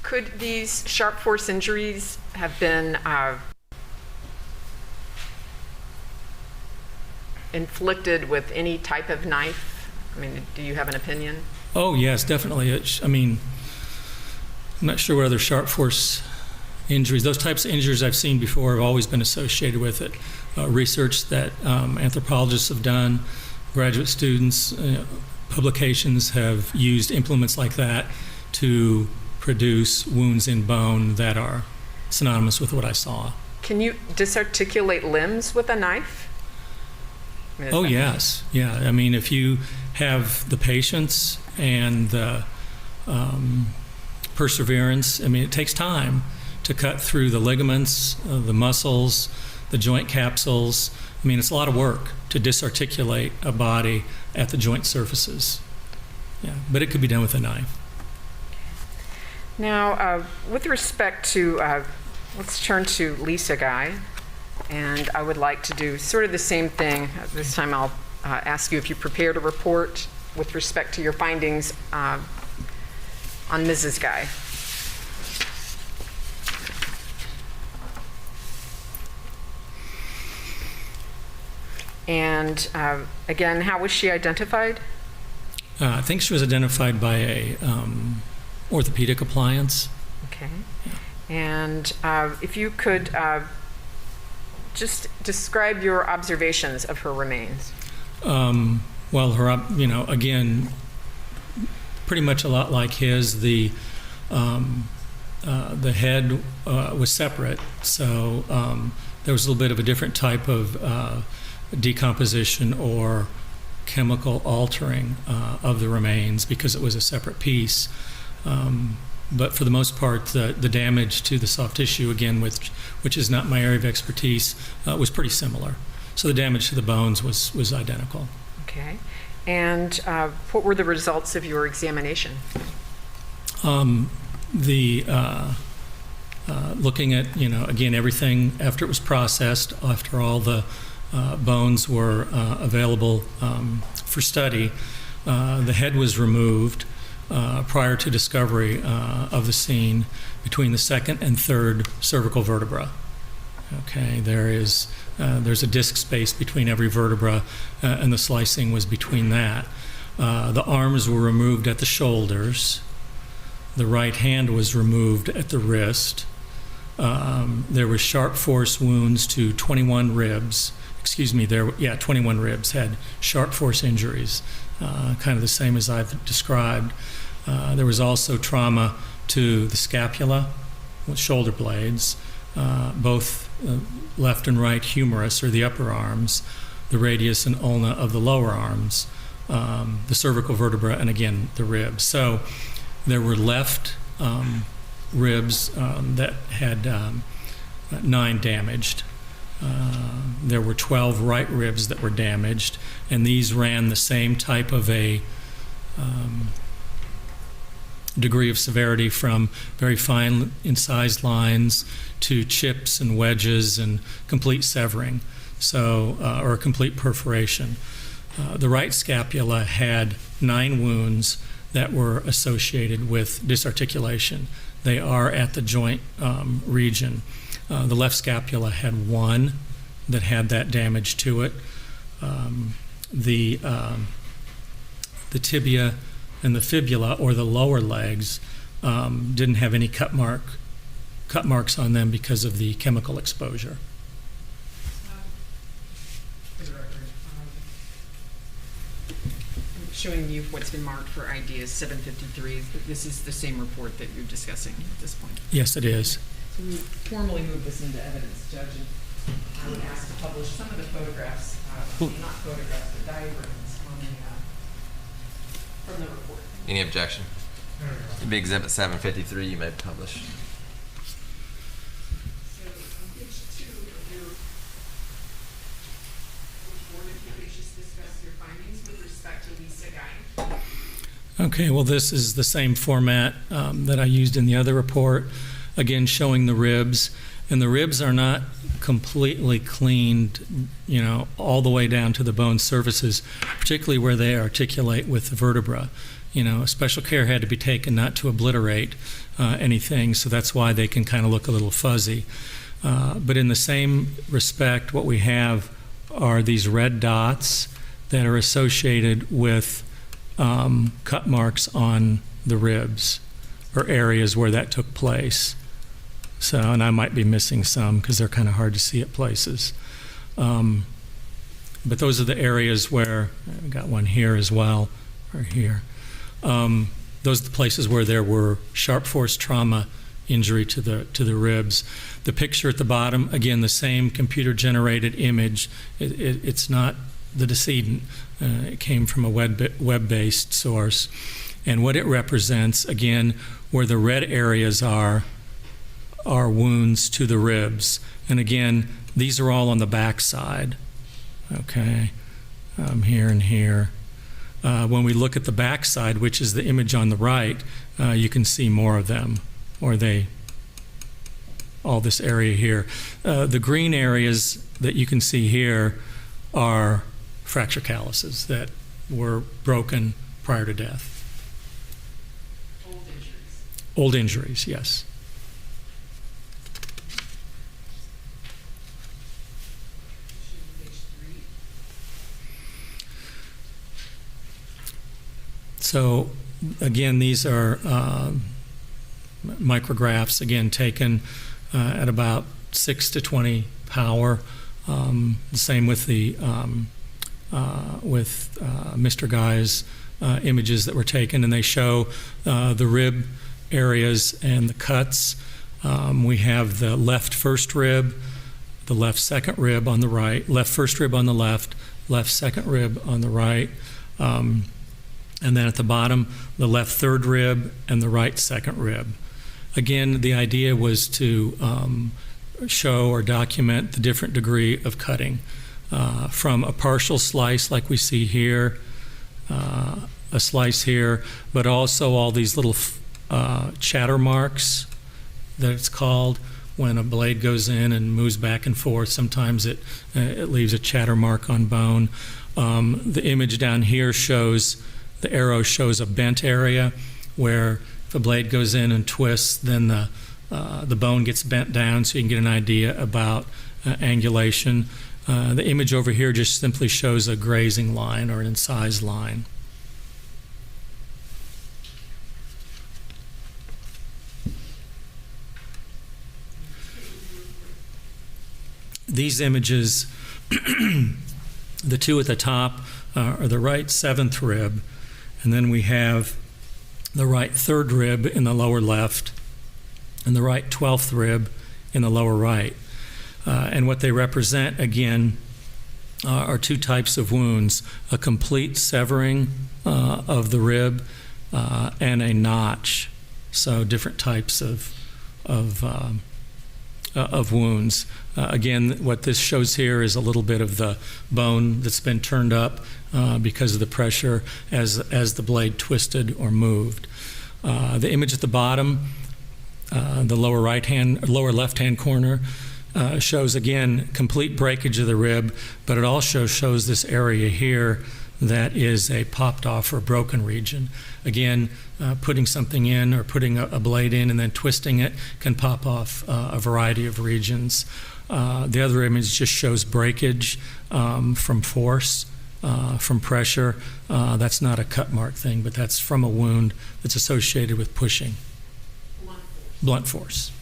Could these sharp force injuries have been inflicted with any type of knife? I mean, do you have an opinion? Oh, yes, definitely. I'm not sure what other sharp force injuries, those types of injuries I've seen before have always been associated with it. Research that anthropologists have done, graduate students, publications have used implements like that to produce wounds in bone that are synonymous with what I saw. Can you disarticulate limbs with a knife? Oh, yes. Yeah. I mean, if you have the patience and the perseverance, I mean, it takes time to cut through the ligaments, the muscles, the joint capsules. I mean, it's a lot of work to disarticulate a body at the joint surfaces. Yeah, but it could be done with a knife. Now, with respect to, let's turn to Lisa Guy, and I would like to do sort of the same thing. This time I'll ask you if you prepared a report with respect to your findings on Mrs. Guy. And again, how was she identified? I think she was identified by a orthopedic appliance. Okay. Yeah. And if you could just describe your observations of her remains. Well, again, pretty much a lot like his. The head was separate, so there was a little bit of a different type of decomposition or chemical altering of the remains because it was a separate piece. But for the most part, the damage to the soft tissue, again, which is not my area of expertise, was pretty similar. So the damage to the bones was identical. Okay. And what were the results of your examination? Looking at, again, everything after it was processed, after all the bones were available for study, the head was removed prior to discovery of the scene between the second and third cervical vertebra. Okay, there's a disc space between every vertebra, and the slicing was between that. The arms were removed at the shoulders. The right hand was removed at the wrist. There were sharp force wounds to 21 ribs. 21 ribs had sharp force injuries, kind of the same as I've described. There was also trauma to the scapula, with shoulder blades, both left and right humerus, or the upper arms, the radius and ulna of the lower arms, the cervical vertebra, and again, the ribs. So there were left ribs that had 9 damaged. There were 12 right ribs that were damaged, and these ran the same type of a degree of severity, from very fine incised lines to chips and wedges and complete severing, or a complete perforation. The right scapula had 9 wounds that were associated with disarticulation. They are at the joint region. The left scapula had 1 that had that damage to it. The tibia and the fibula, or the lower legs, didn't have any cut marks on them because of the chemical exposure. For the record, showing you what's been marked for ideas 753. This is the same report that you're discussing at this point. Yes, it is. So we formally move this into evidence, Judge, and I would ask to publish some of the photographs, not photographs, but diagrams from the report. Any objection? It'd be Exhibit 753. You may publish. So on page 2 of your report, if you could just discuss your findings with respect to Lisa Guy. Okay, well, this is the same format that I used in the other report, again showing the ribs. And the ribs are not completely cleaned, all the way down to the bone surfaces, particularly where they articulate with the vertebra. Special care had to be taken not to obliterate anything, so that's why they can kind of look a little fuzzy. But in the same respect, what we have are these red dots that are associated with cut marks on the ribs, or areas where that took place. So, and I might be missing some because they're kind of hard to see at places. But those are the areas where, I got one here as well, or here. Those are the places where there were sharp force trauma injury to the ribs. The picture at the bottom, again, the same computer-generated image. It's not the decedent. It came from a web-based source. And what it represents, again, where the red areas are wounds to the ribs. And again, these are all on the back side. Okay, here and here. When we look at the back side, which is the image on the right, you can see more of them, all this area here. The green areas that you can see here are fracture calluses that were broken prior to death. Old injuries. Old injuries, yes. So again, these are micrographs, again, taken at about 6 to 20 power. The same with the Mr. Guy's images that were taken, and they show the rib areas and the cuts. We have the left first rib, the left second rib on the right, left first rib on the left second rib on the right, and then at the bottom, the left third rib and the right second rib. Again, the idea was to show or document the different degree of cutting, from a partial slice like we see here, a slice here, but also all these little chatter marks that it's called when a blade goes in and moves back and forth. Sometimes it leaves a chatter mark on bone. The image down here shows, the arrow shows a bent area where if a blade goes in and twists, then the bone gets bent down, so you can get an idea about angulation. The image over here just simply shows a grazing line or an incised line. These images, the two at the top are the right seventh rib, and then we have the right third rib in the lower left and the right 12th rib in the lower right. And what they represent, again, are two types of wounds: a complete severing of the rib and a notch. So different types of wounds. Again, what this shows here is a little bit of the bone that's been turned up because of the pressure as the blade twisted or moved. The image at the bottom, the lower left-hand corner, shows again complete breakage of the rib, but it also shows this area here that is a popped off or broken region. Again, putting something in or putting a blade in and then twisting it can pop off a variety of regions. The other image just shows breakage from force, from pressure. That's not a cut mark thing, but that's from a wound that's associated with pushing. Blunt force.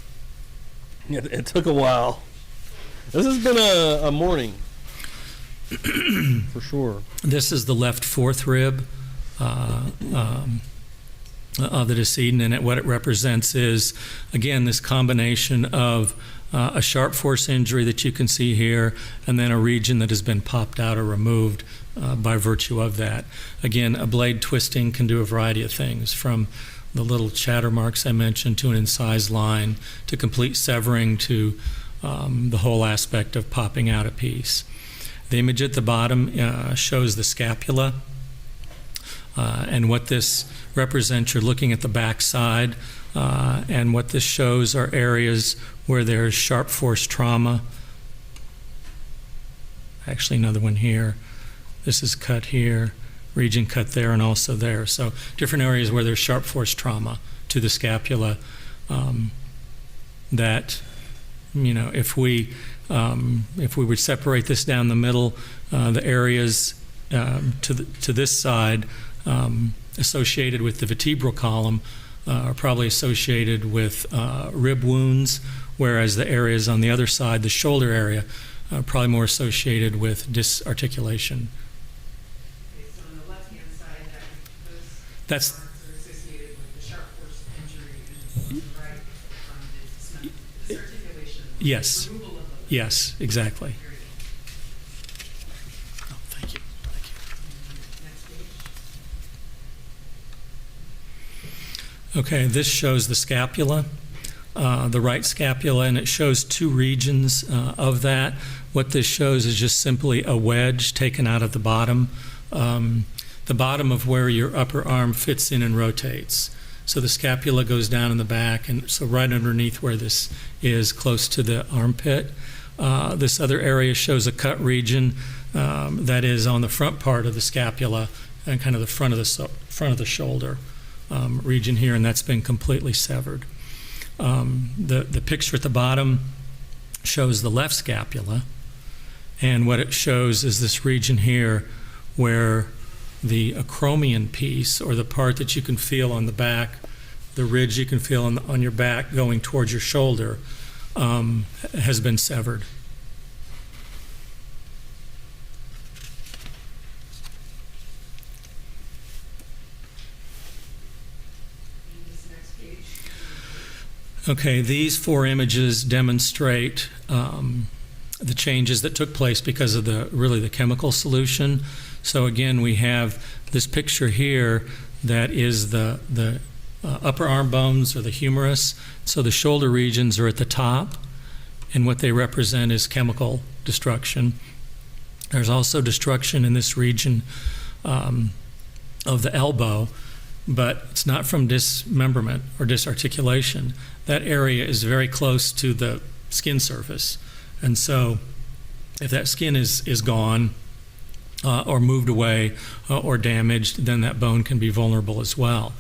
It took a while. This has been a morning, for sure. This is the left fourth rib of the decedent, and what it represents is, again, this combination of a sharp force injury that you can see here, and then a region that has been popped out or removed by virtue of that. Again, a blade twisting can do a variety of things, from the little chatter marks I mentioned to an incised line to complete severing to the whole aspect of popping out a piece. The image at the bottom shows the scapula, and what this represents, you're looking at the back side, and what this shows are areas where there's sharp force trauma. Actually, another one here. This is cut here, region cut there, and also there. So different areas where there's sharp force trauma to the scapula that, you know, if we would separate this down the middle, the areas to this side associated with the vertebral column are probably associated with rib wounds, whereas the areas on the other side, the shoulder area, are probably more associated with disarticulation. Okay, so on the left-hand side, That's marks are associated with the sharp force injury, and on the right, the disarticulation. yes, Removal of the yes, exactly. area. Oh, thank you. Next page. Okay, this shows the scapula, the right scapula, and it shows two regions of that. What this shows is just simply a wedge taken out of the bottom of where your upper arm fits in and rotates. So the scapula goes down in the back, and so right underneath where this is, close to the armpit. This other area shows a cut region that is on the front part of the scapula and kind of the front of the shoulder region here, and that's been completely severed. The picture at the bottom shows the left scapula, and what it shows is this region here where the acromion piece, or the part that you can feel on the back, the ridge you can feel on your back going towards your shoulder, has been severed. Okay, these 4 images demonstrate the changes that took place because of the chemical solution. So again, we have this picture here that is the upper arm bones or the humerus. So the shoulder regions are at the top, and what they represent is chemical destruction. There's also destruction in this region of the elbow, but it's not from dismemberment or disarticulation. That area is very close to the skin surface. And so if that skin is gone or moved away or damaged, then that bone can be vulnerable as well.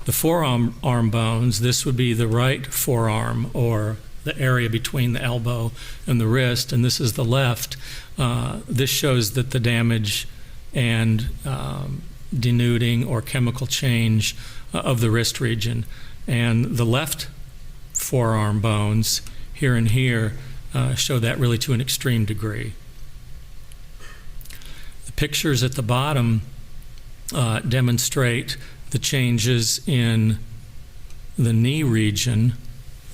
The forearm bones, this would be the right forearm or the area between the elbow and the wrist, and this is the left. This shows that the damage and denuding or chemical change of the wrist region. And the left forearm bones here and here show that really to an extreme degree. The pictures at the bottom demonstrate the changes in the knee region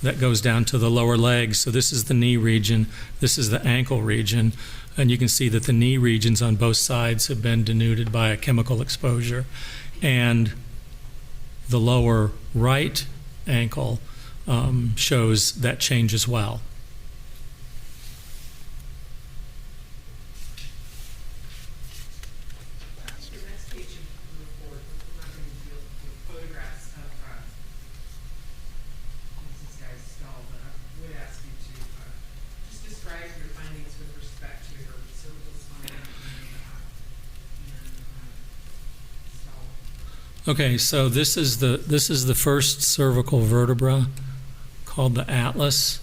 that goes down to the lower legs. So this is the knee region, this is the ankle region, and you can see that the knee regions on both sides have been denuded by a chemical exposure. And the lower right ankle shows that change as well. Okay, so this is the first cervical vertebra called the atlas.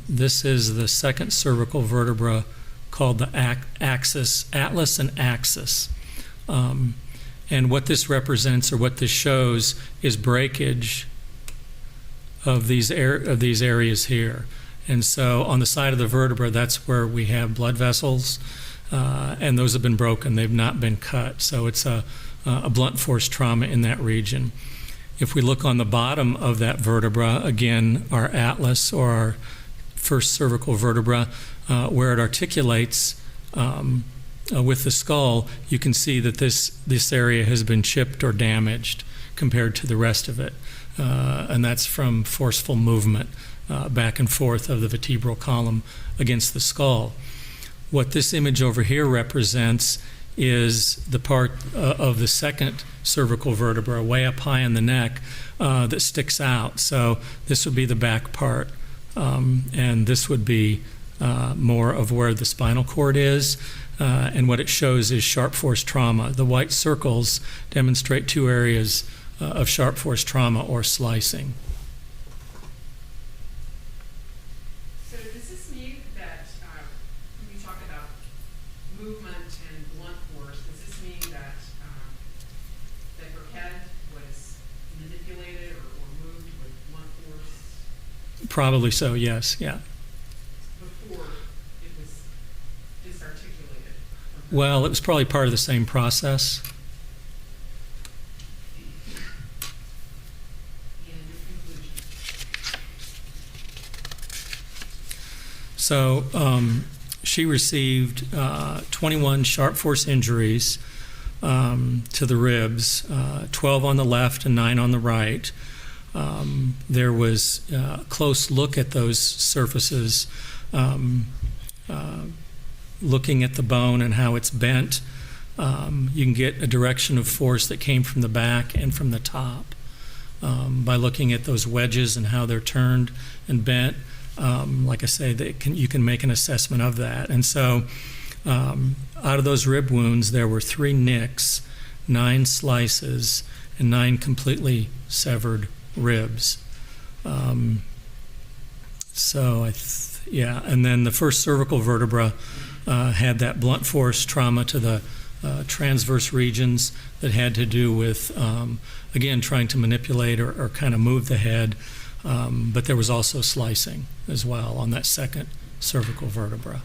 This is the second cervical vertebra called the axis, atlas and axis. And what this represents, or what this shows, is breakage of these areas here. And so on the side of the vertebra, that's where we have blood vessels, and those have been broken. They've not been cut. So it's a blunt force trauma in that region. If we look on the bottom of that vertebra, again, our atlas or our first cervical vertebra, where it articulates with the skull, you can see that this area has been chipped or damaged compared to the rest of it. And that's from forceful movement back and forth of the vertebral column against the skull. What this image over here represents is the part of the second cervical vertebra way up high in the neck that sticks out. So this would be the back part, and this would be more of where the spinal cord is, and what it shows is sharp force trauma. The white circles demonstrate 2 areas of sharp force trauma or slicing. So does this mean that when you talk about movement and blunt force, does this mean that that her head was manipulated or moved with blunt force? Probably so, yes, yeah. Before it was disarticulated? Well, it was probably part of the same process. So she received 21 sharp force injuries to the ribs, 12 on the left and 9 on the right. There was a close look at those surfaces, looking at the bone and how it's bent. You can get a direction of force that came from the back and from the top by looking at those wedges and how they're turned and bent. Like I say, you can make an assessment of that. And so out of those rib wounds, there were 3 nicks, 9 slices, and 9 completely severed ribs. Yeah, and then the first cervical vertebra had that blunt force trauma to the transverse regions that had to do with, again, trying to manipulate or kind of move the head. But there was also slicing as well on that second cervical vertebra.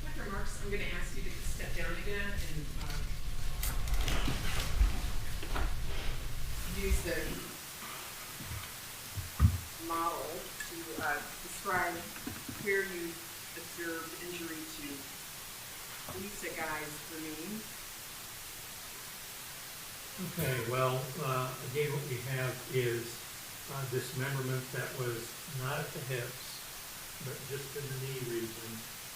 Dr. Marks, I'm going to ask you to step down again and do use the model to describe where you observed injury to Lisa Guy's remains. Okay, well, again, what we have is dismemberment that was not at the hips, but just in the knee region,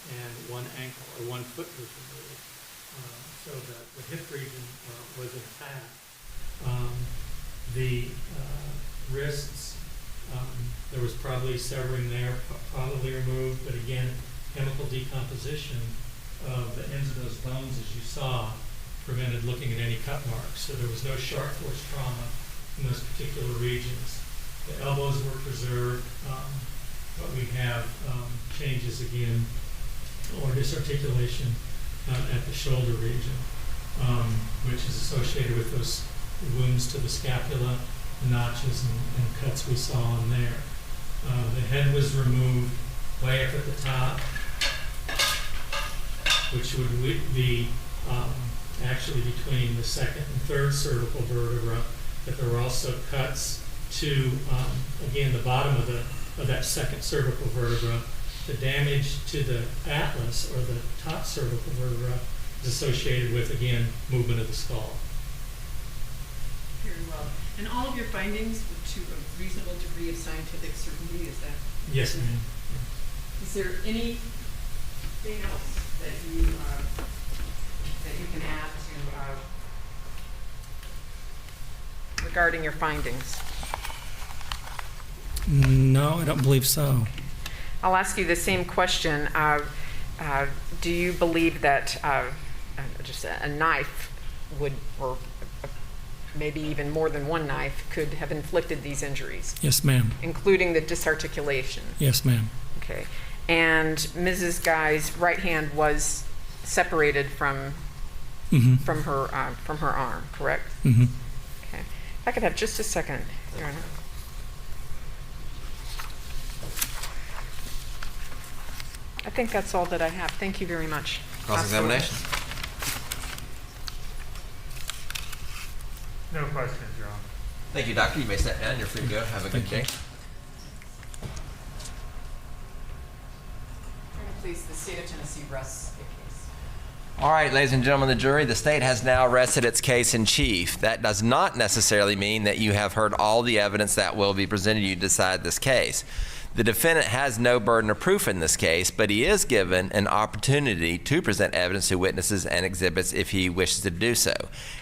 and one ankle or 1 foot was removed. So the hip region was intact. The wrists, there was probably severing there, probably removed, but again, chemical decomposition of the ends of those bones, as you saw, prevented looking at any cut marks. So there was no sharp force trauma in those particular regions. The elbows were preserved, but we have changes again, or disarticulation at the shoulder region, which is associated with those wounds to the scapula, the notches and cuts we saw in there. The head was removed way up at the top, which would be actually between the second and third cervical vertebra, but there were also cuts to, again, the bottom of that second cervical vertebra. The damage to the atlas, or the top cervical vertebra, is associated with, again, movement of the skull. Very well. And all of your findings were to a reasonable degree of scientific certainty, is that? Yes, ma'am. Is there anything else that you can add to regarding your findings? No, I don't believe so. I'll ask you the same question. Do you believe that just a knife would, or maybe even more than one knife, could have inflicted these injuries? Yes, ma'am. Including the disarticulation? Yes, ma'am. Okay. And Mrs. Guy's right hand was separated from her arm, correct? Mm-hmm. Okay. If I could have just a second, Your Honor. I think that's all that I have. Thank you very much. Cross-examination. No questions, Your Honor. Thank you, Doctor. You may sit down. You're free to go. Have a good day. Please, the state of Tennessee rests the case. All right, ladies and gentlemen of the jury, the state has now rested its case in chief. That does not necessarily mean that you have heard all the evidence that will be presented to you to decide this case. The defendant has no burden of proof in this case, but he is given an opportunity to present evidence to witnesses and exhibits if he wishes to do so.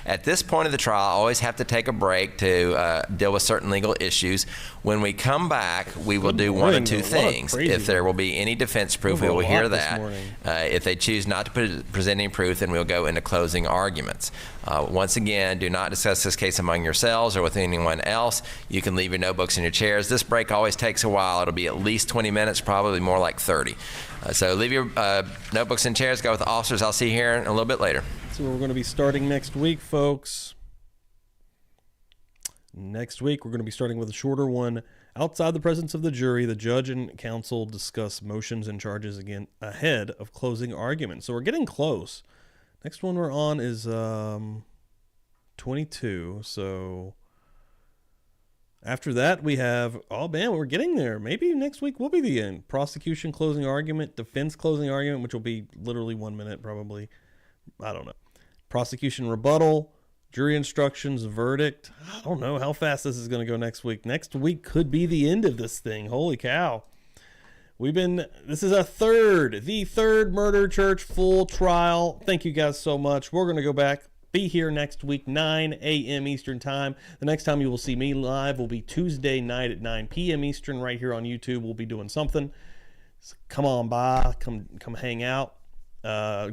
At this point of the trial, I always have to take a break to deal with certain legal issues. When we come back, we will do one of two things. If there will be any defense proof, we will hear that. If they choose not to present any proof, then we'll go into closing arguments. Once again, do not discuss this case among yourselves or with anyone else. You can leave your notebooks in your chairs. This break always takes a while. It'll be at least 20 minutes, probably more like 30. So leave your notebooks in chairs. Go with the officers. I'll see you here a little bit later. So we're going to be starting next week, folks. Next week, we're going to be starting with a shorter one. Outside the presence of the jury, the judge and counsel discuss motions and charges again ahead of closing argument. So we're getting close. Next one we're on is 22. So after that, we have, oh man, we're getting there. Maybe next week will be the end. Prosecution closing argument, defense closing argument, which will be literally 1 minute probably. I don't know. Prosecution rebuttal, jury instructions, verdict. I don't know how fast this is going to go next week. Next week could be the end of this thing. Holy cow. This is the third Murder Church full trial. Thank you guys so much. We're going to go back, be here next week, 9 a.m. Eastern time. The next time you will see me live will be Tuesday night at 9 p.m. Eastern right here on YouTube. We'll be doing something. So come on by, come hang out.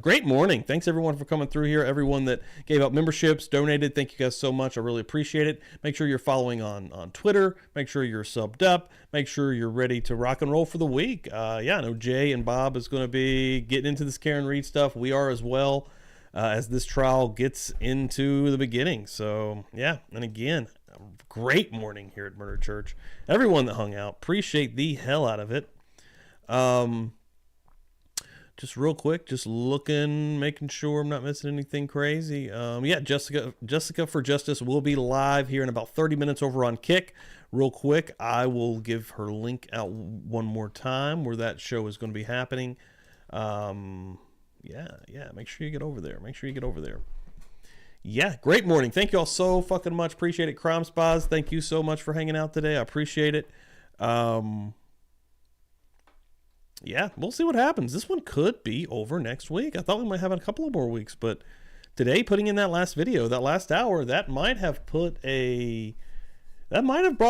Great morning. Thanks everyone for coming through here. Everyone that gave out memberships, donated, thank you guys so much. I really appreciate it. Make sure you're following on Twitter. Make sure you're subbed up. Make sure you're ready to rock and roll for the week. I know Jay and Bob is going to be getting into this Karen Reed stuff. We are as well, as this trial gets into the beginning. So yeah, and again, great morning here at Murder Church. Everyone that hung out, appreciate the hell out of it. just real quick, just looking, making sure I'm not missing anything crazy. Yeah, Jessica for Justice will be live here in about 30 minutes over on Kick. Real quick, I will give her link out one more time where that show is going to be happening. Yeah, make sure you get over there. Yeah, great morning. Thank you all so fucking much. Appreciate it. Crime Spas, thank you so much for hanging out today. I appreciate it. Yeah, we'll see what happens. This one could be over next week. I thought we might have a couple of more weeks, but today, putting in that last video, that last hour, that might have brought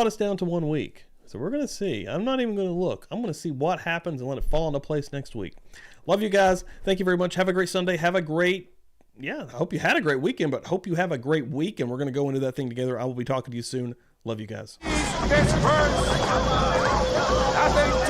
us down to 1 week. So we're going to see. I'm not even going to look. I'm going to see what happens and let it fall into place next week. Love you guys. Thank you very much. Have a great Sunday. I hope you had a great weekend, but hope you have a great week, and we're going to go into that thing together. I will be talking to you soon. Love you guys. I think